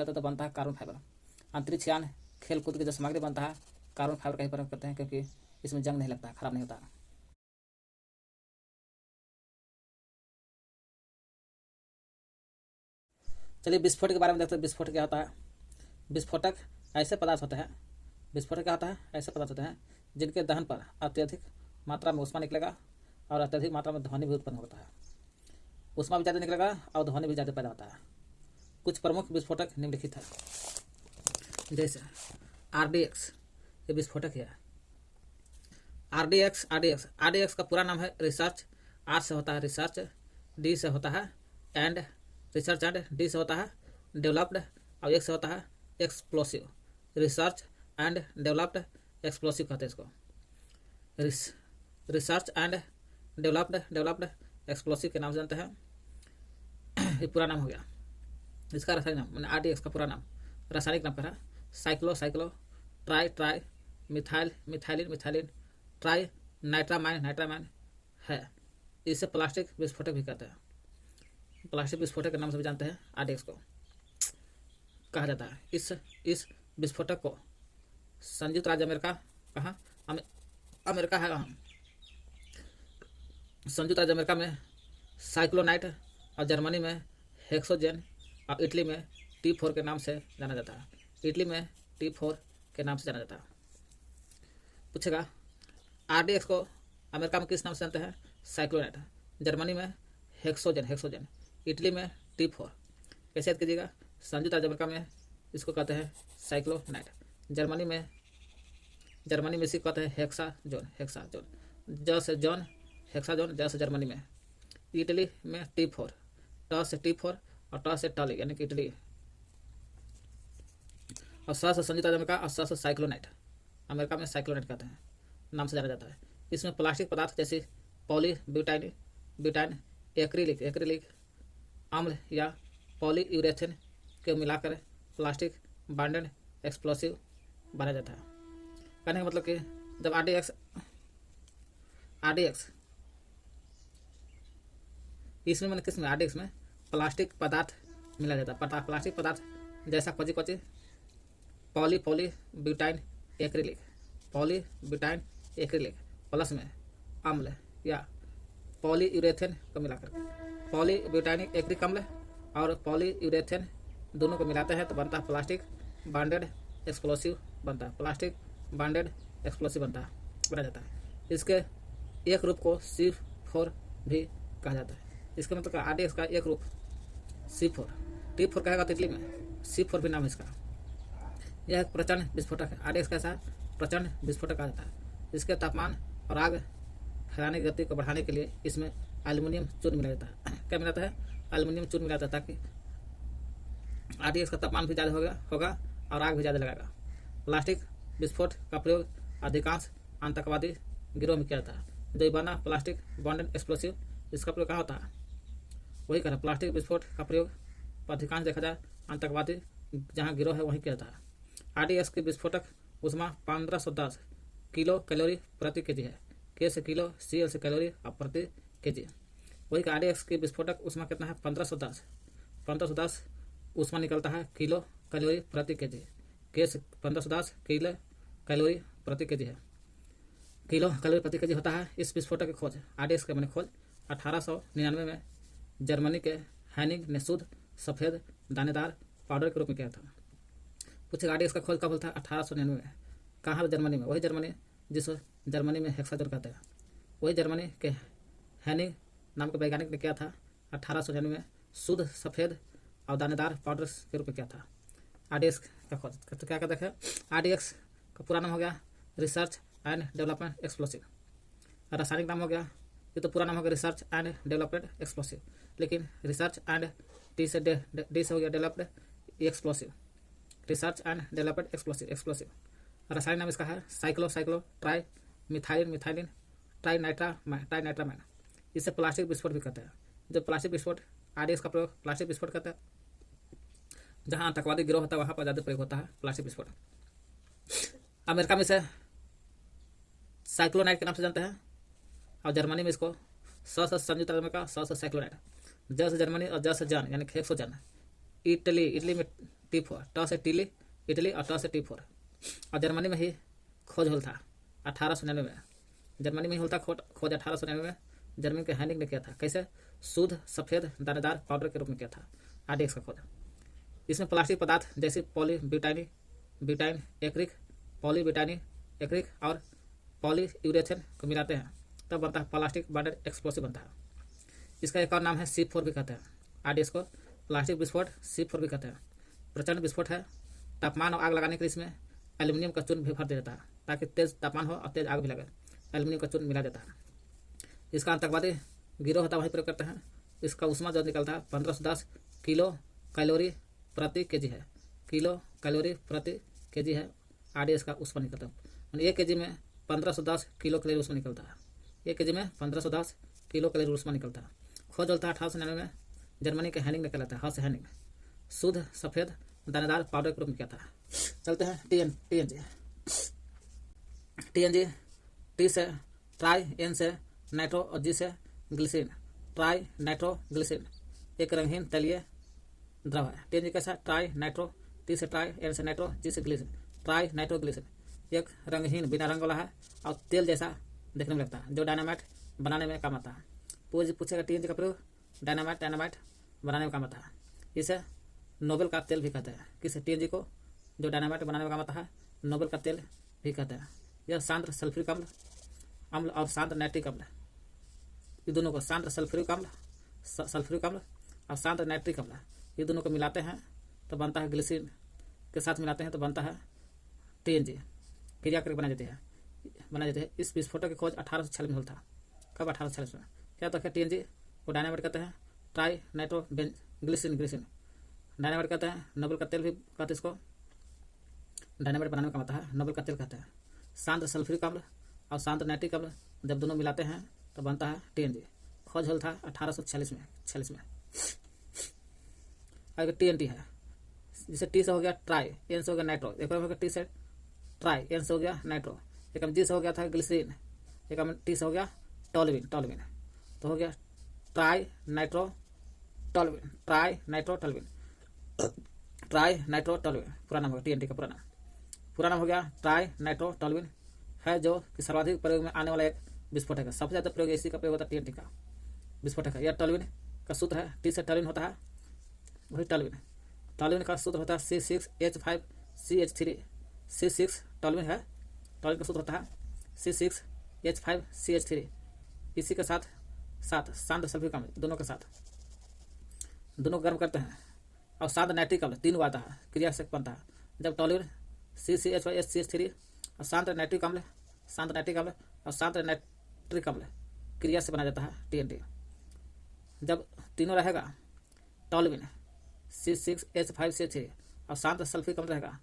तो बनता है कार्बन फाइबर। अंतरिक्ष यान, खेल कूद की जो सामग्री बनता है कार्बन फाइबर का ही प्रयोग करते हैं, क्योंकि इसमें जंग नहीं लगता, खराब नहीं होता। चलिए विस्फोट के बारे में देखते हैं। विस्फोट क्या होता है? विस्फोटक ऐसे पदार्थ होते हैं, विस्फोटक क्या होता है? ऐसे पदार्थ होते हैं जिनके दहन पर अत्यधिक मात्रा में ऊष्मा निकलेगा और अत्यधिक मात्रा में ध्वनि भी उत्पन्न होता है। ऊष्मा भी ज़्यादा निकलेगा और ध्वनि भी ज़्यादा पैदा होता है। कुछ प्रमुख विस्फोटक निम्नलिखित है, जैसे RDX, ये विस्फोटक है। RDX का पूरा नाम है रिसर्च। R से होता है रिसर्च, D से होता है एंड रिसर्च एंड, D से होता है डेवलप्ड और एक से होता है explosive. Research and developed explosive कहते हैं इसको। रिसर्च एंड डेवलप्ड एक्सप्लोसिव के नाम से जानते हैं। ये पूरा नाम हो गया इसका। रासायनिक नाम मैंने RDX का पूरा नाम, रासायनिक नाम कहा साइक्लो ट्राई मिथाइलिन ट्राई नाइट्रामाइन है। इसे प्लास्टिक विस्फोटक भी कहते हैं। प्लास्टिक विस्फोटक के नाम से भी जानते हैं। RDX को कहा जाता है। इस विस्फोटक को संयुक्त राज्य अमेरिका, कहाँ अमेरिका है, कहाँ संयुक्त राज्य अमेरिका में साइक्लोनाइट और जर्मनी में हेक्सोजेन और इटली में T4 के नाम से जाना जाता है। इटली में T4 के नाम से जाना जाता है। पूछेगा RDX को अमेरिका में किस नाम से जानते हैं? साइक्लोनाइट। जर्मनी में हेक्सोजेन, इटली में T4। कैसे याद कीजिएगा? संयुक्त राज्य अमेरिका में इसको कहते हैं साइक्लोनाइट, जर्मनी में इसी को कहते हैं हेक्साजोन, ज से जॉन हेक्साजोन, ज से जर्मनी में। इटली में T4, ट से T4 और ट से टली यानी कि इटली। और स से संयुक्त राज्य अमेरिका और स से साइक्लोनाइट, अमेरिका में साइक्लोनाइट कहते हैं, नाम से जाना जाता है। इसमें प्लास्टिक पदार्थ जैसे ब्यूटाइन एक्रिलिक अम्ल या पॉलीयूरेथेन के मिलाकर प्लास्टिक बॉन्डेड एक्सप्लोसिव बनाया जाता है। कहने का मतलब कि जब RDX इसमें मैंने किस में RDX में प्लास्टिक पदार्थ मिला जाता है। प्लास्टिक पदार्थ जैसा कोची पॉलीब्यूटाइन एक्रिलिक प्लस में अम्ल या पॉलीयूरेथेन को मिलाकर, पॉलीब्यूटानिक एक्रिक अम्ल और पॉलीयूरेथेन दोनों को मिलाते हैं तो बनता है प्लास्टिक बॉन्डेड एक्सप्लोसिव बनता है। प्लास्टिक बॉन्डेड एक्सप्लोसिव बनाया जाता है। इसके एक रूप को C4 भी कहा जाता है। इसका मतलब RDX का एक रूप C4, T4 कहेगा तितली में, C4 भी नाम है इसका। यह एक प्रचंड विस्फोटक है। RDX कैसा है? प्रचंड विस्फोटक कहा जाता है। इसके तापमान और आग फैलाने की गति को बढ़ाने के लिए इसमें एल्युमिनियम चूर्ण मिला जाता है। क्या मिलाता है? एल्युमिनियम चूर्ण मिलाता है, ताकि RDX का तापमान भी ज़्यादा होगा और आग भी ज़्यादा लगाएगा। प्लास्टिक विस्फोट का प्रयोग अधिकांश आतंकवादी गिरोह में किया जाता है। जो बना प्लास्टिक बॉन्डेड एक्सप्लोसिव, इसका प्रयोग कहाँ होता है? वही कह रहा, प्लास्टिक विस्फोट का प्रयोग अधिकांश देखा जाए आतंकवादी जहाँ गिरोह है वहीं किया जाता है। RDX की विस्फोटक ऊष्मा 1510 किलो कैलोरी प्रति केजी है। K से किलो, Cl से कैलोरी और प्रति केजी। वही RDX की विस्फोटक ऊष्मा कितना है? 1510 ऊष्मा निकलता है किलो कैलोरी प्रति केजी। केस 1510 किलो कैलोरी प्रति केजी है, किलो कैलोरी प्रति केजी होता है। इस विस्फोटक की खोज RDX के मैंने खोज 1899 में जर्मनी के हैनिंग ने शुद्ध सफ़ेद दानेदार पाउडर के रूप में किया था। पूछेगा RDX का खोज कब होता है? 1899 में। कहाँ? जर्मनी में। वही जर्मनी जिस जर्मनी में हेक्साजोन कहते हैं, वही जर्मनी के हैनिंग नाम के वैज्ञानिक ने किया था 1899 में शुद्ध सफ़ेद और दानेदार पाउडर के रूप में किया था RDX का खोज। तो क्या कहते हैं? RDX का पूरा नाम हो गया रिसर्च एंड डेवलपमेंट एक्सप्लोसिव। रासायनिक नाम हो गया, ये तो पूरा नाम हो गया रिसर्च एंड डेवलपमेंट एक्सप्लोसिव, लेकिन रिसर्च एंड डी से हो गया developed explosive, research and development explosive. रासायनिक नाम इसका है साइक्लो ट्राई मिथाइलिन ट्राइनाइट्रामाइन। इसे प्लास्टिक विस्फोट भी कहते हैं। जो प्लास्टिक विस्फोट RDX का प्रयोग प्लास्टिक विस्फोट कहते हैं। जहाँ आतंकवादी गिरोह होता है वहाँ पर ज़्यादा प्रयोग होता है प्लास्टिक विस्फोट। अमेरिका में इसे साइक्लोनाइट के नाम से जानते हैं और जर्मनी में इसको संयुक्त राज्य अमेरिका साइक्लोनाइट। ज से जर्मनी और ज से जन यानी हेक्सोजन। इटली में T4, ट से टिली इटली और ट से T4। और जर्मनी में ही खोज होल था 1899 में। जर्मनी में ही होता खोज 1899 में जर्मनी के हैनिंग ने किया था। कैसे? शुद्ध सफ़ेद दानेदार पाउडर के रूप में किया था RDX का खोज। इसमें प्लास्टिक पदार्थ जैसे ब्यूटाइन एक्रिक, पॉलीब्यूटाइन एक्रिक और पॉलीयूरेथेन को मिलाते हैं, तब बनता है प्लास्टिक बॉन्डेड एक्सप्लोसिव बनता है। इसका एक और नाम है C4 भी कहते हैं। RDX को प्लास्टिक विस्फोट C4 भी कहते हैं। प्रचंड विस्फोट है। तापमान और आग लगाने के लिए इसमें एल्यूमिनियम का चूर्ण भी भर दे देता है ताकि तेज तापमान हो और तेज आग भी लगे। एल्यूमिनियम का चूर्ण मिला देता है। इसका आतंकवादी गिरोह होता वही प्रयोग करते हैं। इसका ऊष्मा जो निकलता है 1510 किलो कैलोरी प्रति केजी है। किलो कैलोरी प्रति केजी है RDX का ऊष्मा निकलता है। 1 केजी में 1510 किलो कैलोरी ऊष्मा निकलता है। 1 केजी में 1510 किलो कैलोरी ऊष्मा निकलता है। खोज होता है 1899 में जर्मनी के हैनिंग ने कहलाता है। हस हैनिंग शुद्ध सफ़ेद दानेदार पाउडर के रूप में किया था। चलते हैं TNG। T से ट्राई, N से नाइट्रो और G से ग्लिसरीन। ट्राई नाइट्रोग्लिसरीन एक रंगहीन तैलीय द्रव है। TNG कैसा? ट्राई नाइट्रो, T से ट्राई, N से नाइट्रो, G से ग्लिसरीन। ट्राई नाइट्रोग्लिसरीन एक रंगहीन बिना रंग वाला है और तेल जैसा देखने में लगता है, जो डायनामाइट बनाने में काम आता है। पूछेगा TNG का प्रयोग डायनामाइट बनाने में काम आता है। इसे नोबेल का तेल भी कहते हैं। किसे? TNG को, जो डायनामाइट बनाने में काम आता है, नोबेल का तेल भी कहते हैं। यह सांद्र सल्फ्यूरिक अम्ल और सांद्र नाइट्रिक अम्ल, ये दोनों को सांद्र सल्फ्यूरिक अम्ल और सांद्र नाइट्रिक अम्ल, ये दोनों को मिलाते हैं तो बनता है ग्लिसरीन के साथ मिलाते हैं तो बनता है TNG। क्रिया करके बनाई जाती है। इस विस्फोटक की खोज 1846 में हुआ था। कब? 1846 में। क्या तो TNG को डायनामाइट कहते हैं। ट्राई नाइट्रो ग्लिसरीन डायनामाइट कहते हैं। नोबेल का तेल भी कहते हैं इसको, डायनामाइट बनाने में काम आता है, नोबेल का तेल कहते हैं। सांद्र सल्फ्यूरिक अम्ल और सांद्र नाइट्रिक अम्ल जब दोनों मिलाते हैं तो बनता है TNG। खोज होल था 1846 में। अगर TNT है, जिसे T से हो गया ट्राई, N से हो गया नाइट्रो, एक हो गया T से ट्राई, N से हो गया नाइट्रो, एक G से हो गया था ग्लिसरीन, एक T से हो गया टोल्यूइन, तो हो गया ट्राई नाइट्रो टोल्यूइन। पूरा नाम होगा TNT का पूरा नाम हो गया ट्राई नाइट्रो टोल्यूइन है, जो कि सर्वाधिक प्रयोग में आने वाला एक विस्फोटक है। सबसे ज़्यादा प्रयोग इसी का प्रयोग होता है TNT का विस्फोटक है। यह टोल्यूइन का सूत्र है। T से टोल्यूइन होता है, वही टोल्यूइन का सूत्र होता है C6H5CH3। C6 टोल्यूइन है, टोल्यूइन का सूत्र होता है C6H5CH3। इसी के साथ सांद्र सल्फ्यूरिक अम्ल दोनों गर्म करते हैं और सांद्र नाइट्रिक अम्ल 3 आता है, क्रिया से बनता है। जब टोल्यूइन CCH5CH3 और सांद्र नाइट्रिक अम्ल और सांद्र नाइट्रिक अम्ल क्रिया से बना जाता है TNT। जब तीनों रहेगा, टोल्यूइन C6H5CH3 और सांद्र सल्फ्यूरिक अम्ल रहेगा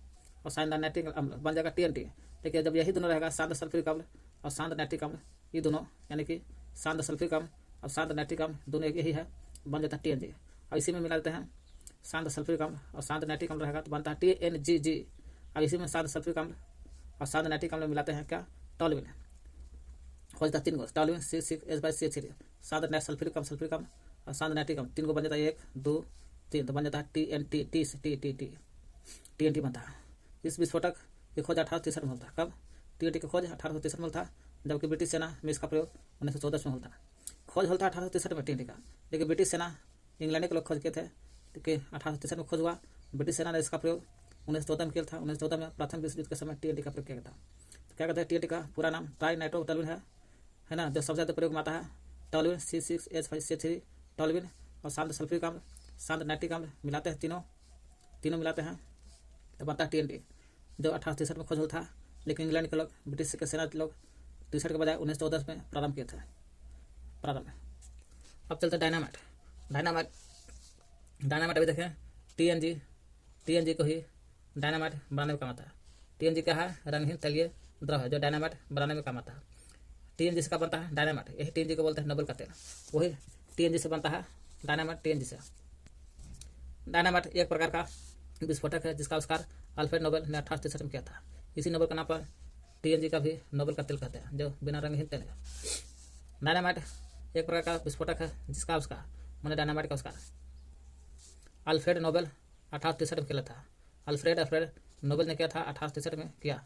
और सांद्र नाइट्रिक अम्ल बन जाएगा TNT। लेकिन जब यही दोनों रहेगा, सांद्र सल्फ्यूरिक अम्ल और सांद्र नाइट्रिक अम्ल, ये दोनों यानी कि सांद्र सल्फ्यूरिक अम्ल और सांद्र नाइट्रिक अम्ल दोनों एक यही है, बन जाता है TNG। और इसी में मिला देते हैं सांद्र सल्फ्यूरिक अम्ल और सांद्र नाइट्रिक अम्ल रहेगा तो बनता है TNGG। और इसी में सांद्र सल्फ्यूरिक अम्ल और सांद्र नाइट्रिक अम्ल मिलाते हैं क्या? टोल्यूइन। हो जाता है 3 गो, टोल्यूइन C6H5CH3, सांद्र सल्फ्यूरिक अम्ल और सांद्र नाइट्रिक अम्ल 3 गो बन जाता है 1 2 3 तो बन जाता है TNT TNT बनता है। इस विस्फोटक की खोज 1863 में होता है। कब? TNT की खोज 1863 में होता, जबकि ब्रिटिश सेना में इसका प्रयोग 1914 में होता। खोज होता 1863 में TNT का, लेकिन ब्रिटिश सेना, इंग्लैंड के लोग खोज किए थे कि 1863 में खोज हुआ। ब्रिटिश सेना ने इसका प्रयोग 1914 में किया था। 1914 में प्रथम विश्व युद्ध के समय TNT का प्रयोग किया गया था। तो क्या कहते हैं, TNT का पूरा नाम ट्राई नाइट्रो टोल्यूइन है ना, जो सबसे ज़्यादा प्रयोग में आता है। टोल्यूइन C6H5CH3 टोल्यूइन और शांत सल्फ्यूरिक अम्ल, शांत नाइट्रिक अम्ल मिलाते हैं, तीनों मिलाते हैं तो बनता है TNT, जो 1863 में खोज हुआ था। लेकिन इंग्लैंड के लोग, ब्रिटिश के सेना के लोग 63 के बजाय 1914 में प्रारंभ किए थे। अब चलते डायनामाइट। डायनामाइट अभी देखें, TNG को ही डायनामाइट बनाने में काम आता है। TNG क्या है? रंगहीन तैलीय द्रव है जो डायनामाइट बनाने में काम आता है। TNG से क्या बनता है? डायनामाइट। यही TNG को बोलते हैं नोबेल का तेल, वही TNG से बनता है डायनामाइट। TNG से डायनामाइट एक प्रकार का विस्फोटक है जिसका आविष्कार अल्फ्रेड नोबेल ने 1863 में किया था। इसी नोबेल का नाम पर TNG का भी नोबेल का तेल कहते हैं, जो बिना रंगहीन तेल है। डायनामाइट एक प्रकार का विस्फोटक है जिसका आविष्कार, मैंने डायनामाइट का आविष्कार अल्फ्रेड नोबेल 1863 में किया था। अल्फ्रेड नोबेल ने किया था, 1863 में किया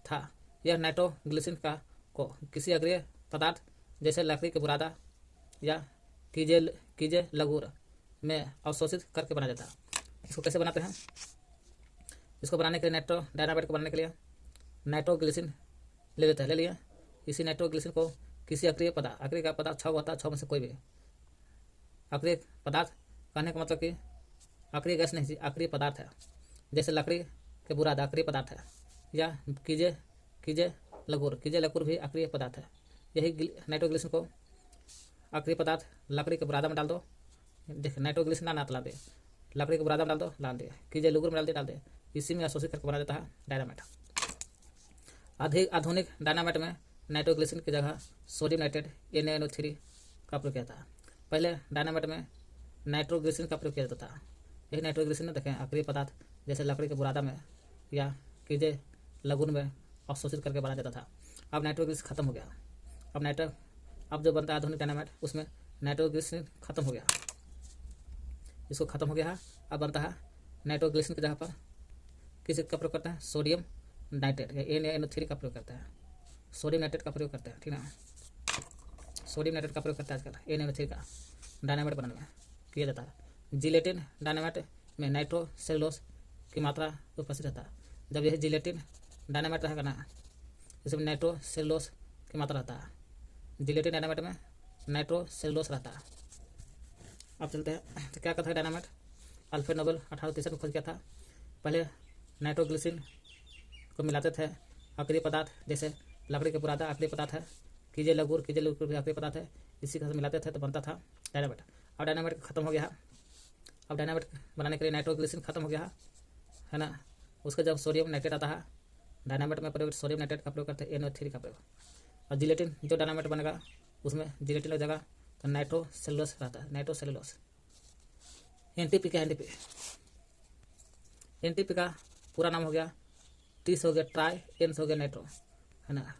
था। यह नाइट्रोग्लिसरीन का को किसी अग्रिय पदार्थ जैसे लकड़ी के बुरादा या कीजे लगूर में अवशोषित करके बनाया जाता है। इसको कैसे बनाते हैं? इसको बनाने के लिए डायनामाइट को बनाने के लिए नाइट्रोग्लिसरीन ले लिया। इसी नाइट्रोग्लिसरीन को किसी अक्रिय का पदार्थ 6 होता है, 6 में से कोई भी अक्रिय पदार्थ, कहने का मतलब कि अक्रिय गैस नहीं, अक्रिय पदार्थ है, जैसे लकड़ी के बुरादा अक्रिय पदार्थ है, या कीजे लगूर भी अक्रिय पदार्थ है। यही नाइट्रोग्लिसरीन को अक्रिय पदार्थ लकड़ी के बुरादा में डाल दो, देख नाइट्रोग्लिसरीन ना ला दे, लकड़ी के बुरादा में डाल दो, डाल दे, कीजे लगूर में डाल दे, इसी में अवशोषित करके बना जाता है डायनामाइट। अधिक आधुनिक डायनामाइट में नाइट्रोग्लिसरीन की जगह सोडियम नाइट्रेट NaNO3 का प्रयोग किया था। पहले डायनामाइट में नाइट्रोग्लिसरीन का प्रयोग किया जाता था। यही नाइट्रोग्लिसरीन देखें अक्रिय पदार्थ जैसे लकड़ी के बुरादा में या कीजे लगून में अवशोषित करके बनाया जाता था। अब नाइट्रोग्लिसरीन खत्म हो गया। अब जो बनता है आधुनिक डायनामाइट, उसमें नाइट्रोग्लिसरीन खत्म हो गया, इसको खत्म हो गया है। अब बनता है नाइट्रोग्लिसरीन की जगह पर किस का प्रयोग करते हैं? सोडियम नाइट्रेट या NaNO3 का प्रयोग करते हैं। सोडियम नाइट्रेट का प्रयोग करते हैं, ठीक है। सोडियम नाइट्रेट का प्रयोग करता है आजकल NaNO3 का डायनामाइट बनाने में किया जाता है। जिलेटिन डायनामाइट में नाइट्रोसेलुलोज की मात्रा उपस्थित रहता है। जब यह जिलेटिन डायनामाइट रहेगा ना, इसमें नाइट्रोसेलुलोज की मात्रा रहता है। जिलेटिन डायनामाइट में नाइट्रोसेलुलोज रहता है। अब चलते हैं, तो क्या कहता है डायनामाइट? अल्फ्रेड नोबेल 1863 में खोज किया था। पहले नाइट्रोग्लिसरीन को मिलाते थे अक्रिय पदार्थ जैसे लकड़ी के बुरादा अक्रिय पदार्थ है, कीजे लगूर भी अक्रिय पदार्थ है, इसी के साथ मिलाते थे तो बनता था डायनामाइट। अब डायनामाइट खत्म हो गया। अब डायनामाइट बनाने के लिए नाइट्रोग्लिसरीन खत्म हो गया है ना, उसका जब सोडियम नाइट्रेट आता है, डायनामाइट में प्रयोग सोडियम नाइट्रेट का प्रयोग करते हैं, NaO3 का प्रयोग। और जिलेटिन जो डायनामाइट बनेगा उसमें जिलेटिन की जगह तो नाइट्रोसेलुलोज रहता है, नाइट्रोसेलुलोज। NTP का NTP का पूरा नाम हो गया, T से हो गया ट्राई, N से हो गया नाइट्रो, है ना।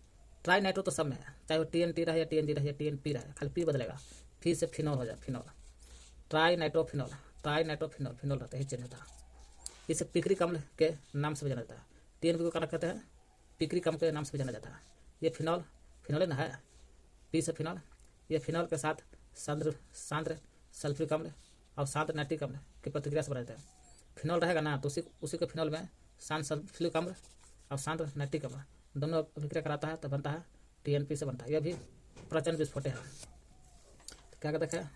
ट्राई नाइट्रो तो सब में है, चाहे वो TNT रहे या TNG रहे या TNP रहे, खाली P बदलेगा, फिर से फिनॉल हो जाए, फिनॉल। ट्राई नाइट्रोफिनॉल फिनॉल रहता है, चेंज होता है। इसे पिक्रिक अम्ल के नाम से भी जाना जाता है। TNP को क्या कहते हैं? पिक्रिक अम्ल के नाम से भी जाना जाता है। ये फिनॉल ना है, P से फिनॉल। ये फिनॉल के साथ सांद्र सल्फ्यूरिक अम्ल और शांत नाइट्रिक अम्ल की प्रतिक्रिया से बना जाता है। फिनॉल रहेगा ना तो उसी के फिनॉल में शांत सल्फ्यूरिक अम्ल और शांत नाइट्रिक अम्ल दोनों अभिक्रिया कराता है तो बनता है TNP से बनता है। यह भी प्रचंड विस्फोट है। तो क्या कहते हैं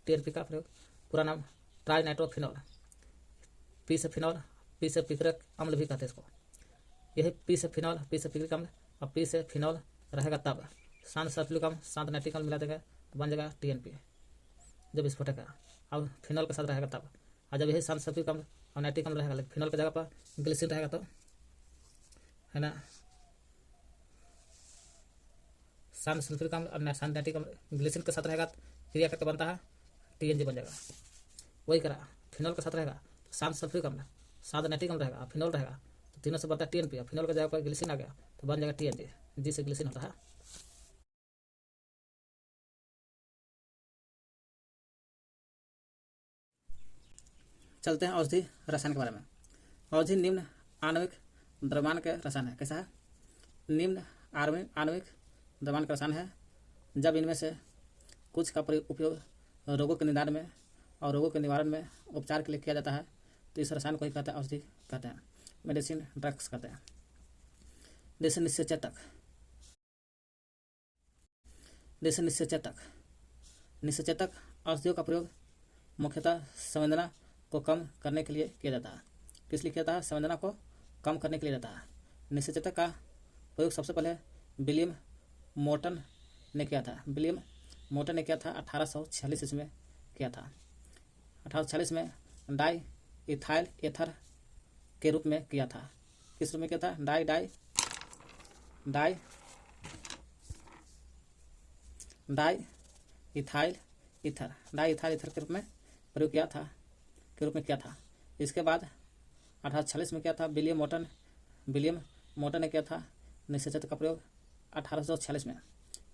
TNP का प्रयोग? पूरा नाम ट्राई नाइट्रोफिनॉल। P से फिनॉल, P से पिक्रिक अम्ल भी कहते हैं इसको। यही P से फिनॉल, P से पिक्रिक अम्ल और P से फिनॉल रहेगा तब शांत सल्फ्यूरिक अम्ल शांत नाइट्रिक अम्ल मिला देगा तो बन जाएगा TNP जब विस्फोटक है। अब फिनॉल के साथ रहेगा तब, और जब यही शांत सल्फ्यूरिक अम्ल और नाइट्रिक अम्ल रहेगा, लेकिन फिनॉल की जगह पर ग्लिसरीन रहेगा तो, है ना, शांत सल्फ्यूरिक अम्ल और शांत नाइट्रिक अम्ल ग्लिसरीन के साथ रहेगा, क्रिया करके बनता है TNG बन जाएगा। वही करा, फिनॉल के साथ रहेगा तो शांत सल्फ्यूरिक अम्ल, शांत नाइट्रिक अम्ल रहेगा, फिनॉल रहेगा तो तीनों से बनता है TNP। फिनॉल की जगह पर ग्लिसरीन आ गया तो बन जाएगा TNG, जिससे ग्लिसरीन होता है। चलते हैं औषधि रसायन के बारे में। औषधि निम्न आणविक द्रव्यमान के रसायन है। कैसा है? निम्न आणविक द्रव्यमान का रसायन है। जब इनमें से कुछ का उपयोग रोगों के निदान में और रोगों के निवारण में उपचार के लिए किया जाता है तो इस रसायन को ही कहते हैं औषधि कहते हैं, मेडिसिन ड्रग्स कहते हैं। जैसे निश्चेचक औषधियों का प्रयोग मुख्यतः संवेदना को कम करने के लिए किया जाता है। किस लिए किया जाता है? संवेदना को कम करने के लिए जाता है। निश्चेचक का प्रयोग सबसे पहले विलियम मोर्टन ने किया था। 1846 ईस्वी में किया था। 1846 में डाई इथाइल एथर के रूप में किया था। किस रूप में किया था? डाई इथाइल ईथर के रूप में प्रयोग किया था। इसके बाद 1846 में किया था विलियम मोर्टन ने किया था निश्चेचक का प्रयोग 1846 में।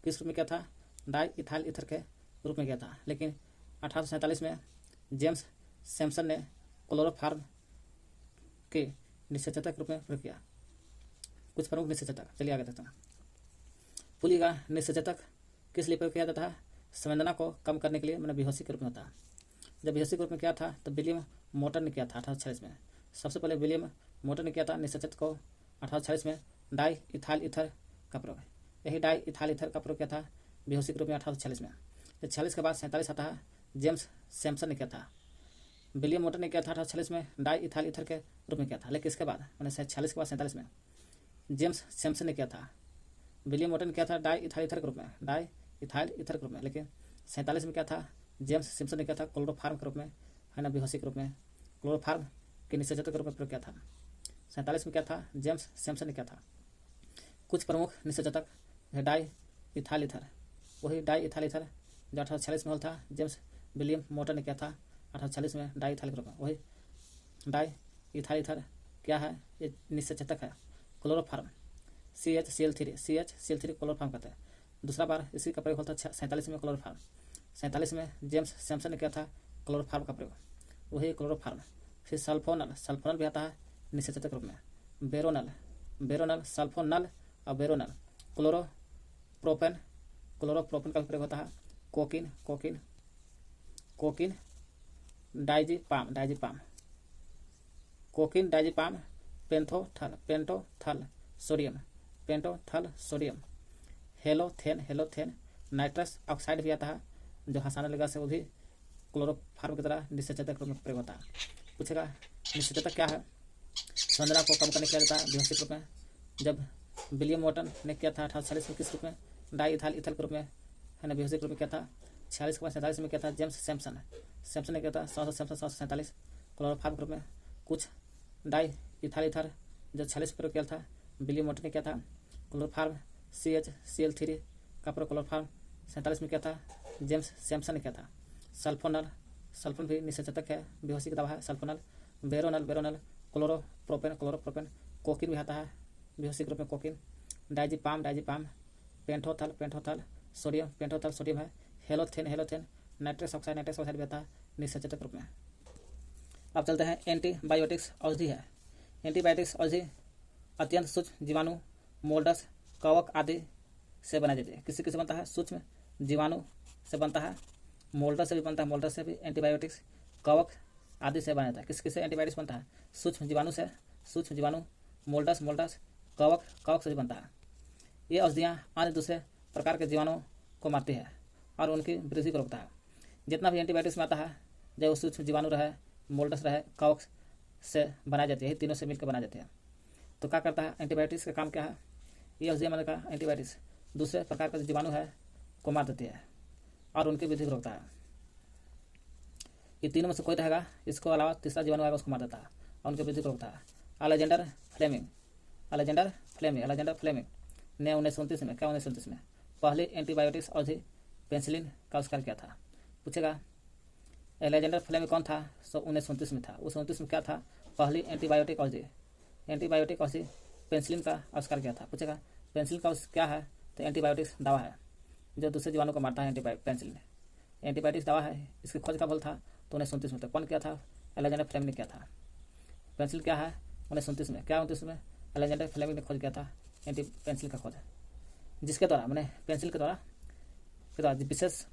किस रूप में किया था? डाई इथाइल ईथर के रूप में किया था। लेकिन 1847 में जेम्स सैमसन ने क्लोरोफॉर्म के निश्चेचक के रूप में प्रयोग किया। कुछ प्रमुख निश्चेचक, चलिए आगे देखते हैं। पुली का निश्चेचक किस लिए प्रयोग किया जाता है? संवेदना को कम करने के लिए, मैंने बेहोशी के रूप में होता है। जब बेहोशी के रूप में किया था तो विलियम मोर्टन ने किया था 1846 में। सबसे पहले विलियम मोर्टन ने किया था निश्चेचक को 1846 में डाई इथाइल ईथर का प्रयोग। यही डाई इथाइल ईथर का प्रयोग किया था बेहोशी के रूप में 1846 में। 46 के बाद 47 आता है, जेम्स सैमसन ने किया था। विलियम मोर्टन ने किया था 1846 में डाई इथाइल ईथर के रूप में किया था। लेकिन इसके बाद मैंने 46 के बाद 47 में जेम्स सैमसन ने किया था। विलियम मोर्टन ने किया था डाई इथाइल ईथर के रूप में, लेकिन 47 में क्या था? जेम्स सैमसन ने किया था क्लोरोफॉर्म के रूप में, है ना, बेहोशी के रूप में क्लोरोफॉर्म के निश्चेचक के रूप में प्रयोग किया था। 47 में क्या था? जेम्स सैमसन ने किया था। कुछ प्रमुख निश्चेचक डाई इथाइल ईथर, वही डाई इथाइल ईथर जो 1846 में होता था, जेम्स विलियम मोर्टन ने किया था 1846 में डाई इथाइल के रूप में। वही डाई इथाइल ईथर क्या है? ये निश्चेचक है। क्लोरोफॉर्म CHCl3 क्लोरोफॉर्म कहते हैं। दूसरा बार इसी का प्रयोग होता है 47 में क्लोरोफॉर्म। 47 में जेम्स सैमसन ने किया था क्लोरोफॉर्म का प्रयोग, वही क्लोरोफॉर्म। फिर सल्फोनल भी आता है निश्चेचक के रूप में। बेरोनल, सल्फोनल और बेरोनल। क्लोरोप्रोपेन का भी प्रयोग होता है। Cocaine diazepam, pentothal sodium, halothane, nitrous oxide भी आता है जो हंसाने लगा से वो भी क्लोरोफॉर्म की तरह निश्चेचक के रूप में प्रयोग होता है। पूछेगा निश्चेचक क्या है? संवेदना को कम करने के लिए जाता है बेहोशी के रूप में। जब विलियम मोर्टन ने किया था 1846 में किस रूप में? डाई इथाइल ईथर के रूप में, है ना, बेहोशी के रूप में किया था। 46 के बाद 47 में किया था जेम्स सैमसन ने किया था 1747 क्लोरोफॉर्म के रूप में। कुछ डाई इथाइल ईथर जो 46 प्रयोग किया था विलियम मोर्टन ने किया था। क्लोरोफॉर्म CHCl3 का प्रयोग क्लोरोफॉर्म 47 में किया था, जेम्स सैमसन ने किया था। सल्फोन भी निश्चेचक है, बेहोशी की दवा है सल्फोनल। बेरोनल, क्लोरोप्रोपेन, कोकिन भी आता है बेहोशी के रूप में कोकिन। डाइजीपाम, पेंटोथल सोडियम है। हेलोथेन, नाइट्रस ऑक्साइड भी आता है निश्चेचक के रूप में। अब चलते हैं एंटीबायोटिक्स औषधि है। एंटीबायोटिक्स औषधि अत्यंत सूक्ष्म जीवाणु, मोल्डस, कवक आदि से बनाई जाती है। किससे बनता है? सूक्ष्म जीवाणु से बनता है, मोल्डस से भी बनता है। मोल्डस से भी एंटीबायोटिक्स, कवक आदि से बनाया जाता है। किससे एंटीबायोटिक्स बनता है? सूक्ष्म जीवाणु, मोल्डस, कवक से भी बनता है। ये औषधियाँ अन्य दूसरे प्रकार के जीवाणुओं को मारती है और उनकी वृद्धि को रोकता है। जितना भी एंटीबायोटिक्स में आता है, चाहे वो सूक्ष्म जीवाणु रहे, मोल्डस रहे, कवक से बनाई जाती है, तीनों से मिलकर बनाई जाती है। तो क्या करता है एंटीबायोटिक्स का काम क्या है? ये औषधियाँ मैंने कहा एंटीबायोटिक्स दूसरे प्रकार का जीवाणु है को मार देती है और उनकी वृद्धि को रोकता है। ये तीनों में से कोई रहेगा, इसको अलावा तीसरा जीवाणु आएगा उसको मार देता है और उनकी वृद्धि को रोकता है। अलेक्जेंडर फ्लेमिंग ने 1929 में पहली एंटीबायोटिक्स औषधि पेनिसिलिन का आविष्कार किया था। पूछेगा अलेक्जेंडर फ्लेमिंग कौन था? 1929 में था। उस 1929 में क्या था? पहली एंटीबायोटिक औषधि पेनिसिलिन का आविष्कार किया था। पूछेगा पेनिसिलिन का क्या है? तो एंटीबायोटिक्स दवा है जो दूसरे जीवाणु को मारता है। पेनिसिलिन एंटीबायोटिक्स दवा है। इसकी खोज कब हुआ था? तो 1929 में। कौन किया था? अलेक्जेंडर फ्लेमिंग ने किया था। पेंसिल क्या है 1929 में, क्या 29 में अलेक्जेंडर फ्लेमिंग ने खोज किया था एंटी पेंसिल का खोज, जिसके द्वारा मैंने पेंसिल के द्वारा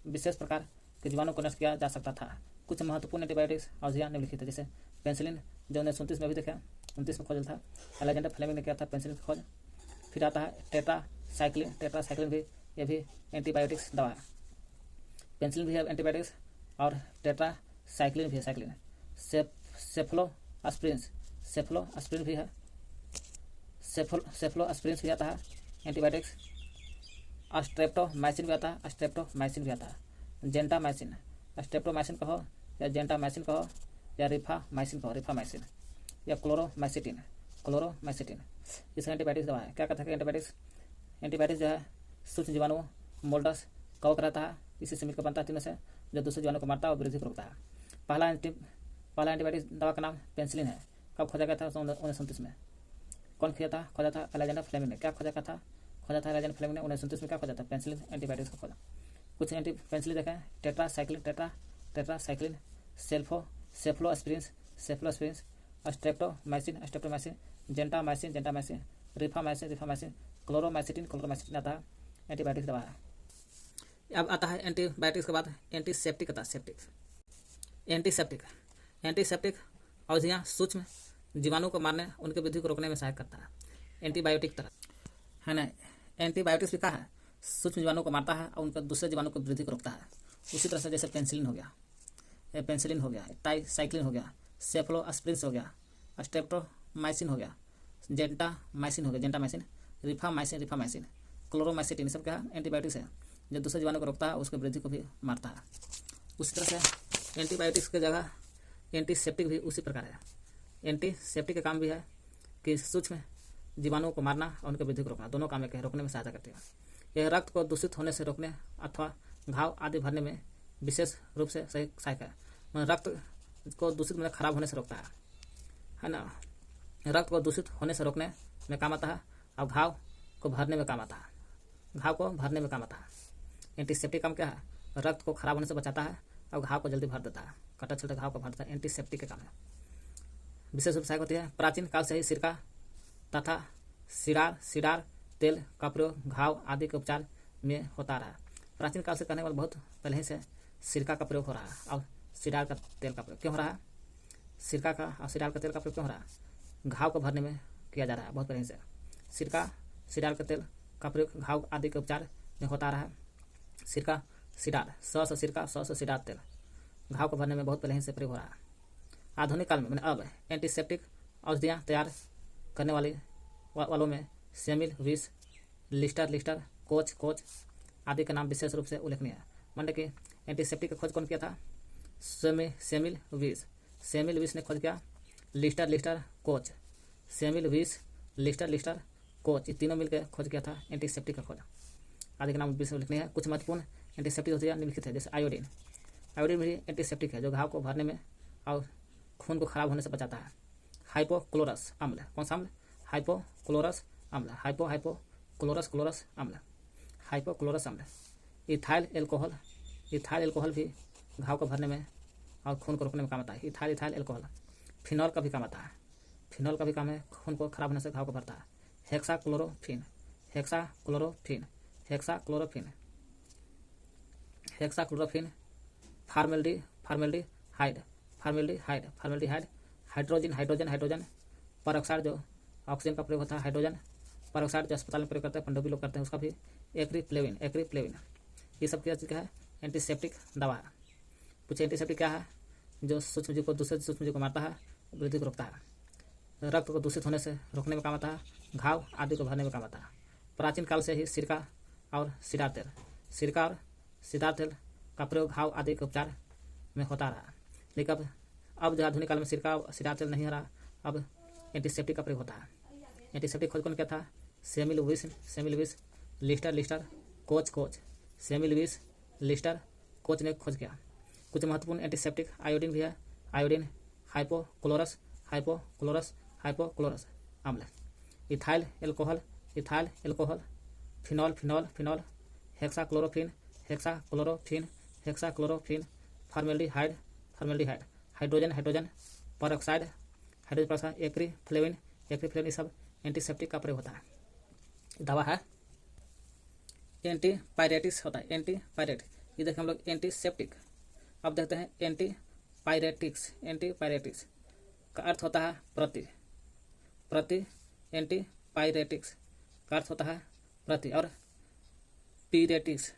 विशेष प्रकार के जीवाणु को नष्ट किया जा सकता था। कुछ महत्वपूर्ण एंटीबायोटिक्स औषधियाँ निम्नलिखित है, जैसे पेंसिलिन जो 1929 में भी देखा 29 में खोजा था, अलेक्जेंडर फ्लेमिंग ने किया था पेंसिलिन की खोज। फिर आता है टेट्रासाइक्लिन भी, ये भी एंटीबायोटिक्स दवा है। पेंसिलिन भी है एंटीबायोटिक्स और टेट्रासाइक्लिन भी है साइक्लिन। सेफ्लोस्प्रिन भी है, सेफ्लोस्प्रिन भी आता है एंटीबायोटिक्स। स्ट्रेप्टोमाइसिन भी आता है, स्ट्रेप्टोमाइसिन कहो या जेंटामाइसिन कहो या रिफामाइसिन या क्लोरोमाइसिटिन इसका एंटीबायोटिक्स दवा है। क्या कहता है एंटीबायोटिक्स जो है सूक्ष्म जीवाणु मोल्डस कवक रहता है, इसी से मिलकर बनता है तीनों से, जो दूसरे जीवाणु को मारता है और वृद्धि को रोकता है। पहला एंटीबायोटिक्स दवा का नाम पेंसिलिन है। कब खोजा गया था 1929 में। कौन खोजा था अलेक्जेंडर फ्लेमिंग ने। क्या खोजा था अलेक्जेंडर फ्लेमिंग ने 1929 में। क्या खोजा था पेंसिलिन एंटीबायोटिक्स को खोजा। कुछ एंटी पेंसिलिन देखें, tetracycline, cephalosporin, streptomycin, gentamicin, rifamycin, chloromycetin आता है एंटीबायोटिक्स दवा है। अब आता है एंटीबायोटिक्स के बाद एंटीसेप्टिक आता है। एंटीसेप्टिक औषधियाँ सूक्ष्म जीवाणु को मारने, उनके वृद्धि को रोकने में सहायक करता है। एंटीबायोटिक तरह है ना, एंटीबायोटिक्स भी कहा है सूक्ष्म जीवाणु को मारता है और उनका दूसरे जीवाणु को वृद्धि को रोकता है। उसी तरह से जैसे पेंसिलिन हो गया, टाइसाइक्लिन हो गया, सेफ्लोस्प्रिन हो गया, स्ट्रेप्टोमाइसिन हो गया, जेंटामाइसिन, रिफामाइसिन, क्लोरोमाइसिटिन, सब क्या एंटीबायोटिक्स है जो दूसरे जीवाणु को रोकता है, उसके वृद्धि को भी मारता है। उसी तरह से एंटीबायोटिक्स की जगह एंटीसेप्टिक भी उसी प्रकार है। एंटीसेप्टिक का काम भी है कि सूक्ष्म जीवाणुओं को मारना और उनके वृद्धि को रोकना, दोनों काम के रोकने में सहायता करती है। यह रक्त को दूषित होने से रोकने अथवा घाव आदि भरने में विशेष रूप से सहायक है। रक्त को दूषित में खराब होने से रोकता है ना, रक्त को दूषित होने से रोकने में काम आता है और घाव को भरने में काम आता है। एंटीसेप्टिक काम क्या है, रक्त को खराब होने से बचाता है और घाव को जल्दी भर देता है, कटा छिलटा घाव को भर देता है। एंटीसेप्टिक का काम है, विशेष रूप से सहायक होती है। प्राचीन काल से ही सिरका तथा सिडार तेल का प्रयोग घाव आदि के उपचार में होता रहा। प्राचीन काल से कहने वाले बहुत पहले ही से सिरका का प्रयोग हो रहा है और सिडार का तेल का प्रयोग क्यों हो रहा है, सिरका का और सिडार का तेल का प्रयोग क्यों हो रहा है, घाव को भरने में किया जा रहा है बहुत पहले से। सिडार का तेल का प्रयोग घाव आदि के उपचार में होता रहा है। सिडार सिडार तेल घाव को भरने में बहुत पहले से प्रयोग हो रहा है। आधुनिक काल में मैंने अब एंटीसेप्टिक औषधियाँ तैयार करने वालों में सेमिल, विष, लिस्टर, कोच आदि का नाम विशेष रूप से उल्लेखनीय है। मान कि एंटीसेप्टिक का खोज कौन किया था, सेमिल विष ने खोज किया। लिस्टर, कोच, सेमिल, विष, लिस्टर, कोच, ये तीनों मिलकर खोज किया था एंटीसेप्टिक का खोज। आदि का नाम विशेष उल्लेखनीय है। कुछ महत्वपूर्ण एंटीसेप्टिक औषधियाँ निम्नलिखित है, जैसे आयोडीन भी एंटीसेप्टिक है जो घाव को भरने में और खून को खराब होने से बचाता है। हाइपोक्लोरस अम्ल, कौन सा अम्ल, हाइपोक्लोरस अम्ल, हाइपोक्लोरस अम्ल। इथाइल एल्कोहल भी घाव को भरने में और खून को रोकने में काम आता है। Ethyl alcohol. फिनॉल का भी काम आता है, फिनॉल का भी काम है खून को खराब होने से घाव को भरता है। हेक्साक्लोरोफिन, फार्मेल्डिहाइड, हाइड्रोजन परऑक्साइड जो ऑक्सीजन का प्रयोग होता है, हाइड्रोजन परऑक्साइड जो अस्पताल में प्रयोग करते हैं, पंडों भी लोग करते हैं, उसका भी एक्रिप्लेविन, ये सब क्या चीज़ है, एंटीसेप्टिक दवा है। कुछ एंटीसेप्टिक क्या है, जो सूक्ष्म जीव को दूसरे सूक्ष्म जीव को मारता है, वृद्धि को रोकता है, रक्त को दूषित होने से रोकने में काम आता है, घाव आदि को भरने में काम आता है। प्राचीन काल से ही सिरका और सिडार तेल का प्रयोग घाव आदि के उपचार में होता रहा। लेकिन अब जो आधुनिक काल में सिरका और सिडार तेल नहीं हो रहा, अब एंटीसेप्टिक का प्रयोग होता है। एंटीसेप्टिक खोज कौन किया था, सेमिल विष, लिस्टर, कोच, सेमिल विष, लिस्टर, कोच ने खोज किया। कुछ महत्वपूर्ण एंटीसेप्टिक आयोडीन भी है। आयोडीन हाइपोक्लोरस अम्ल, ethyl alcohol, phenol, hexachlorophene, formaldehyde, hydrogen peroxide, hydrogen peroxide, acriflavine ये सब एंटीसेप्टिक का प्रयोग होता है। दवा है एंटीपायरेटिक्स होता है, एंटीपायरेटिक। ये देखें हम लोग एंटीसेप्टिक। अब देखते हैं एंटीपायरेटिक्स। एंटीपायरेटिक्स का अर्थ होता है प्रति। एंटीपायरेटिक्स का अर्थ होता है प्रति। और पीरेटिक्स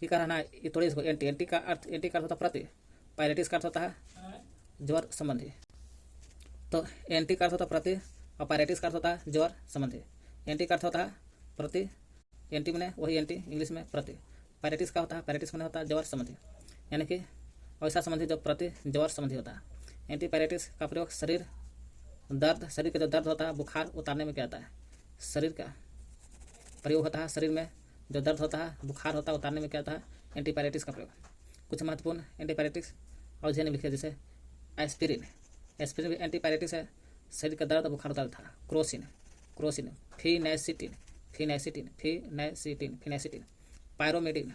ये कहना है, ये थोड़ी इसको एंटी का अर्थ होता है प्रति, पायरेटिक्स का अर्थ होता है ज्वर संबंधी। तो एंटी का अर्थ होता है प्रति और पायरेटिक्स का अर्थ होता है ज्वर संबंधी। एंटी का अर्थ होता है प्रति, एंटी मैंने वही एंटी इंग्लिश में प्रति। पायरेटिक्स का होता है, पायरेटिक्स मैंने होता है ज्वर संबंधी, यानी कि ऐसा संबंधी जो प्रति ज्वर संबंधी होता है। एंटीपायरेटिक्स का प्रयोग शरीर का जो दर्द होता है बुखार उतारने में किया जाता है। शरीर का प्रयोग होता है, शरीर में जो दर्द होता है बुखार होता है उतारने में क्या होता है एंटीपायरेटिक्स का प्रयोग। कुछ महत्वपूर्ण एंटीपायरेटिक्स और ने लिखे जैसे एस्पिरिन भी एंटीपायरेटिक्स है, शरीर का दर्द बुखार उतारता है। Crocin, phenacetin, पायरोमेडिन।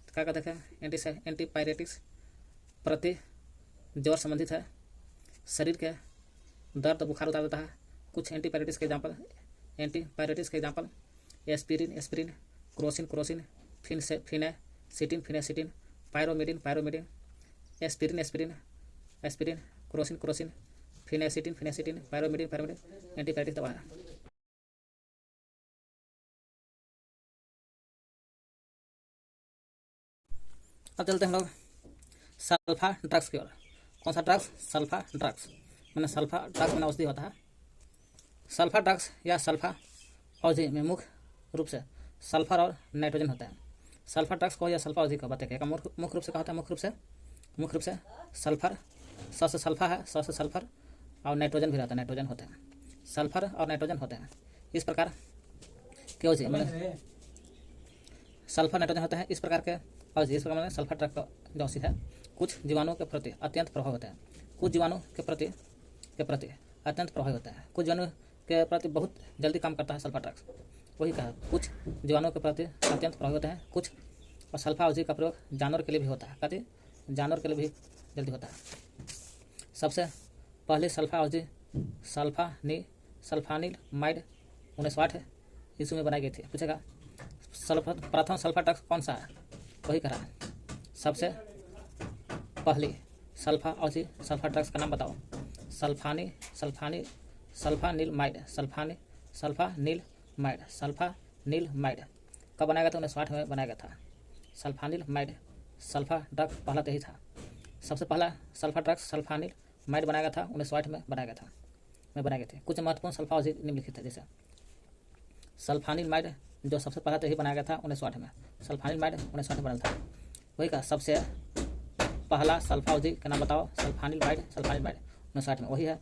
तो क्या कहते हैं एंटीपायरेटिक्स प्रति ज्वर संबंधित है, शरीर के दर्द बुखार उतार देता है। कुछ एंटीपायरेटिक्स के example aspirin, crocin, phenacetin, pyramidon, aspirin, crocin, phenacetin, pyramidon antipyretic दवा है। अब चलते हैं हम लोग सल्फा ड्रग्स की ओर। कौन सा ड्रग्स? सल्फा ड्रग्स मैंने औषधि होता है। सल्फा ड्रग्स या सल्फा औषधि में मुख्य रूप से सल्फर और नाइट्रोजन होता है। सल्फा ड्रग्स को या सल्फा औषधि को बताइए मुख्य रूप से कहा होता है। मुख्य रूप से सल्फर, स से सल्फर और नाइट्रोजन भी रहता है, नाइट्रोजन होते हैं। सल्फर और नाइट्रोजन होते हैं। इस प्रकार के औषधि मैंने सल्फर नाइट्रोजन होते हैं। इस प्रकार के औषधि, इस प्रकार मैंने सल्फर ड्रग का जो औषधि है कुछ जीवाणुओं के प्रति अत्यंत प्रभाव होता है। कुछ जीवाणु के प्रति अत्यंत प्रभावी होता है। कुछ जीवाणु के प्रति बहुत जल्दी काम करता है सल्फा ड्रग्स। वही कहा, कुछ जीवाणुओं के प्रति अत्यंत प्रभावी होते हैं कुछ। और सल्फा औषधि का प्रयोग जानवर के लिए भी होता है, कहते जानवर के लिए भी जल्दी होता है। सबसे पहले सल्फा औषधि सल्फानिलमाइड 1908 ईस्वी में बनाई गई थी। पूछेगा प्रथम सल्फा ड्रग्स कौन सा है? वही कह रहा है सबसे पहली सल्फा औषधि सल्फा ड्रग्स का नाम बताओ। सल्फानिलमाइड कब बनाया गया था? 1960 में बनाया गया था। सल्फानिलमाइड सल्फा ड्रग पहला तो ही था। सबसे पहला सल्फा ड्रग्स सल्फानिलमाइड बनाया गया था 1960 में बनाया गए थे। कुछ महत्वपूर्ण सल्फा औषधि निम्नलिखित है, जैसे सल्फानिलमाइड जो सबसे पहला तो ही बनाया गया था 1960 में। सल्फानिलमाइड 1960 में बना था। वही का सबसे पहला सल्फा औषधि का नाम बताओ। सल्फानिलमाइड 1960 में, वही है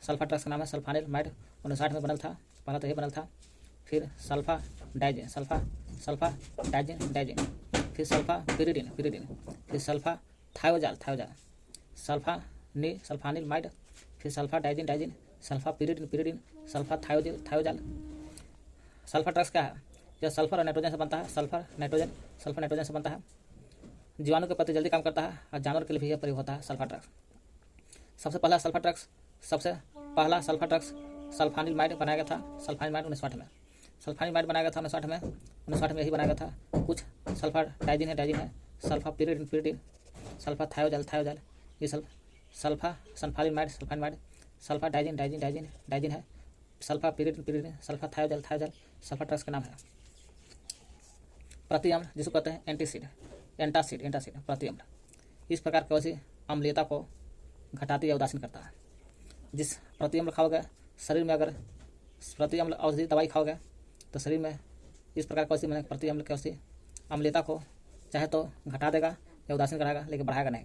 सल्फा ड्रग्स का नाम है सल्फानिलमाइड। 1960 में बनल था, पहला तो ही बनल था। फिर सल्फा डाइजिन, फिर सल्फा पिरिडिन, फिर सल्फा थायोजाल, सल्फानिलमाइड, फिर sulphadiazine, sulphapyridine, sulphathiazole. Sulphur drugs क्या है? यह सल्फर और नाइट्रोजन से बनता है। सल्फर नाइट्रोजन से बनता है। जीवाणु के प्रति जल्दी काम करता है और जानवर के लिए भी यह प्रयोग होता है सल्फर ड्रग्स। सबसे पहला सल्फर ड्रग्स सल्फानिलमाइड बनाया गया था। सल्फानिलमाइड 1960 में। सल्फानिलमाइड बनाया गया था 1960 में यही बनाया गया था। कुछ सल्फा डाइजिन है, सल्फा पिरिडिन, सल्फा थायोजाल, ये सल्फानिलमाइड, सल्फा डाइजिन है, sulphapyridine, sulphathiazole sulpha drugs का नाम है। प्रति अम्ल जिसको कहते हैं एंटासिड प्रति अम्ल। इस प्रकार के औषधि अम्लीयता को घटाती या उदासीन करता है। जिस प्रति अम्ल खाओगे शरीर में, अगर प्रति अम्ल औषधि दवाई खाओगे तो शरीर में इस प्रकार की औषधि मैंने प्रति अम्ल की औषधि अम्लीयता को चाहे तो घटा देगा या उदासीन कराएगा, लेकिन बढ़ाएगा नहीं।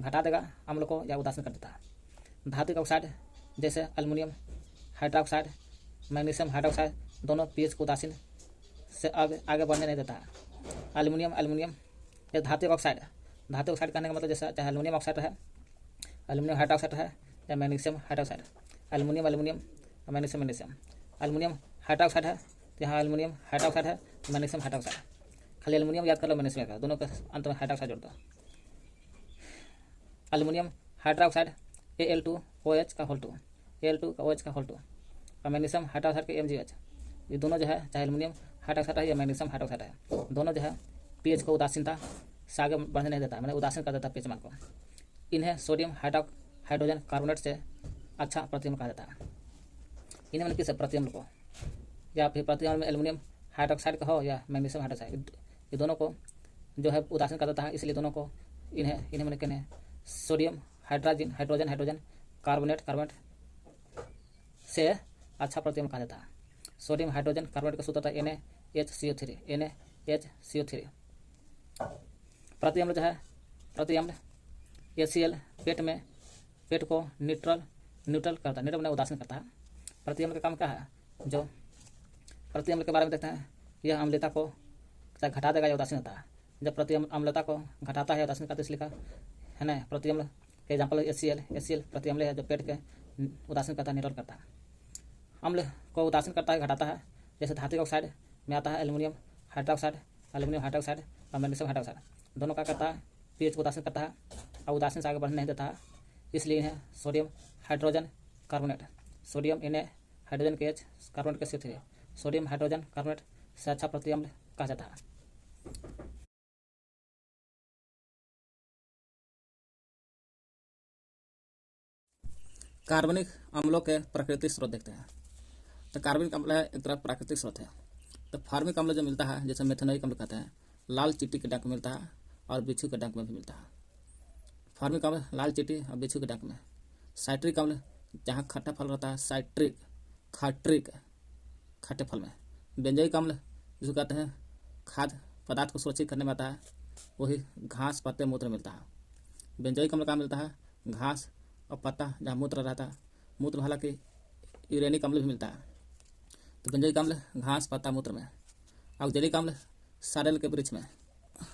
घटा देगा अम्ल को या उदासीन कर देता है। धातु के ऑक्साइड जैसे एल्युमिनियम हाइड्रोक्साइड, मैग्नीशियम हाइड्रोक्साइड दोनों पीएच को उदासीन से आगे बढ़ने नहीं देता है। एल्युमिनियम ये धातु ऑक्साइड कहने का मतलब जैसे चाहे एल्युमिनियम ऑक्साइड है, एल्युमिनियम हाइड्रोक्साइड है या magnesium hydroxide. Aluminium magnesium. Aluminium hydroxide है तो यहाँ एल्युमिनियम हाइड्रोक्साइड है, मैग्नीशियम हाइड्रोक्साइड। खाली एल्युमिनियम याद कर लो, मैग्नीशियम याद कर लो, दोनों के अंत में हाइड्रोक्साइड जोड़ दो। एल्युमिनियम हाइड्रोक्साइड Al2OH का होल 2, Al2 का OH का होल 2, और मैग्नीशियम हाइड्रोक्साइड के MgH। ये दोनों जो है, चाहे एल्युमिनियम हाइड्रोक्साइड है या मैग्नीशियम हाइड्रोक्साइड है, दोनों जो है पीएच को उदासीनता से आगे बढ़ने नहीं देता, मैंने उदासीन कर देता पीएच मान को। इन्हें सोडियम हाइड्रोजन कार्बोनेट से अच्छा प्रतिअम्ल कहा जाता है। इन्हें मैंने किस प्रतिअम्ल को, या फिर प्रतिअम्ल में एल्युमिनियम हाइड्रोक्साइड का हो या मैग्नीशियम हाइड्रोक्साइड, ये दोनों को जो है उदासीन कर देता है, इसलिए दोनों को इन्हें मैंने कहने सोडियम हाइड्रोजन कार्बोनेट से अच्छा प्रतिअम्ल कहा जाता है। सोडियम हाइड्रोजन कार्बोनेट का सूत्र होता है NaHCO3। प्रतिअम्ल जो है, प्रतिअम्ल HCl पेट को न्यूट्रल करता है, न्यूट्रल मैंने उदासीन करता है। प्रतिअम्ल का काम क्या है, जो प्रतिअम्ल के बारे में देखते हैं, यह अम्लता को चाहे घटा देगा या उदासीन होता है। जब प्रतिअम्ल अम्लता को घटाता है, उदासीन करता है, इसलिए लिखा है ना। प्रतिअम्ल के एग्जाम्पल HCl प्रतिअम्ल है जो पेट के उदासीन करता है, न्यूट्रल करता है। अम्ल को उदासीन करता है, घटाता है, जैसे धात्विक ऑक्साइड में आता है एल्युमिनियम हाइड्रोक्साइड और मैग्नीशियम हाइड्रोक्साइड, दोनों का करता है पीएच को उदासीन करता है और उदासीन से आगे बढ़ने नहीं देता है, इसलिए इन्हें सोडियम हाइड्रोजन कार्बोनेट, सोडियम इन्हें हाइड्रोजन के H कार्बोनेट के CO3, सोडियम हाइड्रोजन कार्बोनेट से अच्छा प्रतिअम्ल कहा जाता है। कार्बनिक अम्लों के प्राकृतिक स्रोत देखते हैं। तो कार्बनिक अम्ल है एक तरह प्राकृतिक स्रोत है। तो फार्मिक अम्ल जो मिलता है, जैसे मेथनोइक अम्ल कहते हैं, लाल चींटी के डंक में मिलता है और बिच्छू के डंक में भी मिलता है। फार्मिक अम्ल लाल चींटी और बिच्छू के डंक में। साइट्रिक अम्ल जहाँ खट्टा फल रहता है, खाट्रिक खट्टे फल में। बेंजोइक अम्ल जिसको कहते हैं खाद्य पदार्थ को सुरक्षित करने में आता है, वही घास पत्ते मूत्र मिलता है। बेंजोइक अम्ल कहाँ मिलता है, घास और पत्ता जहाँ मूत्र रहता है, मूत्र हालांकि यूरेनिक अम्ल भी मिलता है। तो बेंजोइक अम्ल घास पत्ता मूत्र में। ऑक्जेलिक अम्ल सारेल के वृक्ष में।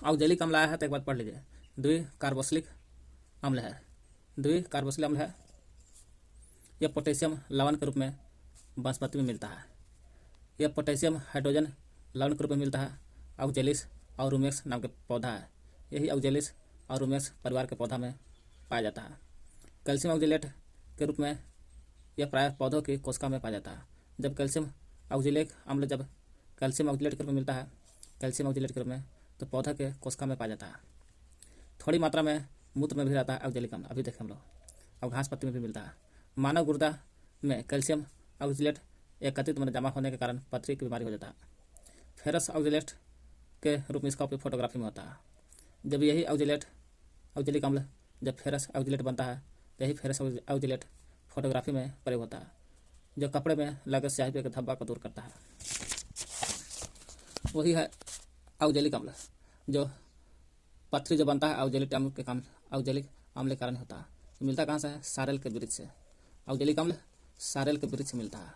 ऑक्जेलिक अम्ल आया है तो एक बात पढ़ लीजिए, द्विकार्बोक्सिलिक अम्ल है। द्विकार्बोक्सिलिक अम्ल है, यह पोटेशियम लवण के रूप में वनस्पति में मिलता है। यह पोटेशियम हाइड्रोजन लवण के रूप में मिलता है। ऑक्जेलिस और रूमेक्स नाम के पौधा है, यही ऑक्जेलिस और रूमेक्स परिवार के पौधा में पाया जाता है। कैल्शियम ऑक्जेलेट के रूप में यह प्रायः पौधों की कोशिका में पाया जाता है। जब कैल्शियम ऑक्जेलिक अम्ल जब कैल्शियम ऑक्जेलेट के रूप में मिलता है, कैल्शियम ऑक्जेलेट के रूप में, तो पौधा के कोशिका में पाया जाता है। थोड़ी मात्रा में मूत्र में भी रहता है ऑक्जेलिक अम्ल, अभी देखें हम लोग, और घास पत्ती में भी मिलता है। मानव गुर्दा में कैल्शियम ऑक्जेलेट एकत्रित में जमा होने के कारण पथरी की बीमारी हो जाता है। फेरस ऑक्जेलेट के रूप में इसका उपयोग फोटोग्राफी में होता है। जब यही ऑक्जेलिक अम्ल जब फेरस ऑक्जेलेट बनता है, यही फेरस ऑक्जेलेट फोटोग्राफी में प्रयोग होता है, जो कपड़े में लगे स्याही के धब्बा को दूर करता है। वही है ऑक्जेलिक अम्ल, जो पथरी जो बनता है ऑक्जेलिक अम्ल के कारण होता है। मिलता कहाँ से है, सारेल के वृक्ष से। ऑक्जेलिक अम्ल सारेल के वृक्ष से मिलता है,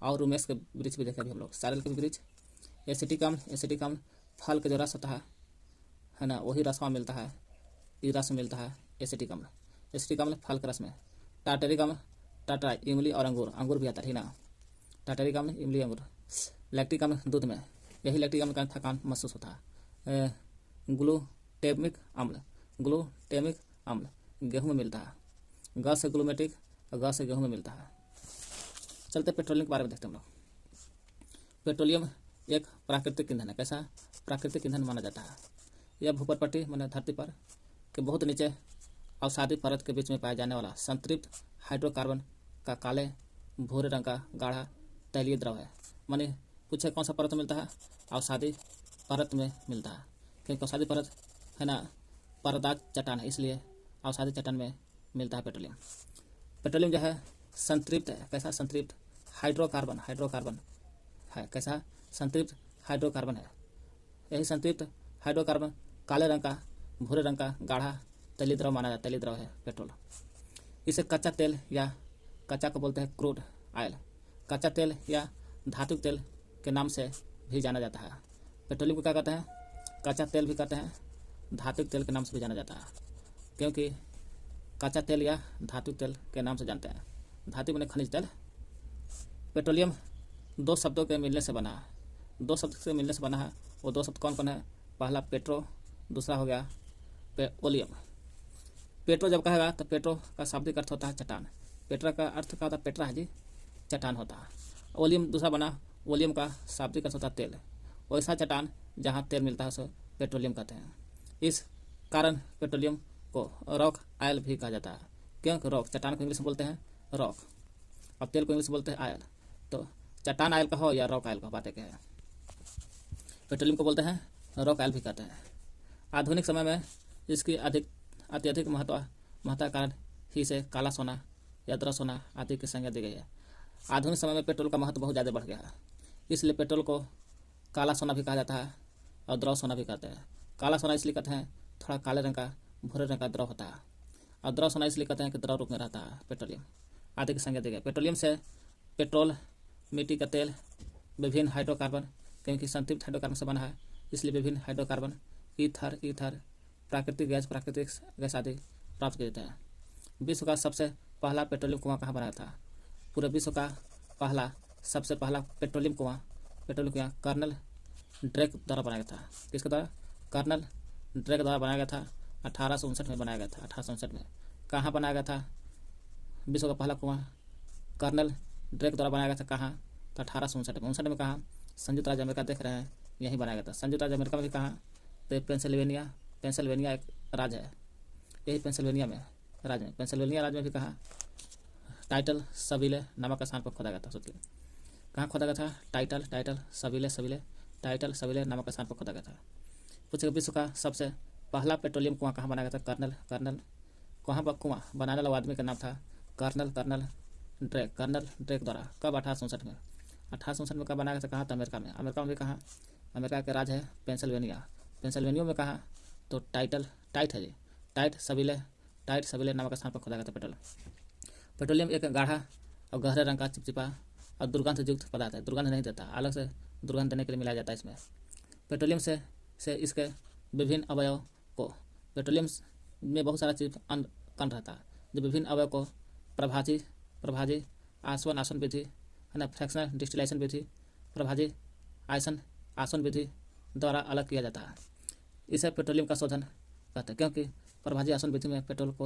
और रूमेक्स के वृक्ष भी देखे अभी हम लोग, सारेल के वृक्ष। एसिटिक अम्ल फल के जो रस होता है ना, वही रस वहाँ मिलता है, ई रस मिलता है एसिटिक अम्ल फल के रस में। टार्टरिक अम्ल टाटा इमली और अंगूर भी आता है ना, टार्टरिक अम्ल इमली अंगूर। लैक्टिक अम्ल दूध में, यही लैक्टिक अम्ल का थकान महसूस होता है। ग्लूटेमिक अम्ल गेहूं में मिलता है। ग से ग्लूमेटिक और ग से गेहूं में मिलता है। चलते पेट्रोलियम के बारे में देखते हैं हम लोग। पेट्रोलियम एक प्राकृतिक ईंधन है। कैसा प्राकृतिक ईंधन माना जाता है। यह भूपटपट्टी माने धरती पर के बहुत नीचे अवसादी परत के बीच में पाया जाने वाला संतृप्त हाइड्रोकार्बन का काले भूरे रंग का गाढ़ा तैलीय द्रव है। माने पूछे कौन सा परत में मिलता है, अवसादी परत में मिलता है, क्योंकि अवसादी परत है ना परदाज चट्टान है, इसलिए अवसादी चट्टान में मिलता है पेट्रोलियम जो है संतृप्त है। कैसा संतृप्त हाइड्रोकार्बन है। कैसा संतृप्त हाइड्रोकार्बन है। यही संतृप्त हाइड्रोकार्बन काले रंग का भूरे रंग का गाढ़ा तैलीय द्रव माना जाता है। तैलीय द्रव है पेट्रोल। इसे कच्चा तेल या कच्चा को बोलते हैं क्रूड ऑयल, कच्चा तेल या धातुक तेल के नाम से भी जाना जाता है। पेट्रोलियम को क्या कहते हैं, कच्चा तेल भी कहते हैं, धातुक तेल के नाम से भी जाना जाता है, क्योंकि कच्चा तेल या धातुक तेल के नाम से जानते हैं। धातु माने खनिज तेल। पेट्रोलियम दो शब्दों के मिलने से बना है। दो शब्द से मिलने से बना है। वो दो शब्द कौन कौन है, पहला पेट्रो, दूसरा हो गया ओलियम। पेट्रो जब कहेगा तो पेट्रो का शाब्दिक अर्थ होता है चट्टान। पेट्रा का अर्थ क्या होता है? पेट्रा है जी, चट्टान होता है। ओलियम दूसरा बना, ओलियम का शाब्दिक अर्थ होता है तेल। वैसा चट्टान जहाँ तेल मिलता है उसे पेट्रोलियम कहते हैं। इस कारण पेट्रोलियम को रॉक आयल भी कहा जाता है, क्योंकि रॉक चट्टान को इंग्लिश में बोलते हैं रॉक, और तेल को इंग्लिश में बोलते हैं आयल। तो चट्टान आयल का हो या रॉक आयल का, बातें क्या है। पेट्रोलियम को बोलते हैं रॉक आयल भी कहते हैं। आधुनिक समय में इसकी अत्यधिक महत्ता कारण ही इसे काला सोना या द्रव सोना आदि की संज्ञा दी गई है। आधुनिक समय में पेट्रोल का महत्व बहुत ज़्यादा बढ़ गया है, इसलिए पेट्रोल को काला सोना भी कहा जाता है और द्रव सोना भी कहते हैं। काला सोना इसलिए कहते हैं थोड़ा काले रंग का, भूरे रंग का द्रव होता है, और द्रव सोना इसलिए कहते हैं कि द्रव रूप में रहता है। पेट्रोलियम आदि की संज्ञा दी गई। पेट्रोलियम से पेट्रोल, मिट्टी का तेल, विभिन्न हाइड्रोकार्बन, क्योंकि संतृप्त हाइड्रोकार्बन से बना है इसलिए विभिन्न हाइड्रोकार्बन, ईथर, प्राकृतिक गैस आदि प्राप्त किए जाते हैं। विश्व का सबसे पहला पेट्रोलियम कुआं कहाँ बनाया था? पूरे विश्व का सबसे पहला पेट्रोलियम कुआं कर्नल ड्रेक द्वारा बनाया गया था। किसके द्वारा? कर्नल ड्रेक द्वारा बनाया गया था। 1859 में बनाया गया था। 1859 में कहाँ बनाया गया था? विश्व का पहला कुआं कर्नल ड्रेक द्वारा बनाया गया था। कहाँ? तो 1859 में। 59 में कहाँ? संयुक्त राज्य अमेरिका, देख रहे हैं यहीं बनाया गया था। संयुक्त राज्य अमेरिका में भी कहाँ? तो पेंसिल्वेनिया एक राज्य है, यही पेंसिल्वेनिया में राज्य में, पेंसिल्वेनिया राज्य में भी कहाँ? टाइटल सविले नामक स्थान पर खोदा गया था। सोचिए कहाँ खोदा गया था? टाइटल सविले नामक स्थान पर खोदा गया था। पूछे विश्व का सबसे पहला पेट्रोलियम कुआं कहाँ बनाया गया था? कर्नल कहाँ पर कुआं बनाने वाला आदमी का नाम था कर्नल ड्रेक द्वारा। कब? 1859 में। 1859 में कब बनाया गया था? कहाँ? तो अमेरिका में। अमेरिका में भी कहाँ? अमेरिका के राज्य है पेंसिल्वेनिया में कहाँ? तो टाइट है जी, टाइट सविले नामक स्थान पर खोदा गया था पेट्रोलियम एक गाढ़ा और गहरे रंग का चिपचिपा और दुर्गंध युक्त पदार्थ है। दुर्गंध नहीं देता, अलग से दुर्गंध देने के लिए मिलाया जाता है इसमें। पेट्रोलियम से इसके विभिन्न अवयव को, पेट्रोलियम में बहुत सारा चीज कण रहता है जो विभिन्न अवयव को प्रभाजी आसवन विधि है ना, फ्रैक्शनल डिस्टिलेशन विधि, प्रभाजी आसवन विधि द्वारा अलग किया जाता है। इसे पेट्रोलियम का शोधन कहते हैं, क्योंकि प्रभाजी आसवन विधि में पेट्रोलियम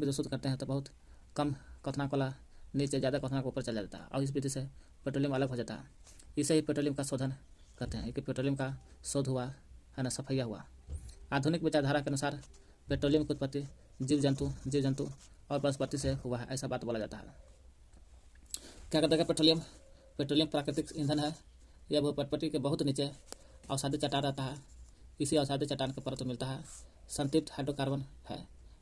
को जो शुद्ध करते हैं तो बहुत कम क्वथनांक वाला नीचे, ज़्यादा क्वथनांक ऊपर चला जाता है, और इस विधि से पेट्रोलियम अलग हो जाता है। इसे ही पेट्रोलियम का शोधन कहते हैं कि पेट्रोलियम का शोध हुआ है ना, सफाया हुआ। आधुनिक विचारधारा के अनुसार पेट्रोलियम की उत्पत्ति जीव जंतु और वनस्पति से हुआ है, ऐसा बात बोला जाता है। क्या कहते हैं? पेट्रोलियम प्राकृतिक ईंधन है। यह भूपटपट्टी के बहुत नीचे अवसादी चट्टान रहता है। इसी अवसादी चट्टान के परत में मिलता है संतृप्त हाइड्रोकार्बन है।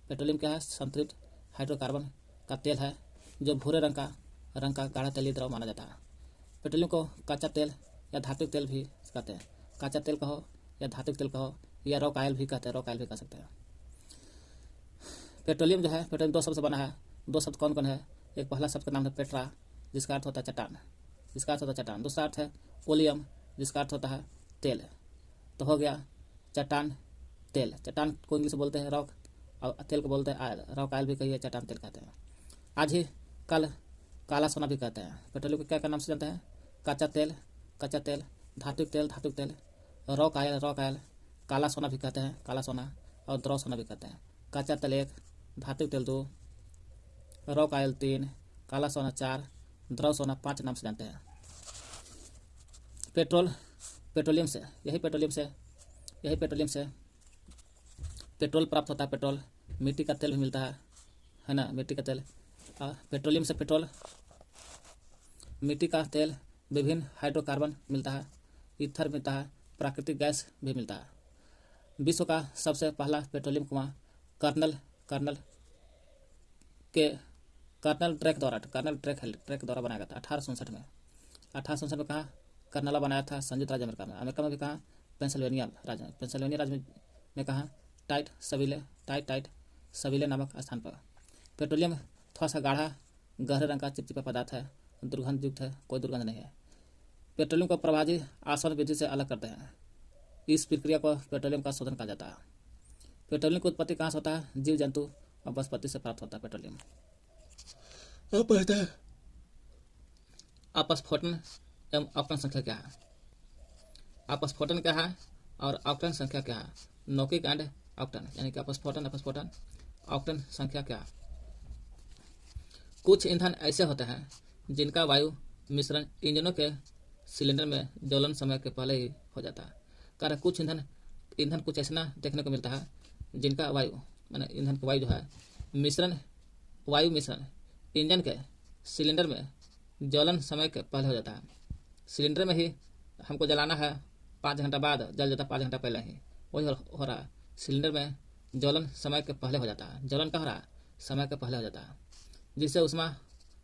पेट्रोलियम क्या है? संतृप्त हाइड्रोकार्बन का तेल है जो भूरे रंग का गाढ़ा तेलीय द्रव माना जाता है। पेट्रोलियम को कच्चा तेल या धातुक तेल भी कहते हैं। कच्चा तेल कहो या धातुक तेल कहो या रॉक आयल भी कहते हैं, रॉक आयल भी कह सकते हैं। पेट्रोलियम जो है, पेट्रोलियम दो शब्द से बना है। दो शब्द कौन कौन है? एक पहला शब्द का नाम है पेट्रा, जिसका अर्थ होता है चट्टान, दूसरा अर्थ है ओलियम, जिसका अर्थ होता है तेल। तो हो गया चट्टान तेल। चट्टान को इंग्लिश में बोलते हैं रॉक, और तेल को बोलते हैं आयल। रॉक आयल भी कहिए, चट्टान तेल कहते हैं। आज ही कल काला सोना भी कहते हैं। पेट्रोलियम को क्या नाम से जानते हैं? कच्चा तेल, धातुक तेल, रॉक आयल, काला सोना भी कहते हैं, काला सोना, और द्रव सोना भी कहते हैं। कच्चा तेल 1, धातुक तेल 2, रॉक आयल 3, काला सोना 4, द्रव सोना 5 नाम से जानते हैं। पेट्रोलियम से पेट्रोल प्राप्त होता है। पेट्रोल, मिट्टी का तेल भी मिलता है ना, मिट्टी का तेल। पेट्रोलियम से पेट्रोल, मिट्टी का तेल, विभिन्न हाइड्रोकार्बन मिलता है, ईथर मिलता है, प्राकृतिक गैस भी मिलता है। विश्व का सबसे पहला पेट्रोलियम कुआं कर्नल ड्रेक द्वारा बनाया गया था 1859 में। 1859 में कहा कर्नला बनाया था? संयुक्त राज्य अमेरिका में भी कहा? पेंसिल्वेनिया राज्य में कहा? टाइट सविले नामक स्थान पर। पेट्रोलियम थोड़ा सा गाढ़ा गहरे रंग का चिपचिपा पदार्थ है, दुर्गंध युक्त है, कोई दुर्गंध नहीं है। पेट्रोलियम को प्रभाजी आसवन विधि से अलग करते हैं। इस प्रक्रिया को पेट्रोलियम का शोधन कहा जाता है। पेट्रोलियम की उत्पत्ति कहाँ से होता है? जीव जंतु और वनस्पति से प्राप्त होता है पेट्रोलियम। अपस्फोटन एवं ऑक्टेन संख्या क्या है? अपस्फोटन क्या है और ऑक्टेन संख्या क्या है? नोकिक एंड ऑक्टेन, यानी कि अपस्फोटन ऑक्टेन संख्या क्या? कुछ ईंधन ऐसे होते हैं जिनका वायु मिश्रण इंजनों के सिलेंडर में ज्वलन समय के पहले ही हो जाता है। कारण कुछ ईंधन ईंधन कुछ ऐसा देखने को मिलता है जिनका वायु माने ईंधन का वायु जो है वायु मिश्रण इंजन के सिलेंडर में ज्वलन समय के पहले हो जाता है। सिलेंडर में ही हमको जलाना है, 5 घंटा बाद जल जाता, 5 घंटा पहले ही वही हो रहा है। सिलेंडर में ज्वलन समय के पहले हो जाता है। ज्वलन कहाँ हो रहा है? समय के पहले हो जाता है, जिससे उष्मा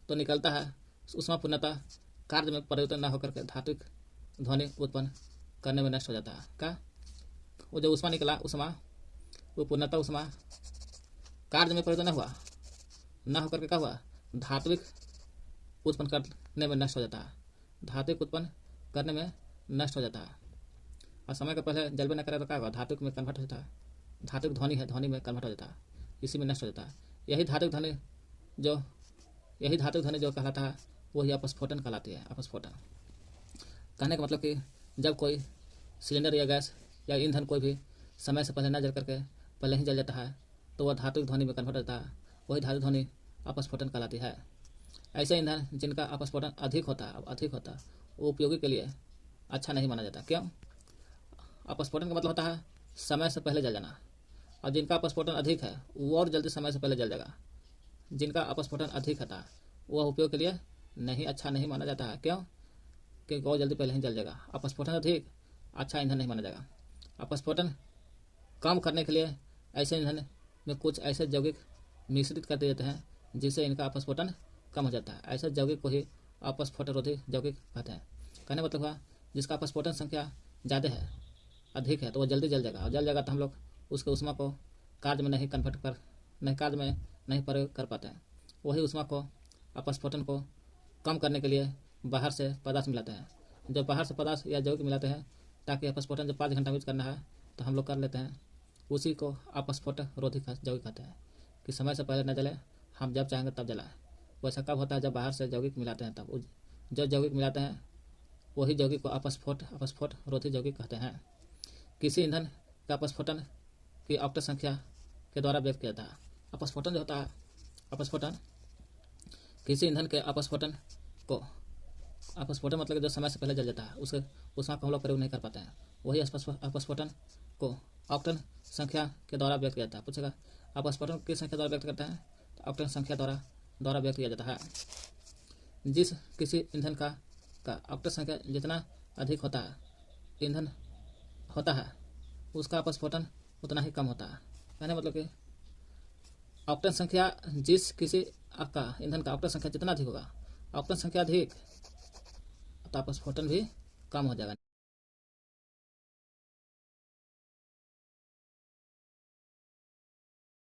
तो निकलता है। उष्मा पूर्णतः कार्य में परिवर्तन न होकर के धात्विक ध्वनि उत्पन्न करने में नष्ट हो जाता है। क्या वो जो उष्मा निकला उष्मा वो पूर्णतः उष्मा कार्य में परिवर्तन न होकर के क्या हुआ? धात्विक उत्पन्न करने में नष्ट हो जाता है। धात्विक उत्पन्न करने में नष्ट हो जाता है। और समय के पहले जल भी न करे तो क्या होगा? धात्विक में कन्वर्ट हो जाता है। धात्विक ध्वनि है, ध्वनि में कन्वर्ट हो जाता है, इसी में नष्ट हो जाता है। यही धात्विक ध्वनि जो कहलाता है वही अपस्फोटन कहलाती है। अपस्फोटन कहने का मतलब कि जब कोई सिलेंडर या गैस या ईंधन कोई भी समय से पहले न जल करके पहले ही जल जाता है तो वह धात्विक ध्वनि में कन्वर्ट हो जाता है, वही धात्विक ध्वनि अपस्फोटन कहलाती है। ऐसे ईंधन जिनका अपस्फोटन अधिक होता है वो उपयोगी के लिए अच्छा नहीं माना जाता। क्यों? अपस्फोटन का मतलब होता है समय से पहले जल जाना, और जिनका अपस्फोटन अधिक है वो और जल्दी समय से पहले जल जाएगा। जिनका अपस्फोटन अधिक होता है वह उपयोग के लिए अच्छा नहीं माना जाता है। क्यों? क्योंकि और जल्दी पहले ही जल जाएगा। अपस्फोटन अधिक अच्छा ईंधन नहीं माना जाएगा। अपस्फोटन कम करने के लिए ऐसे ईंधन में कुछ ऐसे यौगिक मिश्रित कर दिए जाते हैं जिससे इनका अपस्फोटन कम हो जाता है। ऐसे यौगिक को ही अपस्फोटरोधी यौगिक कहते हैं। कहने मतलब हुआ जिसका अपस्फोटन संख्या ज़्यादा है, अधिक है, तो वह जल्दी जल जाएगा, और जल जाएगा तो हम लोग उसके उष्मा को कार्य में नहीं प्रयोग कर पाते हैं। वही उष्मा को अपस्फोटन को कम करने के लिए बाहर से पदार्थ मिलाते हैं। जब बाहर से पदार्थ या यौगिक मिलाते हैं ताकि अपस्फोटन जब 5 घंटा यूज करना है तो हम लोग कर लेते हैं, उसी को अपस्फोटक रोधी यौगिक कहते हैं। कि समय से पहले न जले, हम जब चाहेंगे तब जलाएं। वैसा कब होता है? जब बाहर से यौगिक मिलाते हैं तब। जो यौगिक मिलाते हैं वही यौगिक को अपस्फोट रोधी यौगिक कहते हैं। किसी ईंधन का अपस्फोटन की ऑक्टेट संख्या के द्वारा व्यक्त किया जाता है। अपस्फोटन जो होता है, अपस्फोटन किसी ईंधन के अपस्फोटन मतलब कि जो समय से पहले जल जाता है उसके उष्मा को हम लोग प्रयोग नहीं कर पाते हैं। वही अपस्फोटन को ऑक्टेन संख्या के द्वारा व्यक्त किया जाता है। पूछेगा अपस्फोटन किस संख्या द्वारा व्यक्त करते हैं? तो ऑक्टेन संख्या द्वारा व्यक्त किया जाता है। जिस किसी ईंधन का ऑक्टेन संख्या जितना अधिक होता है ईंधन होता है उसका अपस्फोटन उतना ही कम होता है। कहने मतलब कि ऑक्टेन संख्या जिस किसी का ईंधन का ऑक्टेन संख्या जितना अधिक होगा, ऑक्टेन संख्या अधिक तो अपस्फोटन भी कम हो जाएगा।